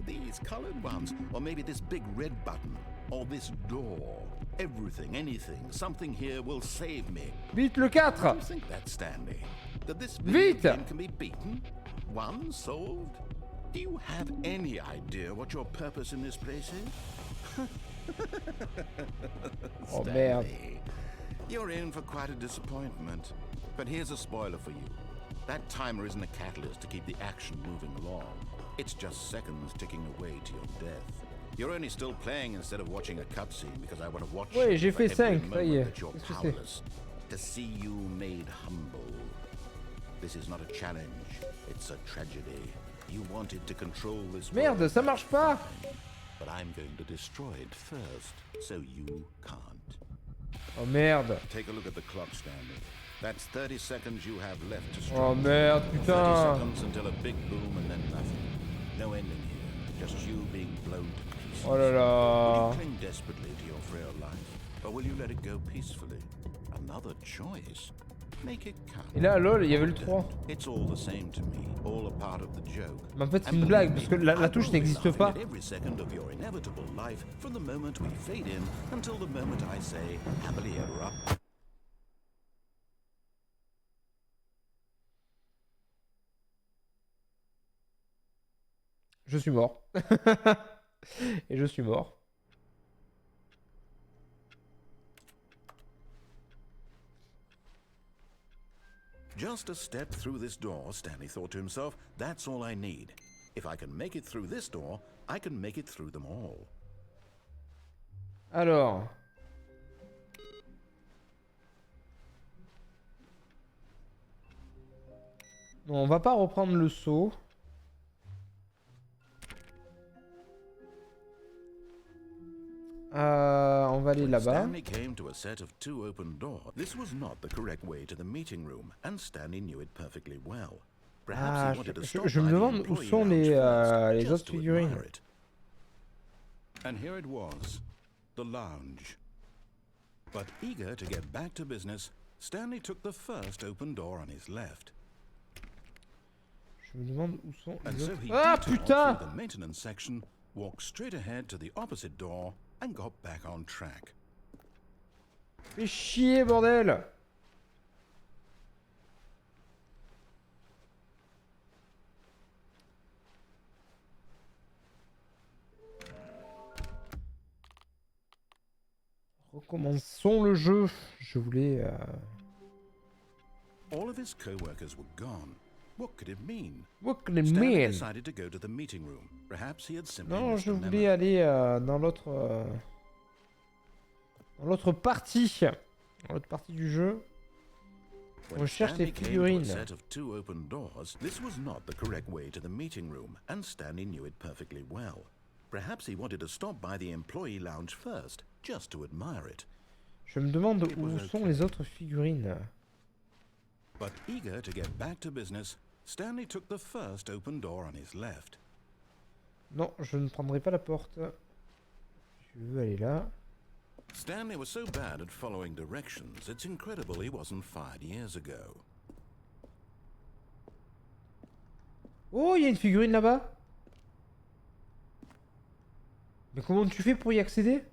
these colored ones. Or maybe this big red button. Or this door. Everything, anything, something here will save me. Vite le 4. Do you think that, Stanley? That this video Vite. game can be beaten? One solved? Do you have any idea what your purpose in this place is? Oh merde. Stanley, you're in for quite a disappointment. But here's a spoiler for you. That timer isn't a catalyst to keep the action moving along. It's just seconds ticking away to your death. You're only still playing instead of watching a cutscene because I want to watch Ouais, you j'ai for fait every 5, ça y est. moment that you're Qu'est-ce que c'est? powerless. To see you made humble. This is not a challenge. It's a tragedy. You wanted to control this Merde, world, ça marche pas. but I'm going to destroy it first, so you can't. Oh merde. Take a look at the clock, Stanley. That's 30 seconds you have left to strike. Oh merde, 30 putain. seconds until a big boom and then nothing. No ending here, just you being blown to pieces. Oh là là. Will you cling desperately to your frail life, or will you let it go peacefully? Another choice. Make it count. Et là, lol, il y avait le 3. It's all the same to me, all a part of the joke. Mais en fait, c'est une blague, parce que la touche n'existe pas. Every second of your inevitable life, from the moment we fade in until the moment I say happily ever up. Je suis mort. Et je suis mort. Just a step through this door, Stanley thought to himself, that's all I need. If I can make it through this door, I can make it through them all. Alors. Non, on va pas reprendre le saut. On va aller là-bas. Stanley came to a set of 2 open doors. This was not the correct way to the meeting room, and Stanley knew it perfectly well. Perhaps Ah, he wanted to stop je me by the demande où employee sont lounge first, les just autres to figurines. admire it. And here it was, the lounge. But eager to get back to business, Stanley took the first open door on his left. Je me demande où sont And les so autres. he Ah detoured putain! through the maintenance section, walked straight ahead to the opposite door, and got back on track. Fais chier, bordel! Recommençons le jeu. Je voulais... All of his co-workers were gone. What could it mean? What can it Stanley mean? decided to go to the meeting room. Perhaps he had simply Non, missed je a voulais memo. aller dans l'autre... dans l'autre partie. Dans l'autre partie du jeu. When On cherche les Stanley came to a figurines. set of 2 open doors, this was not the correct way to the meeting room, and Stanley knew it perfectly well. Perhaps he wanted to stop by the employee lounge first, just to admire it. Je me demande It was où sont okay. les autres figurines. But eager to get back to business, Stanley took the first open door on his left. Non, je ne prendrai pas la porte. Je veux aller là. Stanley was so bad at following directions, it's incredible he wasn't fired years ago. Oh, il y a une figurine là-bas. Mais comment tu fais pour y accéder?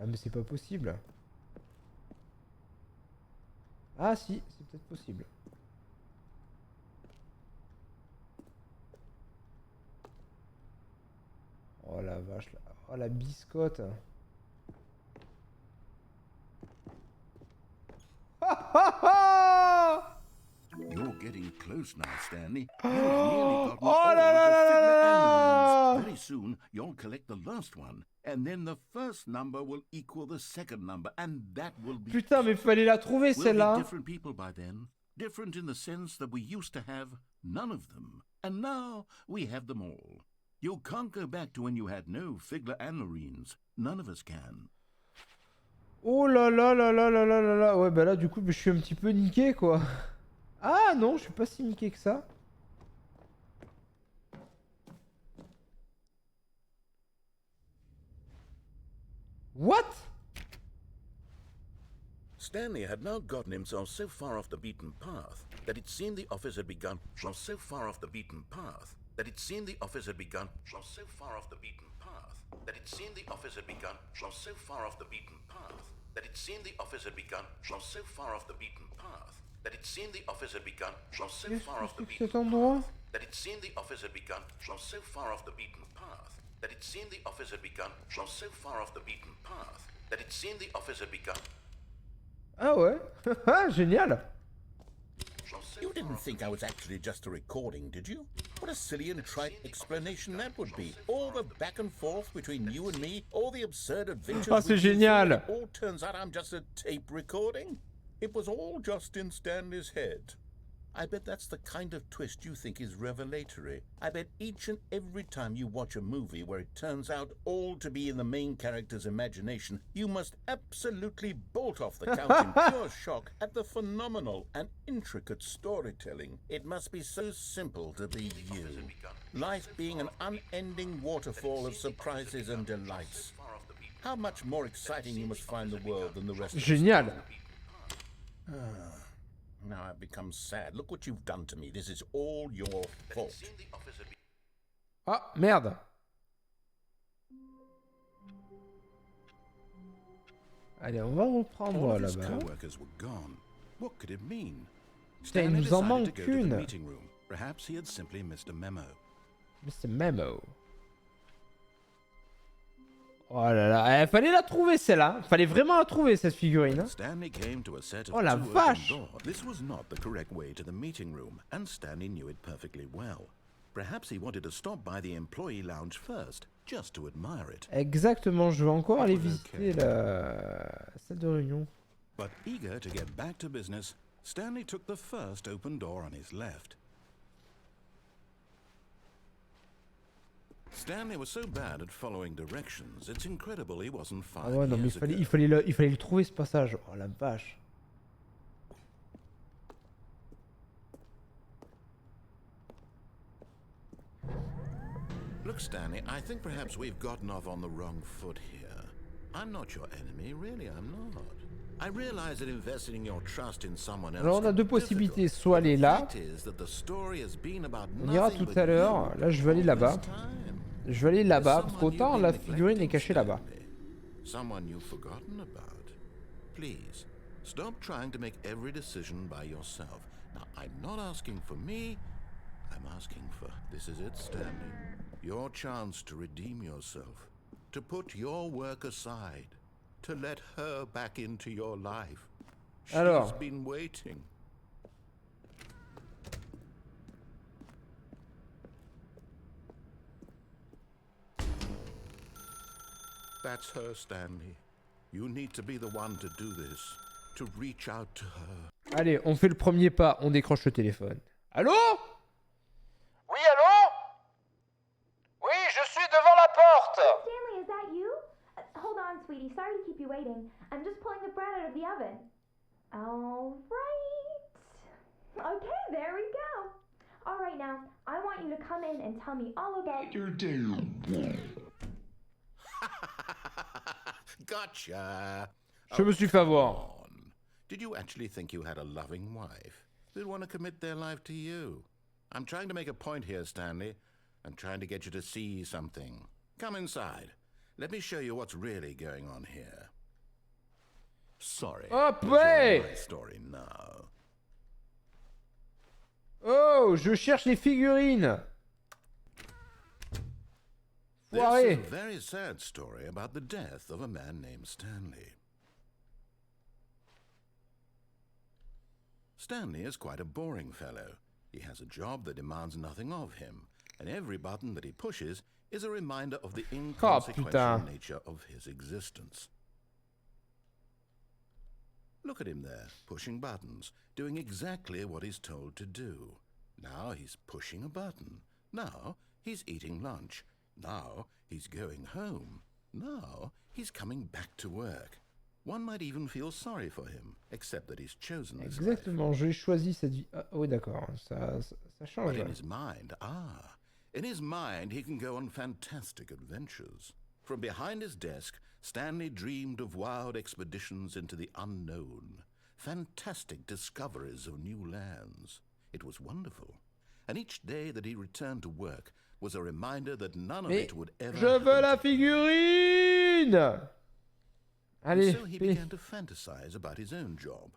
Ah mais c'est pas possible. Ah si, c'est peut-être possible. Oh la vache, oh la biscotte. You're getting close now, Stanley. You've nearly gotten Oh all la la the la figure la animals. la! Very soon, you'll collect the last one, and then the first number will equal the second number, and that will be... Putain, mais fallait la trouver We'll be celle-là. different people by then. Different in the sense that we used to have none of them. And now we have them all. You can't go back to when you had no Figler and Marines. None of us can. Oh là là là là là là là là. Ouais, bah là, du coup, je suis un petit peu niqué, quoi. Ah non, je suis pas si niqué que ça. What? Stanley had now gotten himself so far off the beaten path that it seemed the office had begun. Was so far off the beaten path that it seemed the office had begun. Was so far off the beaten path that it seemed the office had begun. Was so far off the beaten path that it seemed the office had begun. Was so far off the beaten path that it seemed the office had begun. Was so far off the beaten Cet endroit? path that it seemed the office had begun. Was so far off the beaten path that it seemed the office had begun. Was so far off the beaten path that it seemed the office had begun. Ah ouais. Ah, génial. You didn't think I was actually just a recording, did you? What a silly and trite explanation that would be. All the back and forth between you and me, all the absurd adventures. Ah, c'est we've been through, génial. and it all turns out I'm just a tape recording. It was all just in Stanley's head. I bet that's the kind of twist you think is revelatory. I bet each and every time you watch a movie where it turns out all to be in the main character's imagination, you must absolutely bolt off the couch in pure shock at the phenomenal and intricate storytelling. It must be so simple to be you. Life being an unending waterfall of surprises and delights. How much more exciting you must find the world than the rest of us. Génial. Now I've become sad. Look what you've done to me. This is all your fault. Ah, merde. Allez, on va reprendre All of his là-bas. co-workers were gone. What could it mean? Putain, il Stanley nous en decided manque to go to the une. meeting room. Perhaps he had simply missed a memo. Mr. Memo. Oh là là, fallait la trouver celle-là. Fallait vraiment la trouver cette figurine. Hein. Stanley came to a set of Oh la two open vache. doors. This was not the correct way to the meeting room, and Stanley knew it perfectly well. Perhaps he wanted to stop by the employee lounge first, just to admire it. Exactement, je veux encore aller visiter la salle de réunion. But eager to get back to business, Stanley took the first open door on his left. Stanley was so bad at following directions, it's incredible he wasn't Ah 5 ouais, non mais years ago. il fallait le trouver ce passage. Oh la vache. Look, Stanley, I think perhaps we've gotten off on the wrong foot here. I'm not your enemy, really, I'm not. I realize that investing your trust in someone else. Alors on a deux possibilités, soit aller là. On ira tout à l'heure. Là je vais aller là-bas. Je vais aller là-bas, parce qu'autant la figurine est cachée là-bas. Someone you've forgotten about. Please, stop trying to make every decision by yourself. Now, I'm not asking for me, I'm asking for, this is it, Stanley. Your chance to redeem yourself, to put your work aside, to let her back into your life. She's been waiting. That's her, Stanley. You need to be the one to do this, to reach out to her. Allez, on fait le premier pas, on décroche le téléphone. Allô? Oui, allô? Oui, je suis devant la porte. Stanley, is that you? Hold on, sweetie. Sorry to keep you waiting. I'm just pulling the bread out of the oven. All right. Okay, there we go. All right, now, I want you to come in and tell me all about your day. Gotcha. Je me suis fait avoir. Did you actually think you had a loving wife who'd want to commit their life to you? I'm trying to make a point here, Stanley. I'm trying to get you to see something. Come inside. Let me show you what's really going on here. Sorry. Oh, but you're in ouais. my story now. Oh, je cherche les figurines. This Foiré. is a very sad story about the death of a man named Stanley. Stanley is quite a boring fellow. He has a job that demands nothing of him, and every button that he pushes is a reminder of the inconsequential nature of his existence. Look at him there, pushing buttons, doing exactly what he's told to do. Now he's pushing a button. Now he's eating lunch. Now he's going home. Now he's coming back to work. One might even feel sorry for him, except that he's chosen this life. Exactement, j'ai choisi cette vie. Ah, oui, d'accord, ça change. But in his mind, in his mind he can go on fantastic adventures. From behind his desk, Stanley dreamed of wild expeditions into the unknown, fantastic discoveries of new lands. It was wonderful. And each day that he returned to work was a reminder that none of it would ever Je veux la figurine. Allez, so he began to fantasize about his own job.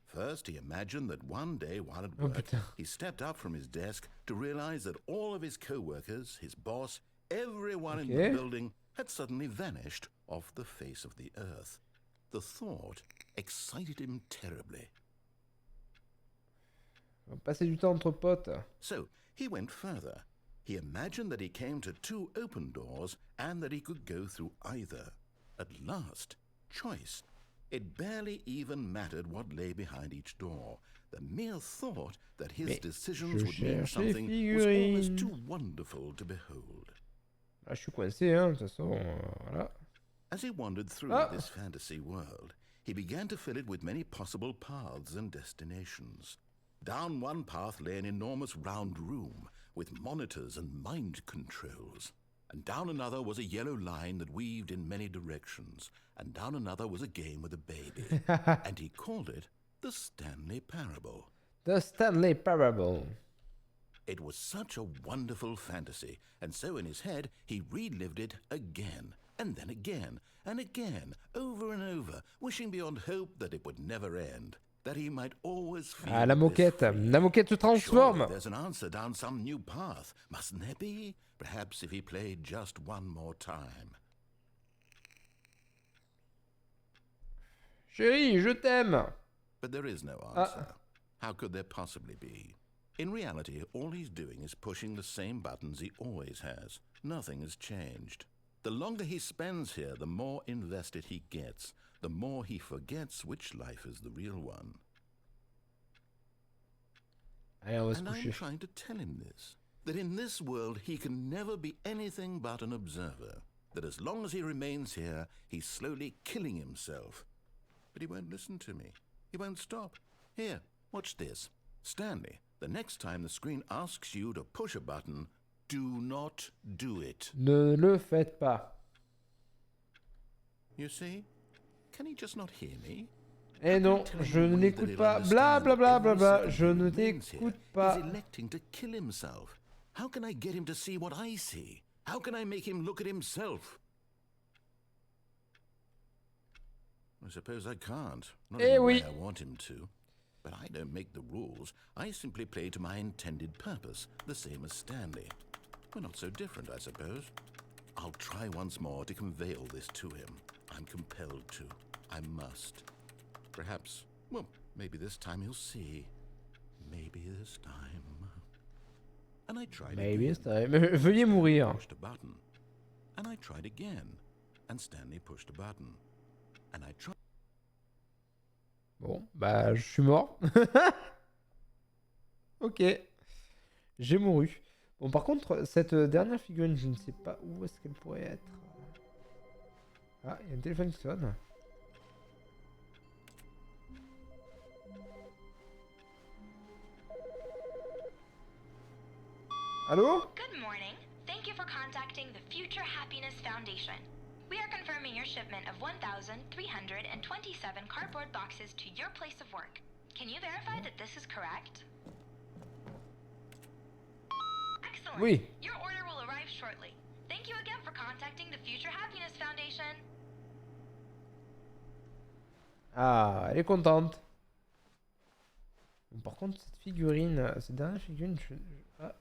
First, he imagined that one day while at work, he stepped up from his desk to realize that all of his co-workers, his boss, everyone in the building had suddenly vanished off the face of the earth. The thought excited him terribly. On va passer du temps entre potes. So he went further. He imagined that he came to two open doors and that he could go through either. At last, choice. It barely even mattered what lay behind each door. The mere thought that his decisions would mean something was almost too wonderful to behold. Ah, je suis coincé, hein, de toute façon, voilà. As he wandered through this fantasy world, he began to fill it with many possible paths and destinations. Down one path lay an enormous round room with monitors and mind controls. And down another was a yellow line that weaved in many directions. And down another was a game with a baby. And he called it the Stanley Parable. The Stanley Parable. It was such a wonderful fantasy, and so in his head he relived it again, and then again, and again, over and over, wishing beyond hope that it would never end, that he might always feel Ah, la moquette se transforme. Surely there's an answer down some new path, mustn't there be? Perhaps if he played just one more time. Chérie, je t'aime. But there is no answer. How could there possibly be? In reality, all he's doing is pushing the same buttons he always has. Nothing has changed. The longer he spends here, the more invested he gets, the more he forgets which life is the real one. Allez, on va se And I'm coucher. trying to tell him this, that in this world he can never be anything but an observer, that as long as he remains here, he's slowly killing himself. But he won't listen to me. He won't stop. Here, watch this. Stanley, the next time the screen asks you to push a button, do not do it. Ne le faites pas. You see? Can he just not hear me? Eh non, je ne l'écoute pas. Bla bla bla bla bla. Je ne t'écoute pas. He's electing to kill himself. How can I get him to see what I see? How can I make him look at himself? I suppose I can't. Not in the way I want him to. But I don't make the rules. I simply play to my intended purpose, the same as Stanley. We're not so different, I suppose. I'll try once more to convey all this to him. I'm compelled to. I must. Perhaps, well, maybe this time he'll see. Maybe this time. And I tried Maybe this again. time. Veuillez mourir. Pushed a button. And I tried again. And Stanley pushed a button. And I tried. Bon, bah, je suis mort. Ok. J'ai mouru. Bon, par contre, cette dernière figurine, je ne sais pas où est-ce qu'elle pourrait être. Ah, il y a un téléphone qui sonne. Allô? Good morning. Thank you for contacting the Future Happiness Foundation. We are confirming your shipment of 1,327 cardboard boxes to your place of work. Can you verify that this is correct? Excellent. Oui. Your order will arrive shortly. Thank you again for contacting the Future Happiness Foundation. Ah, elle est contente. Bon, par contre, cette figurine, cette dernière figurine, ah,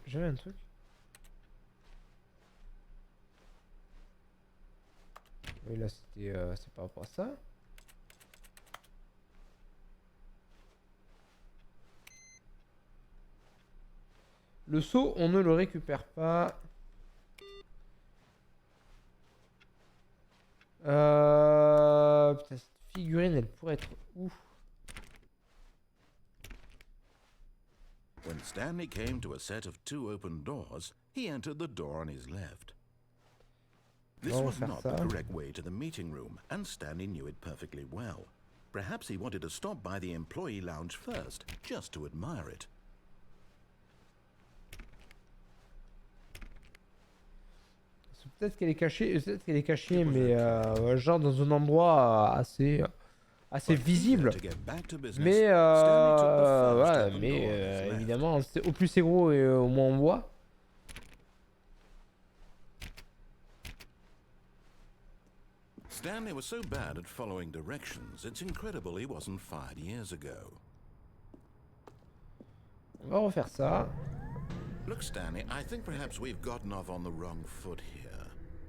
j'avais un truc. Oui, là, c'était, c'est par rapport à ça. Le seau, on ne le récupère pas. Putain, cette figurine, elle pourrait être où? When Stanley came to a set of 2 open doors, he entered the door on his left. This was not the correct way to the meeting room, and Stanley knew it perfectly well. Perhaps he wanted to stop by the employee lounge first, just to admire it. Peut-être qu'elle est cachée, mais genre dans un endroit assez visible. Mais voilà, mais évidemment, au plus c'est gros et au moins on voit. Stanley was so bad at following directions, it's incredible he wasn't fired years ago. On va refaire ça. Look, Stanley, I think perhaps we've gotten off on the wrong foot here.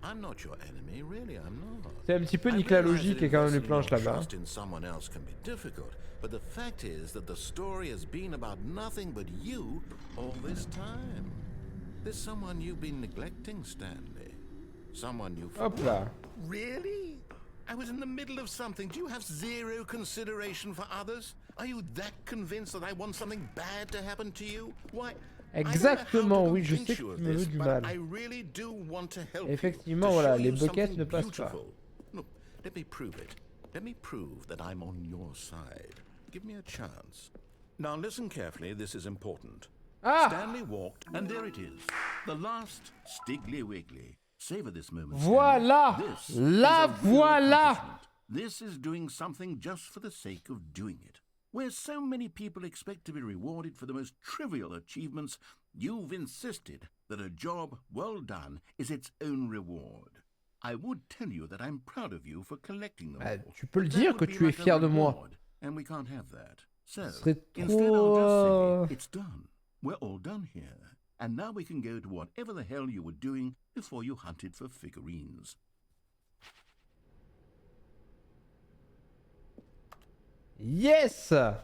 I'm not your enemy, really, I'm not. C'est un petit peu nique la logique et quand même les planches là-bas. Trust in someone else can be difficult, but the fact is that the story has been about nothing but you all this time. There's someone you've been neglecting, Stanley. Someone you've Hop là. Really? I was in the middle of something. Do you have zero consideration for others? Are you that convinced that I want something bad to happen to you? Why? Exactement, oui, je sais que tu me veux du mal. Effectivement, voilà, les buckets ne passent pas. Look, let me prove it. Let me prove that I'm on your side. Give me a chance. Now listen carefully, this is important. Stanley walked, and there it is. The last Stiggly Wiggly. Savor this moment. Voilà! La voilà! This is doing something just for the sake of doing it. Where so many people expect to be rewarded for the most trivial achievements, you've insisted that a job well done is its own reward. I would tell you that I'm proud of you for collecting them all. Tu peux le dire que tu es fier de moi. And we can't have that. So, instead I'll just say, it's done. We're all done here. And now we can go to whatever the hell you were doing before you hunted for figurines. Yes! Non,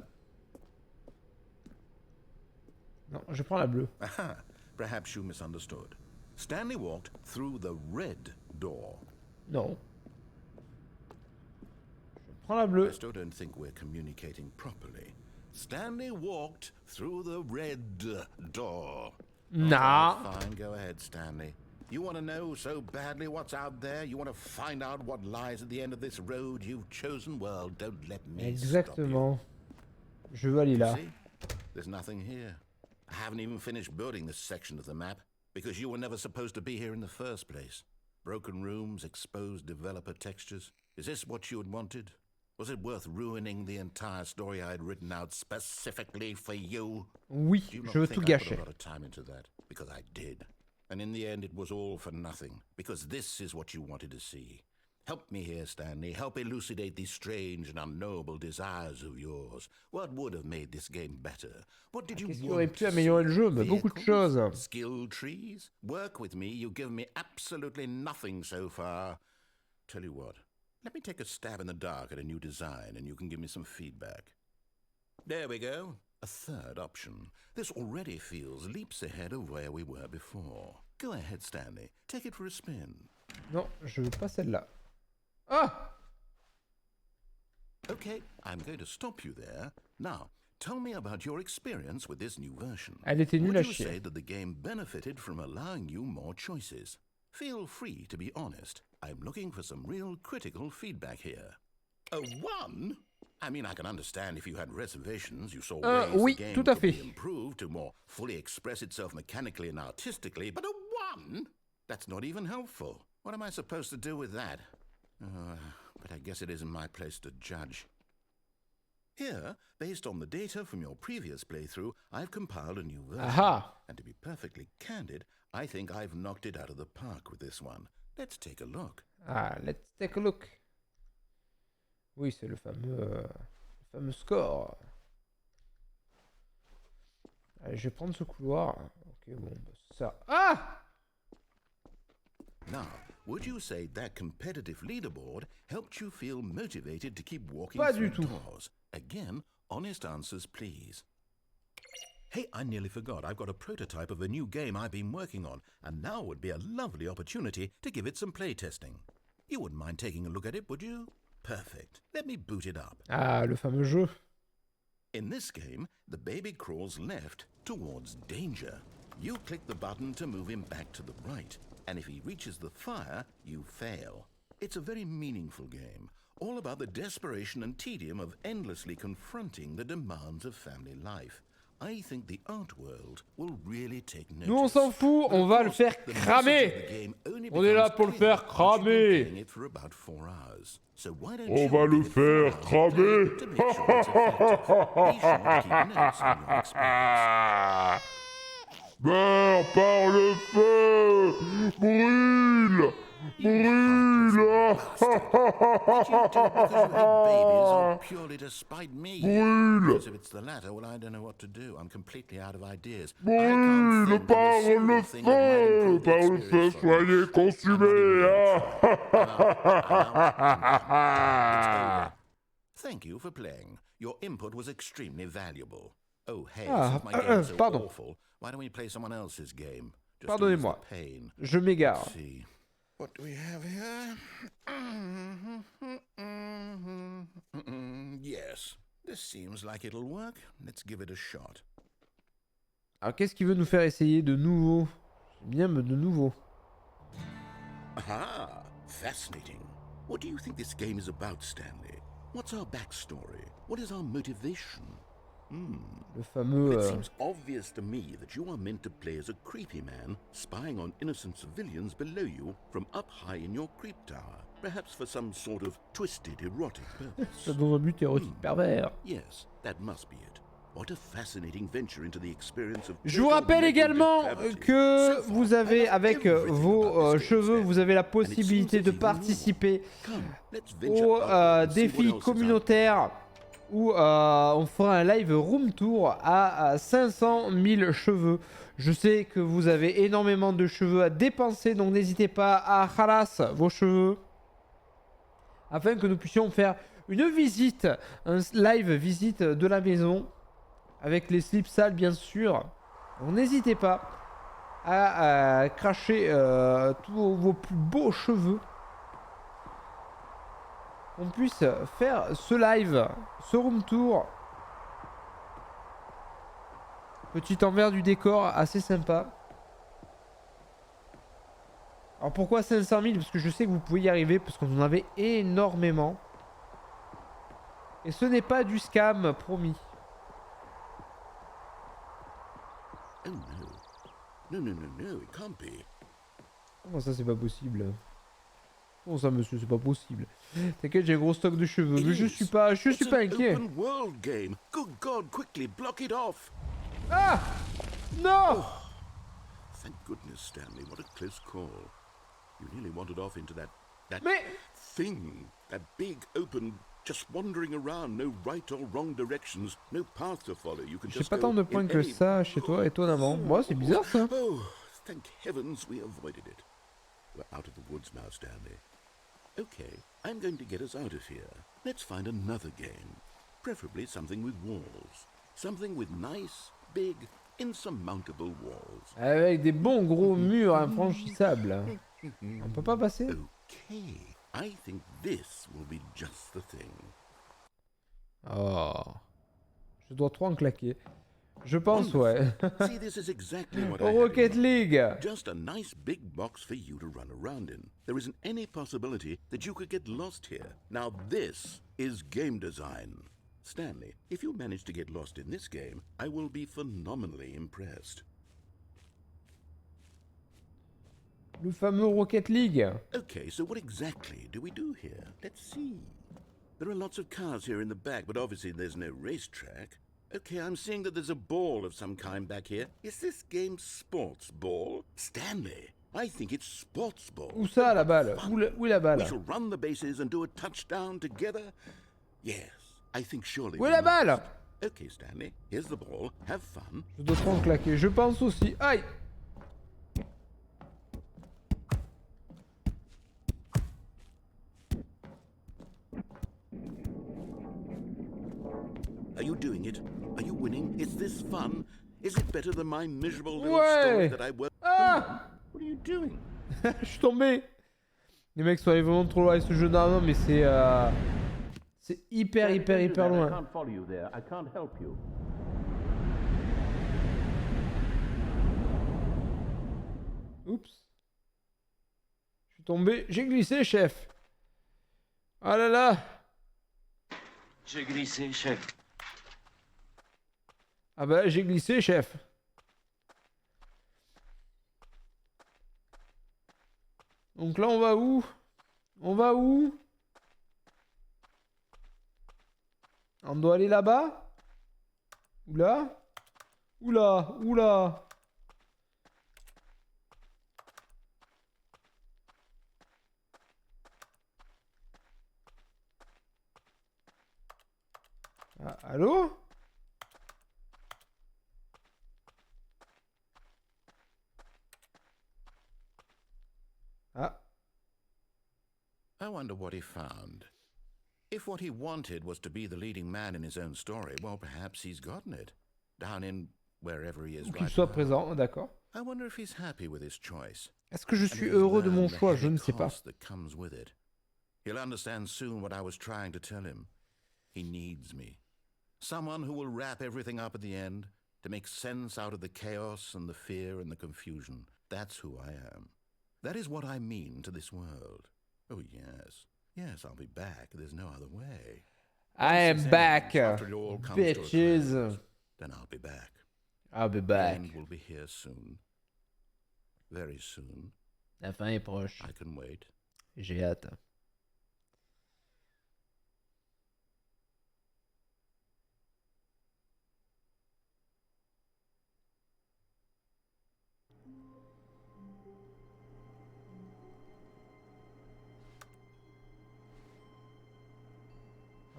je prends la bleue. Aha, perhaps you misunderstood. Stanley walked through the red door. Non. Je prends la bleue. I still don't think we're communicating properly. Stanley walked through the red door. Nah. Oh, fine, go ahead, Stanley. You want to know so badly what's out there? You want to find out what lies at the end of this road you've chosen? Well, don't let me Exactement. Je veux aller là. See? There's nothing here. I haven't even finished building this section of the map because you were never supposed to be here in the first place. Broken rooms, exposed developer textures. Is this what you had wanted? Was it worth ruining the entire story I had written out specifically for you? Oui, je veux tout gâcher. I put a lot of time into that because I did. And in the end, it was all for nothing, because this is what you wanted to see. Help me here, Stanley. Help elucidate these strange and unknowable desires of yours. What would have made this game better? What did you want? Qu'est-ce qui aurait pu améliorer le jeu? Beaucoup de choses. Skill trees? Work with me. You've given me absolutely nothing so far. Tell you what. Let me take a stab in the dark at a new design, and you can give me some feedback. There we go. A third option. This already feels leaps ahead of where we were before. Go ahead, Stanley. Take it for a spin. Non, je veux pas celle-là. Ah! Okay, I'm going to stop you there. Now, tell me about your experience with this new version. Elle était nulle à Would you chier. say that the game benefited from allowing you more choices? Feel free to be honest. I'm looking for some real critical feedback here. A 1? I mean, I can understand if you had reservations, you saw ways oui, the game tout à could be fait. improved to more fully express itself mechanically and artistically, but a 1? That's not even helpful. What am I supposed to do with that? But I guess it isn't my place to judge. Here, based on the data from your previous playthrough, I've compiled a new version. Aha. And to be perfectly candid, I think I've knocked it out of the park with this one. Let's take a look. Ah, let's take a look. Oui, c'est le fameux score. Allez, je vais prendre ce couloir. Ok, bon, bah, c'est ça. Ah! Now, would you say that competitive leaderboard helped you feel motivated to keep walking Pas through du tout. doors? Again, honest answers, please. Hey, I nearly forgot. I've got a prototype of a new game I've been working on, and now would be a lovely opportunity to give it some playtesting. You wouldn't mind taking a look at it, would you? Perfect. Let me boot it up. Ah, le fameux jeu. In this game, the baby crawls left towards danger. You click the button to move him back to the right, and if he reaches the fire, you fail. It's a very meaningful game, all about the desperation and tedium of endlessly confronting the demands of family life. I think the art world will really take notice. Nous, on s'en fout, on va le faire cramer. On est là pour le faire cramer. On va le faire cramer. Meurs par le feu. Brûle. Brûle. Purely to spite me. Brûle. Because if it's the latter, well, I don't know what to do. I'm completely out of ideas. Brûle par le feu. Par le feu, soyez consumés. Thank you for playing. Your input was extremely valuable. Oh, hey, Ah, since my game's so pardon. awful, why don't we play someone else's game? Just Pardonnez-moi. to ease the pain. Je m'égare. Let's see. What do we have here? Yes, this seems like it'll work. Let's give it a shot. Alors, qu'est-ce qu'il veut nous faire essayer de nouveau? Bien, mais de nouveau. Aha! Fascinating. What do you think this game is about, Stanley? What's our backstory? What is our motivation? Le fameux... It seems obvious to me that you are meant to play as a creepy man spying on innocent civilians below you from up high in your creep tower, perhaps for some sort of twisted erotic purpose. Dans un but érotique pervers. Yes, that must be it. What a fascinating venture into the experience of... Je vous rappelle également que vous avez, avec vos cheveux, vous avez la possibilité de participer au défi communautaire où on fera un live room tour à 500 000 cheveux. Je sais que vous avez énormément de cheveux à dépenser, donc n'hésitez pas à haras vos cheveux afin que nous puissions faire une visite, un live visite de la maison. Avec les slips sales, bien sûr. Donc n'hésitez pas à cracher tous vos plus beaux cheveux. On puisse faire ce live, ce room tour. Petit envers du décor assez sympa. Alors pourquoi 500 000? Parce que je sais que vous pouvez y arriver, parce qu'on en avait énormément. Et ce n'est pas du scam, promis. Oh no. No, it can't be. Comment ça, c'est pas possible? Comment ça, monsieur, c'est pas possible? T'inquiète, j'ai un gros stock de cheveux, mais je suis pas inquiet. Open world game. Good God, quickly block it off. Ah! Non! Oh, thank goodness, Stanley. What a close call. You nearly wandered off into that thing, that big open, just wandering around, no right or wrong directions, no path to follow. You can J'ai just pas go tant de points que ça chez toi, étonnamment. Moi, c'est bizarre ça. Oh, thank heavens we avoided it. We're out of the woods now, Stanley. Okay, I'm going to get us out of here. Let's find another game. Preferably something with walls. Something with nice, big, insurmountable walls. Avec des bons gros murs infranchissables. On peut pas passer? Okay, I think this will be just the thing. Oh. Je dois trop en claquer. Je pense, ouais. See, this is exactly what I Rocket had in mind. League. Just a nice big box for you to run around in. There isn't any possibility that you could get lost here. Now this is game design. Stanley, if you manage to get lost in this game, I will be phenomenally impressed. Le fameux Rocket League. Okay, so what exactly do we do here? Let's see. There are lots of cars here in the back, but obviously there's no racetrack. Okay, I'm seeing that there's a ball of some kind back here. Is this game sports ball? Stanley, I think it's sports ball. Où ça, la balle? Où est la balle? We shall run the bases and do a touchdown together. Yes, I think surely. Où est la balle? Okay, Stanley, here's the ball. Have fun. Je dois trop en claquer. Je pense aussi. Aïe! Are you doing it? Are you winning? Is this fun? Is it better than my miserable little story that I worked? Ah! What are you doing? Je suis tombé. Les mecs sont allés vraiment trop loin avec ce jeu d'armes, mais c'est hyper loin. I can't follow you there. I can't help you. Oups. Je suis tombé. J'ai glissé, chef. Ah là là. J'ai glissé, chef. Ah bah j'ai glissé, chef. Donc là on va où? On va où? On doit aller là-bas? Ou là? Ou là? Ou là? Ah, allô? Ah. I wonder what he found. If what he wanted was to be the leading man in his own story, well, perhaps he's gotten it. Down in wherever he is Ou qu'il right soit now. présent, d'accord. I wonder if he's happy with his choice. Est-ce que je And if suis he's heureux de mon learned the choix? Je heavy ne sais pas. cost that comes with it. He'll understand soon what I was trying to tell him. He needs me. Someone who will wrap everything up at the end to make sense out of the chaos and the fear and the confusion. That's who I am. That is what I mean to this world. Oh, yes. Yes, I'll be back. There's no other way. I am Once this back, ends, after it all comes to a bitches. close, then I'll be back. I'll be The back. end will be here soon. Very soon. La fin est proche. I can wait. J'ai hâte.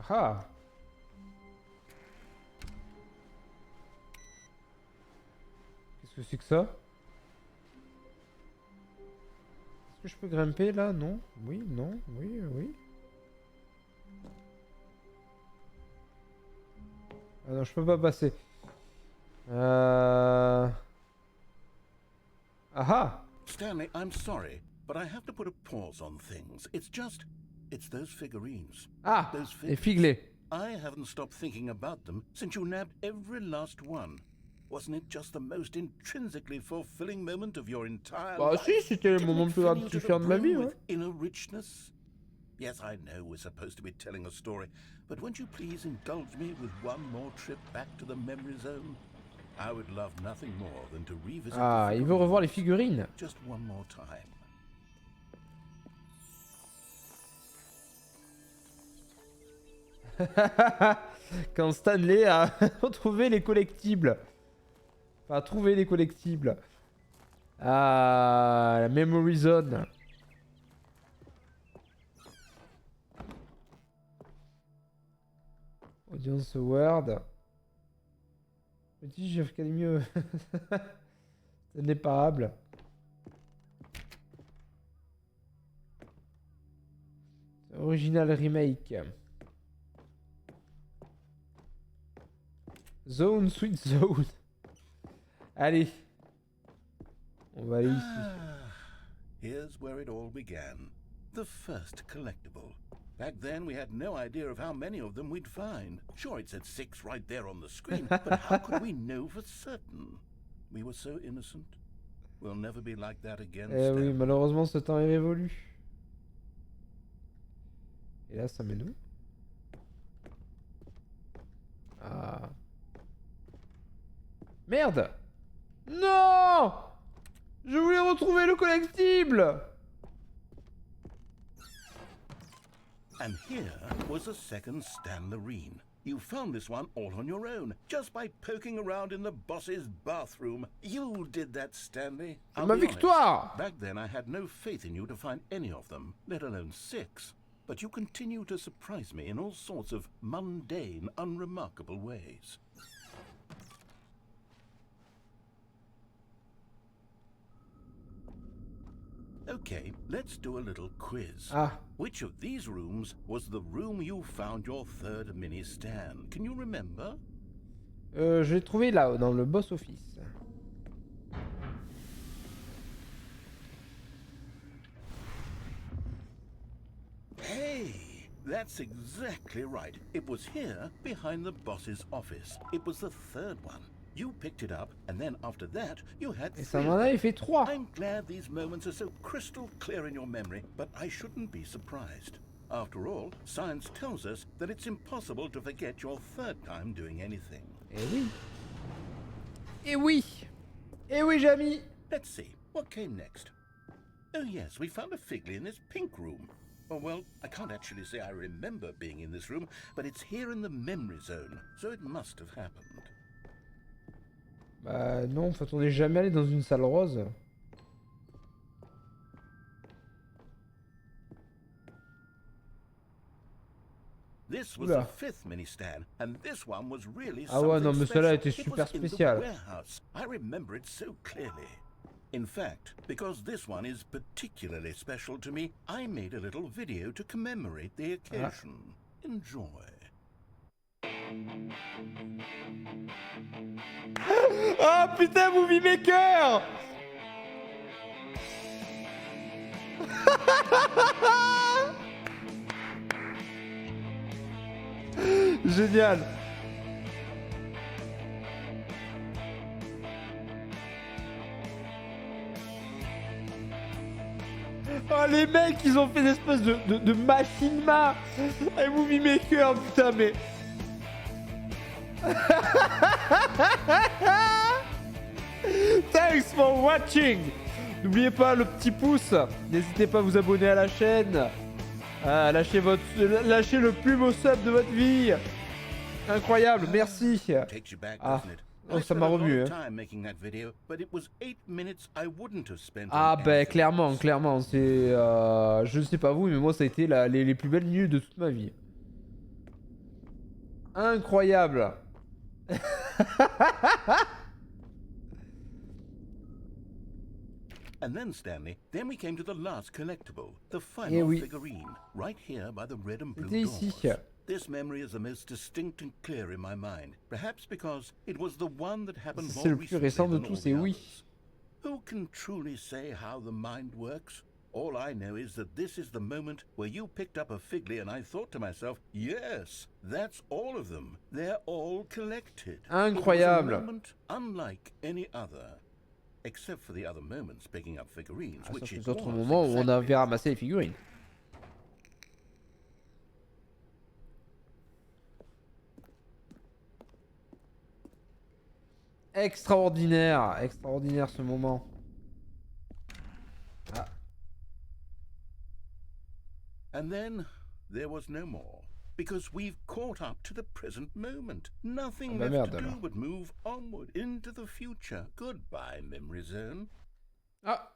Ah. Qu'est-ce que c'est que ça? Est-ce que je peux grimper là? Non? Oui, non, oui, oui. Ah non, je peux pas passer. Aha! Stanley, I'm sorry, but I have to put a pause on things. It's those figurines. Ah! Those Les figures. figlets. I haven't stopped thinking about them since you nabbed every last one. Wasn't it just the most intrinsically fulfilling moment of your entire Bah life? si, c'était le Didn't moment it le plus fill you to the gratifiant de ma vie, brim ouais. with inner richness? Yes, I know we're supposed to be telling a story, but won't you please indulge me with one more trip back to the memory zone? I would love nothing more than to revisit Ah, the il veut revoir les figurines figurines. just one more time. Quand Stanley a retrouvé les collectibles. Enfin, trouvé les collectibles. Ah, la Memory Zone. Audience Award. Petit chef mieux. Stanley Parable. Original remake. Zone, Sweet Zone. Allez. On va aller ici. Here's where it all began. The first collectible. Back then, we had no idea of how many of them we'd find. Sure, it said 6 right there on the screen, but how could we know for certain? We were so innocent. We'll never be like that again, Eh oui, Stan. malheureusement, ce temps est révolu. Et là, ça mène où? Ah. Merde! Non! Je voulais retrouver le collectible! And here was a second Stanlerine. You found this one all on your own, just by poking around in the boss's bathroom. You did that, Stanley. C'est ma be honest, victoire! back then I had no faith in you to find any of them, let alone 6. But you continue to surprise me in all sorts of mundane, unremarkable ways. Okay, let's do a little quiz. Ah. Which of these rooms was the room you found your third mini stand? Can you remember? Je l'ai trouvé là, dans le boss office. Hey, that's exactly right. It was here, behind the boss's office. It was the third one. You picked it up, and then after that, you had Et ça 3. m'en a fait 3. I'm glad these moments are so crystal clear in your memory, but I shouldn't be surprised. After all, science tells us that it's impossible to forget your third time doing anything. Eh oui. Eh oui. Eh oui, Jamy. Let's see, what came next? Oh yes, we found a figly in this pink room. Oh well, I can't actually say I remember being in this room, but it's here in the memory zone, so it must have happened. Bah non, en fait, on n'est jamais allé dans une salle rose. This was Oula. the 5th mini stand, and this one was really Ah ouais, non, mais something celle-là special. était It super was in the spéciale. warehouse. I remember it so clearly. In fact, because this one is particularly special to me, I made a little video to commemorate the occasion. Enjoy. Oh putain, Movie Maker. Génial. Oh les mecs, ils ont fait une espèce de machinima. Un Movie Maker, putain, mais... Thanks for watching. N'oubliez pas le petit pouce. N'hésitez pas à vous abonner à la chaîne. Lâchez le plus beau sub de votre vie. Incroyable, merci. Ah, oh, ça m'a remué. Ah ben clairement, c'est... je ne sais pas vous, mais moi ça a été les plus belles minutes de toute ma vie. Incroyable. And then, Stanley, then we came to the last collectible, the final figurine, right here by the red and blue doors. This memory is the most distinct and clear in my mind, perhaps because it was the one that happened more recently than all the others. Who can truly say how the mind works? All I know is that this is the moment where you picked up a Figley and I thought to myself, yes, that's all of them. They're all collected. Incroyable. It was a moment unlike any other. Except for the other moments picking up figurines, which les autres moments où on avait ramassé les figurines. Extraordinaire, extraordinaire ce moment. Ah. And then there was no more. Because we've caught up to the present moment. Nothing left to do but move onward into the future. Goodbye, memory zone. Ah.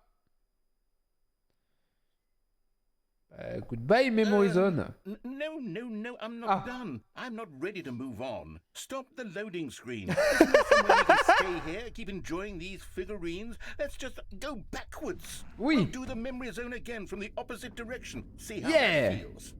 Goodbye, memory zone. No, I'm not done. I'm not ready to move on. Stop the loading screen. Isn't there somewhere we can stay here, keep enjoying these figurines? Let's just go backwards. We'll do the memory zone again from the opposite direction. See how that feels.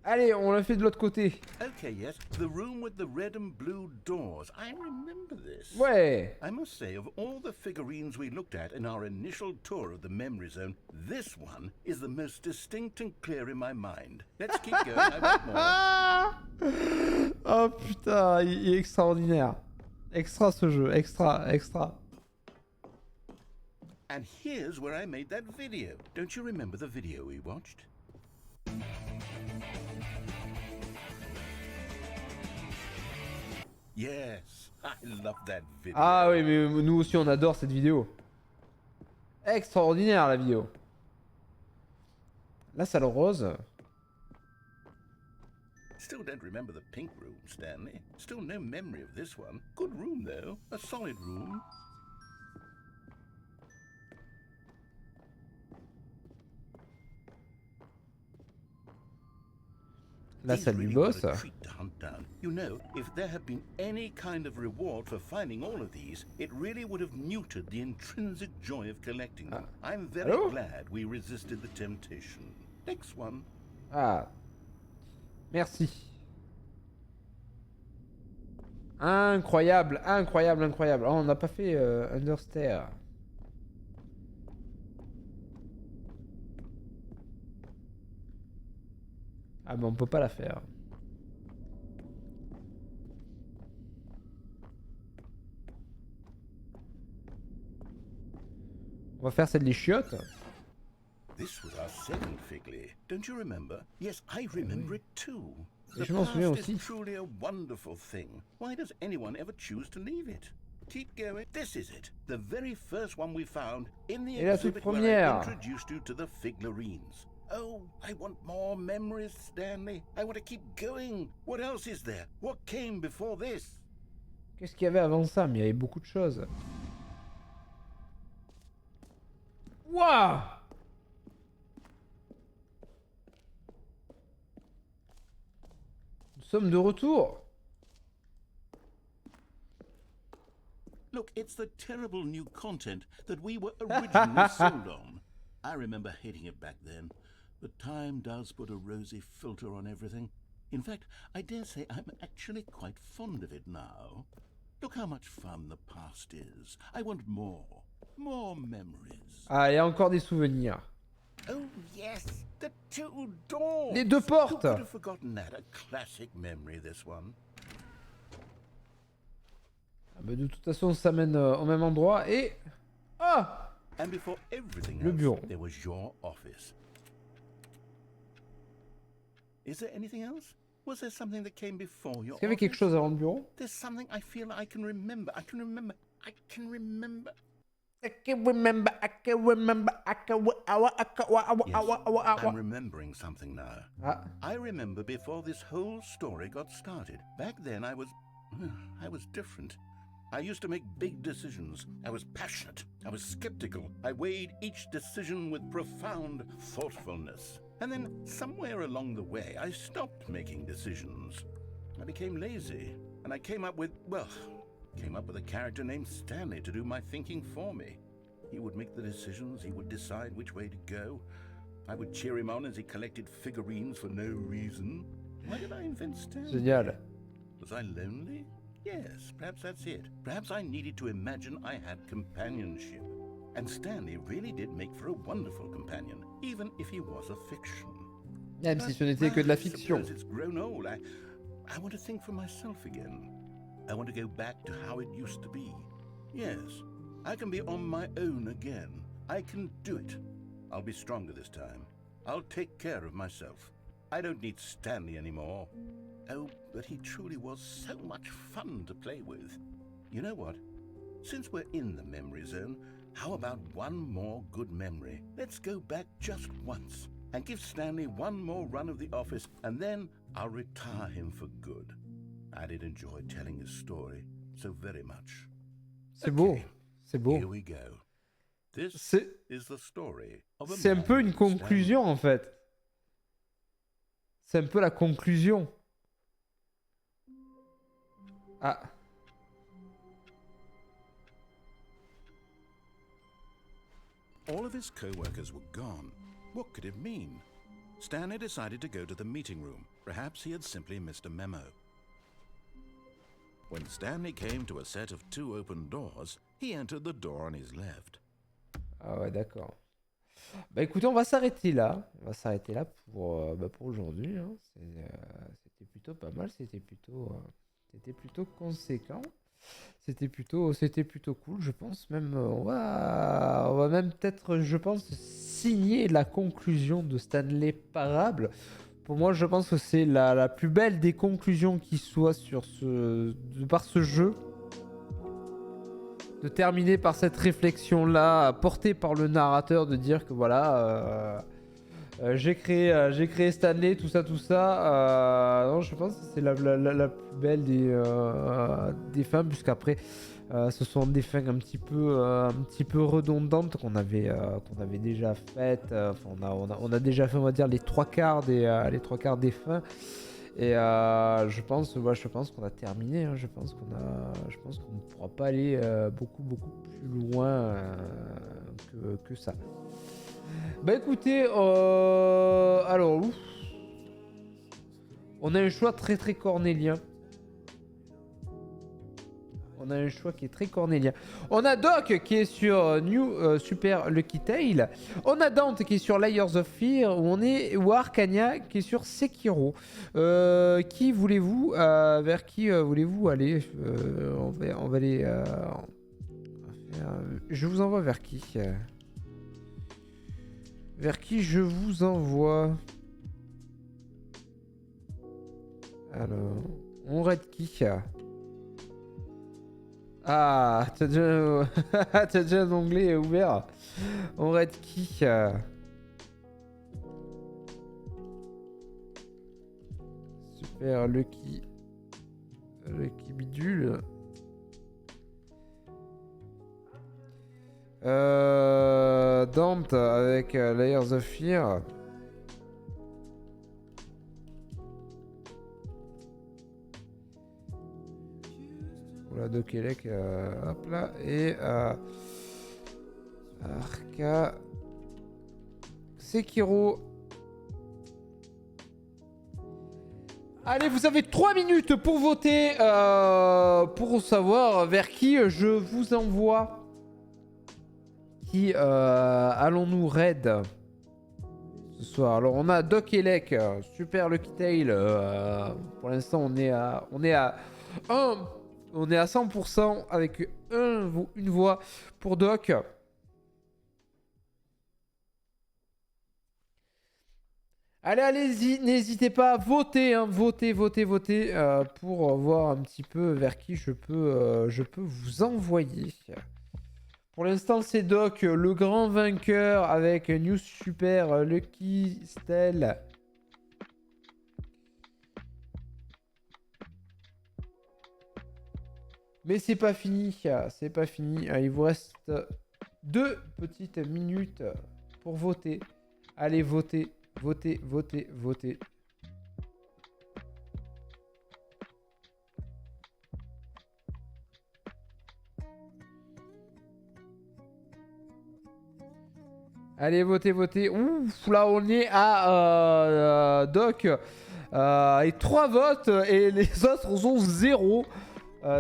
Allez, on l'a fait de l'autre côté. Okay, yes, the room with the red and blue doors. I remember this. Ouais. I must say, of all the figurines we looked at in our initial tour of the memory zone, this one is the most distinct and clear in my mind. Let's keep going, I want more. Oh putain, il est extraordinaire. Extra ce jeu, extra. And here's where I made that video. Don't you remember the video we watched? Yes, I love that video. Ah oui, mais nous aussi on adore cette vidéo. Extraordinaire la vidéo. La salle rose. Still don't remember the pink room, Stanley. Still no memory of this one. Good room though, a solid room. La salle du boss. You know, if there had been any kind of reward for finding all of these, it really would have neutered the intrinsic joy of collecting them. I'm very glad we resisted the temptation. Next one. Ah. Merci. Incroyable. Oh, on n'a pas fait Understair. Ah mais on peut pas la faire. On va faire celle des chiottes. This was our second Figley. Don't you remember? Yes, I remember it too. Et je m'en souviens aussi. Is truly a wonderful thing. Why does anyone ever choose to leave it? Keep going. This is it. The very first one we found in the exhibit where I introduced you to the figurines. Oh, I want more memories, Stanley. I want to keep going. What else is there? What came before this? Qu'est-ce qu'il y avait avant ça? Mais il y avait beaucoup de choses. Waouh! Nous sommes de retour. Look, it's the terrible new content that we were originally sold on. I remember hating it back then. But time does put a rosy filter on everything. In fact, I dare say I'm actually quite fond of it now. Look how much fun the past is. I want more. More memories. Ah, il y a encore des souvenirs. Oh yes, the two doors. Les deux portes. Who could have forgotten that? A classic memory, this one. Ah bah de toute façon, ça mène au même endroit et... Ah! And before everything Le else, bureau. there was your office. Is there anything else? Was there something that came before your Est-ce qu'il y avait quelque office? chose avant le bureau? There's something I feel I can remember. I can remember. I can remember. I can remember, I can remember, I can... Yes, I'm remembering something now. Ah. I remember before this whole story got started. Back then I was different. I used to make big decisions. I was passionate. I was skeptical. I weighed each decision with profound thoughtfulness. And then somewhere along the way, I stopped making decisions. I became lazy, and I came up with a character named Stanley to do my thinking for me. He would make the decisions, he would decide which way to go. I would cheer him on as he collected figurines for no reason. Why did I invent Stanley? Génial. Was I lonely? Yes, perhaps that's it. Perhaps I needed to imagine I had companionship. And Stanley really did make for a wonderful companion, even if he was a fiction. Même si ce n'était que de la fiction. I suppose it's grown old. I want to think for myself again. I want to go back to how it used to be. Yes, I can be on my own again. I can do it. I'll be stronger this time. I'll take care of myself. I don't need Stanley anymore. Oh, but he truly was so much fun to play with. You know what? Since we're in the memory zone, how about one more good memory? Let's go back just once and give Stanley one more run of the office, and then I'll retire him for good. I did enjoy telling his story so very much. C'est beau. C'est beau. Here we go. This is the story of a C'est un man peu une named conclusion en fait. C'est un peu la conclusion. Ah. All of his co-workers were gone. What could it mean? Stanley decided to go to the meeting room. Perhaps he had simply missed a memo. When Stanley came to a set of two open doors, he entered the door on his left. Ah ouais, d'accord. Bah écoutez, on va s'arrêter là. On va s'arrêter là pour aujourd'hui. Hein. C'était plutôt pas mal. C'était plutôt conséquent. C'était plutôt cool, je pense. Même, on va même peut-être, je pense, signer la conclusion de Stanley Parable. Pour moi, je pense que c'est la plus belle des conclusions qui soit par ce jeu. De terminer par cette réflexion-là, portée par le narrateur, de dire que voilà, j'ai créé Stanley, tout ça. Non, je pense que c'est la plus belle des fins, puisqu'après, ce sont des fins un petit peu redondantes qu'on avait déjà faites. On a déjà fait, on va dire, les trois quarts des fins. Et je pense qu'on a terminé. Hein. Je pense qu'on ne pourra pas aller beaucoup plus loin que ça. Bah écoutez, alors, on a un choix très cornélien. On a un choix qui est très cornélien. On a Doc qui est sur Super Lucky Tale. On a Dante qui est sur Layers of Fear. Ou Arcania qui est sur Sekiro. Vers qui voulez-vous aller on va aller. Je vous envoie vers qui Vers qui je vous envoie? Alors, on raid qui? Ah, t'as déjà un onglet ouvert. On raid qui? Super Lucky bidule. Dante avec Layers of Fear. Voilà, Doc Elec, hop là, et Arca, Sekiro. Allez, vous avez 3 minutes pour voter, pour savoir vers qui je vous envoie. Qui allons-nous raid ce soir? Alors, on a Doc et Lec, super Lucky Tail. Pour l'instant, on est à 100% avec une voix pour Doc. Allez, n'hésitez pas à voter, hein, votez pour voir un petit peu vers qui je peux vous envoyer. Pour l'instant, c'est Doc, le grand vainqueur avec News Super, Lucky Stell. Mais c'est pas fini, Il vous reste 2 petites minutes pour voter. Allez, votez. Allez, votez. Ouf, là, on est à Doc. Et 3 votes et les autres ont 0.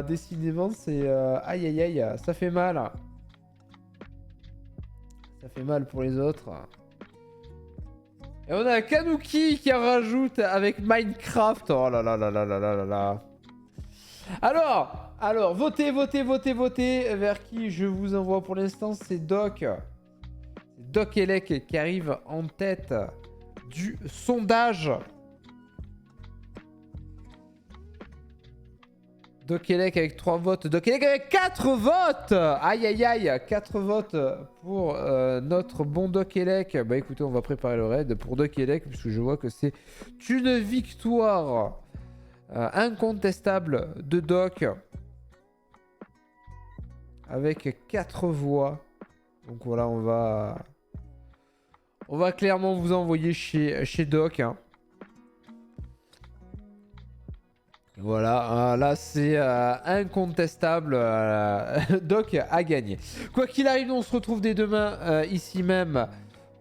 Décidément, c'est... aïe, ça fait mal. Ça fait mal pour les autres. Et on a Kanuki qui en rajoute avec Minecraft. Oh là là. Alors, votez. Vers qui je vous envoie pour l'instant, c'est Doc. Doc et Lec qui arrive en tête du sondage. Doc et Lec avec 3 votes. Doc et Lec avec 4 votes. Aïe. 4 votes pour notre bon Doc et Lec. Bah écoutez, on va préparer le raid pour Doc et Lec puisque je vois que c'est une victoire incontestable de Doc. Avec 4 voix. Donc voilà, on va clairement vous envoyer chez Doc. Hein. Voilà, là c'est incontestable. Doc a gagné. Quoi qu'il arrive, on se retrouve dès demain ici même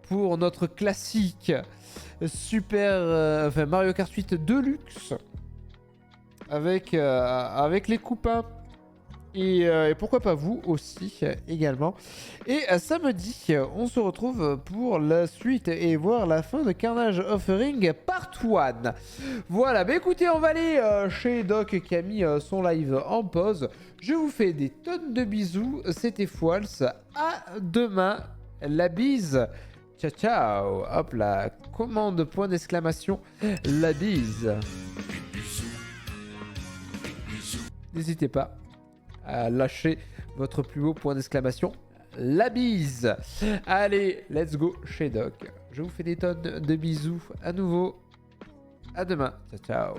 pour notre classique Mario Kart 8 Deluxe avec les copains. Et pourquoi pas vous aussi également. Et samedi, on se retrouve pour la suite et voir la fin de Carnage Offering Part 1. Voilà, bah écoutez, on va aller chez Doc qui a mis son live en pause. Je vous fais des tonnes de bisous. C'était Foils. À demain. La bise. Ciao. Hop là. Commande point d'exclamation. La bise. N'hésitez pas à lâcher votre plus beau point d'exclamation. La bise. Allez, let's go chez Doc. Je vous fais des tonnes de bisous à nouveau. À demain. Ciao.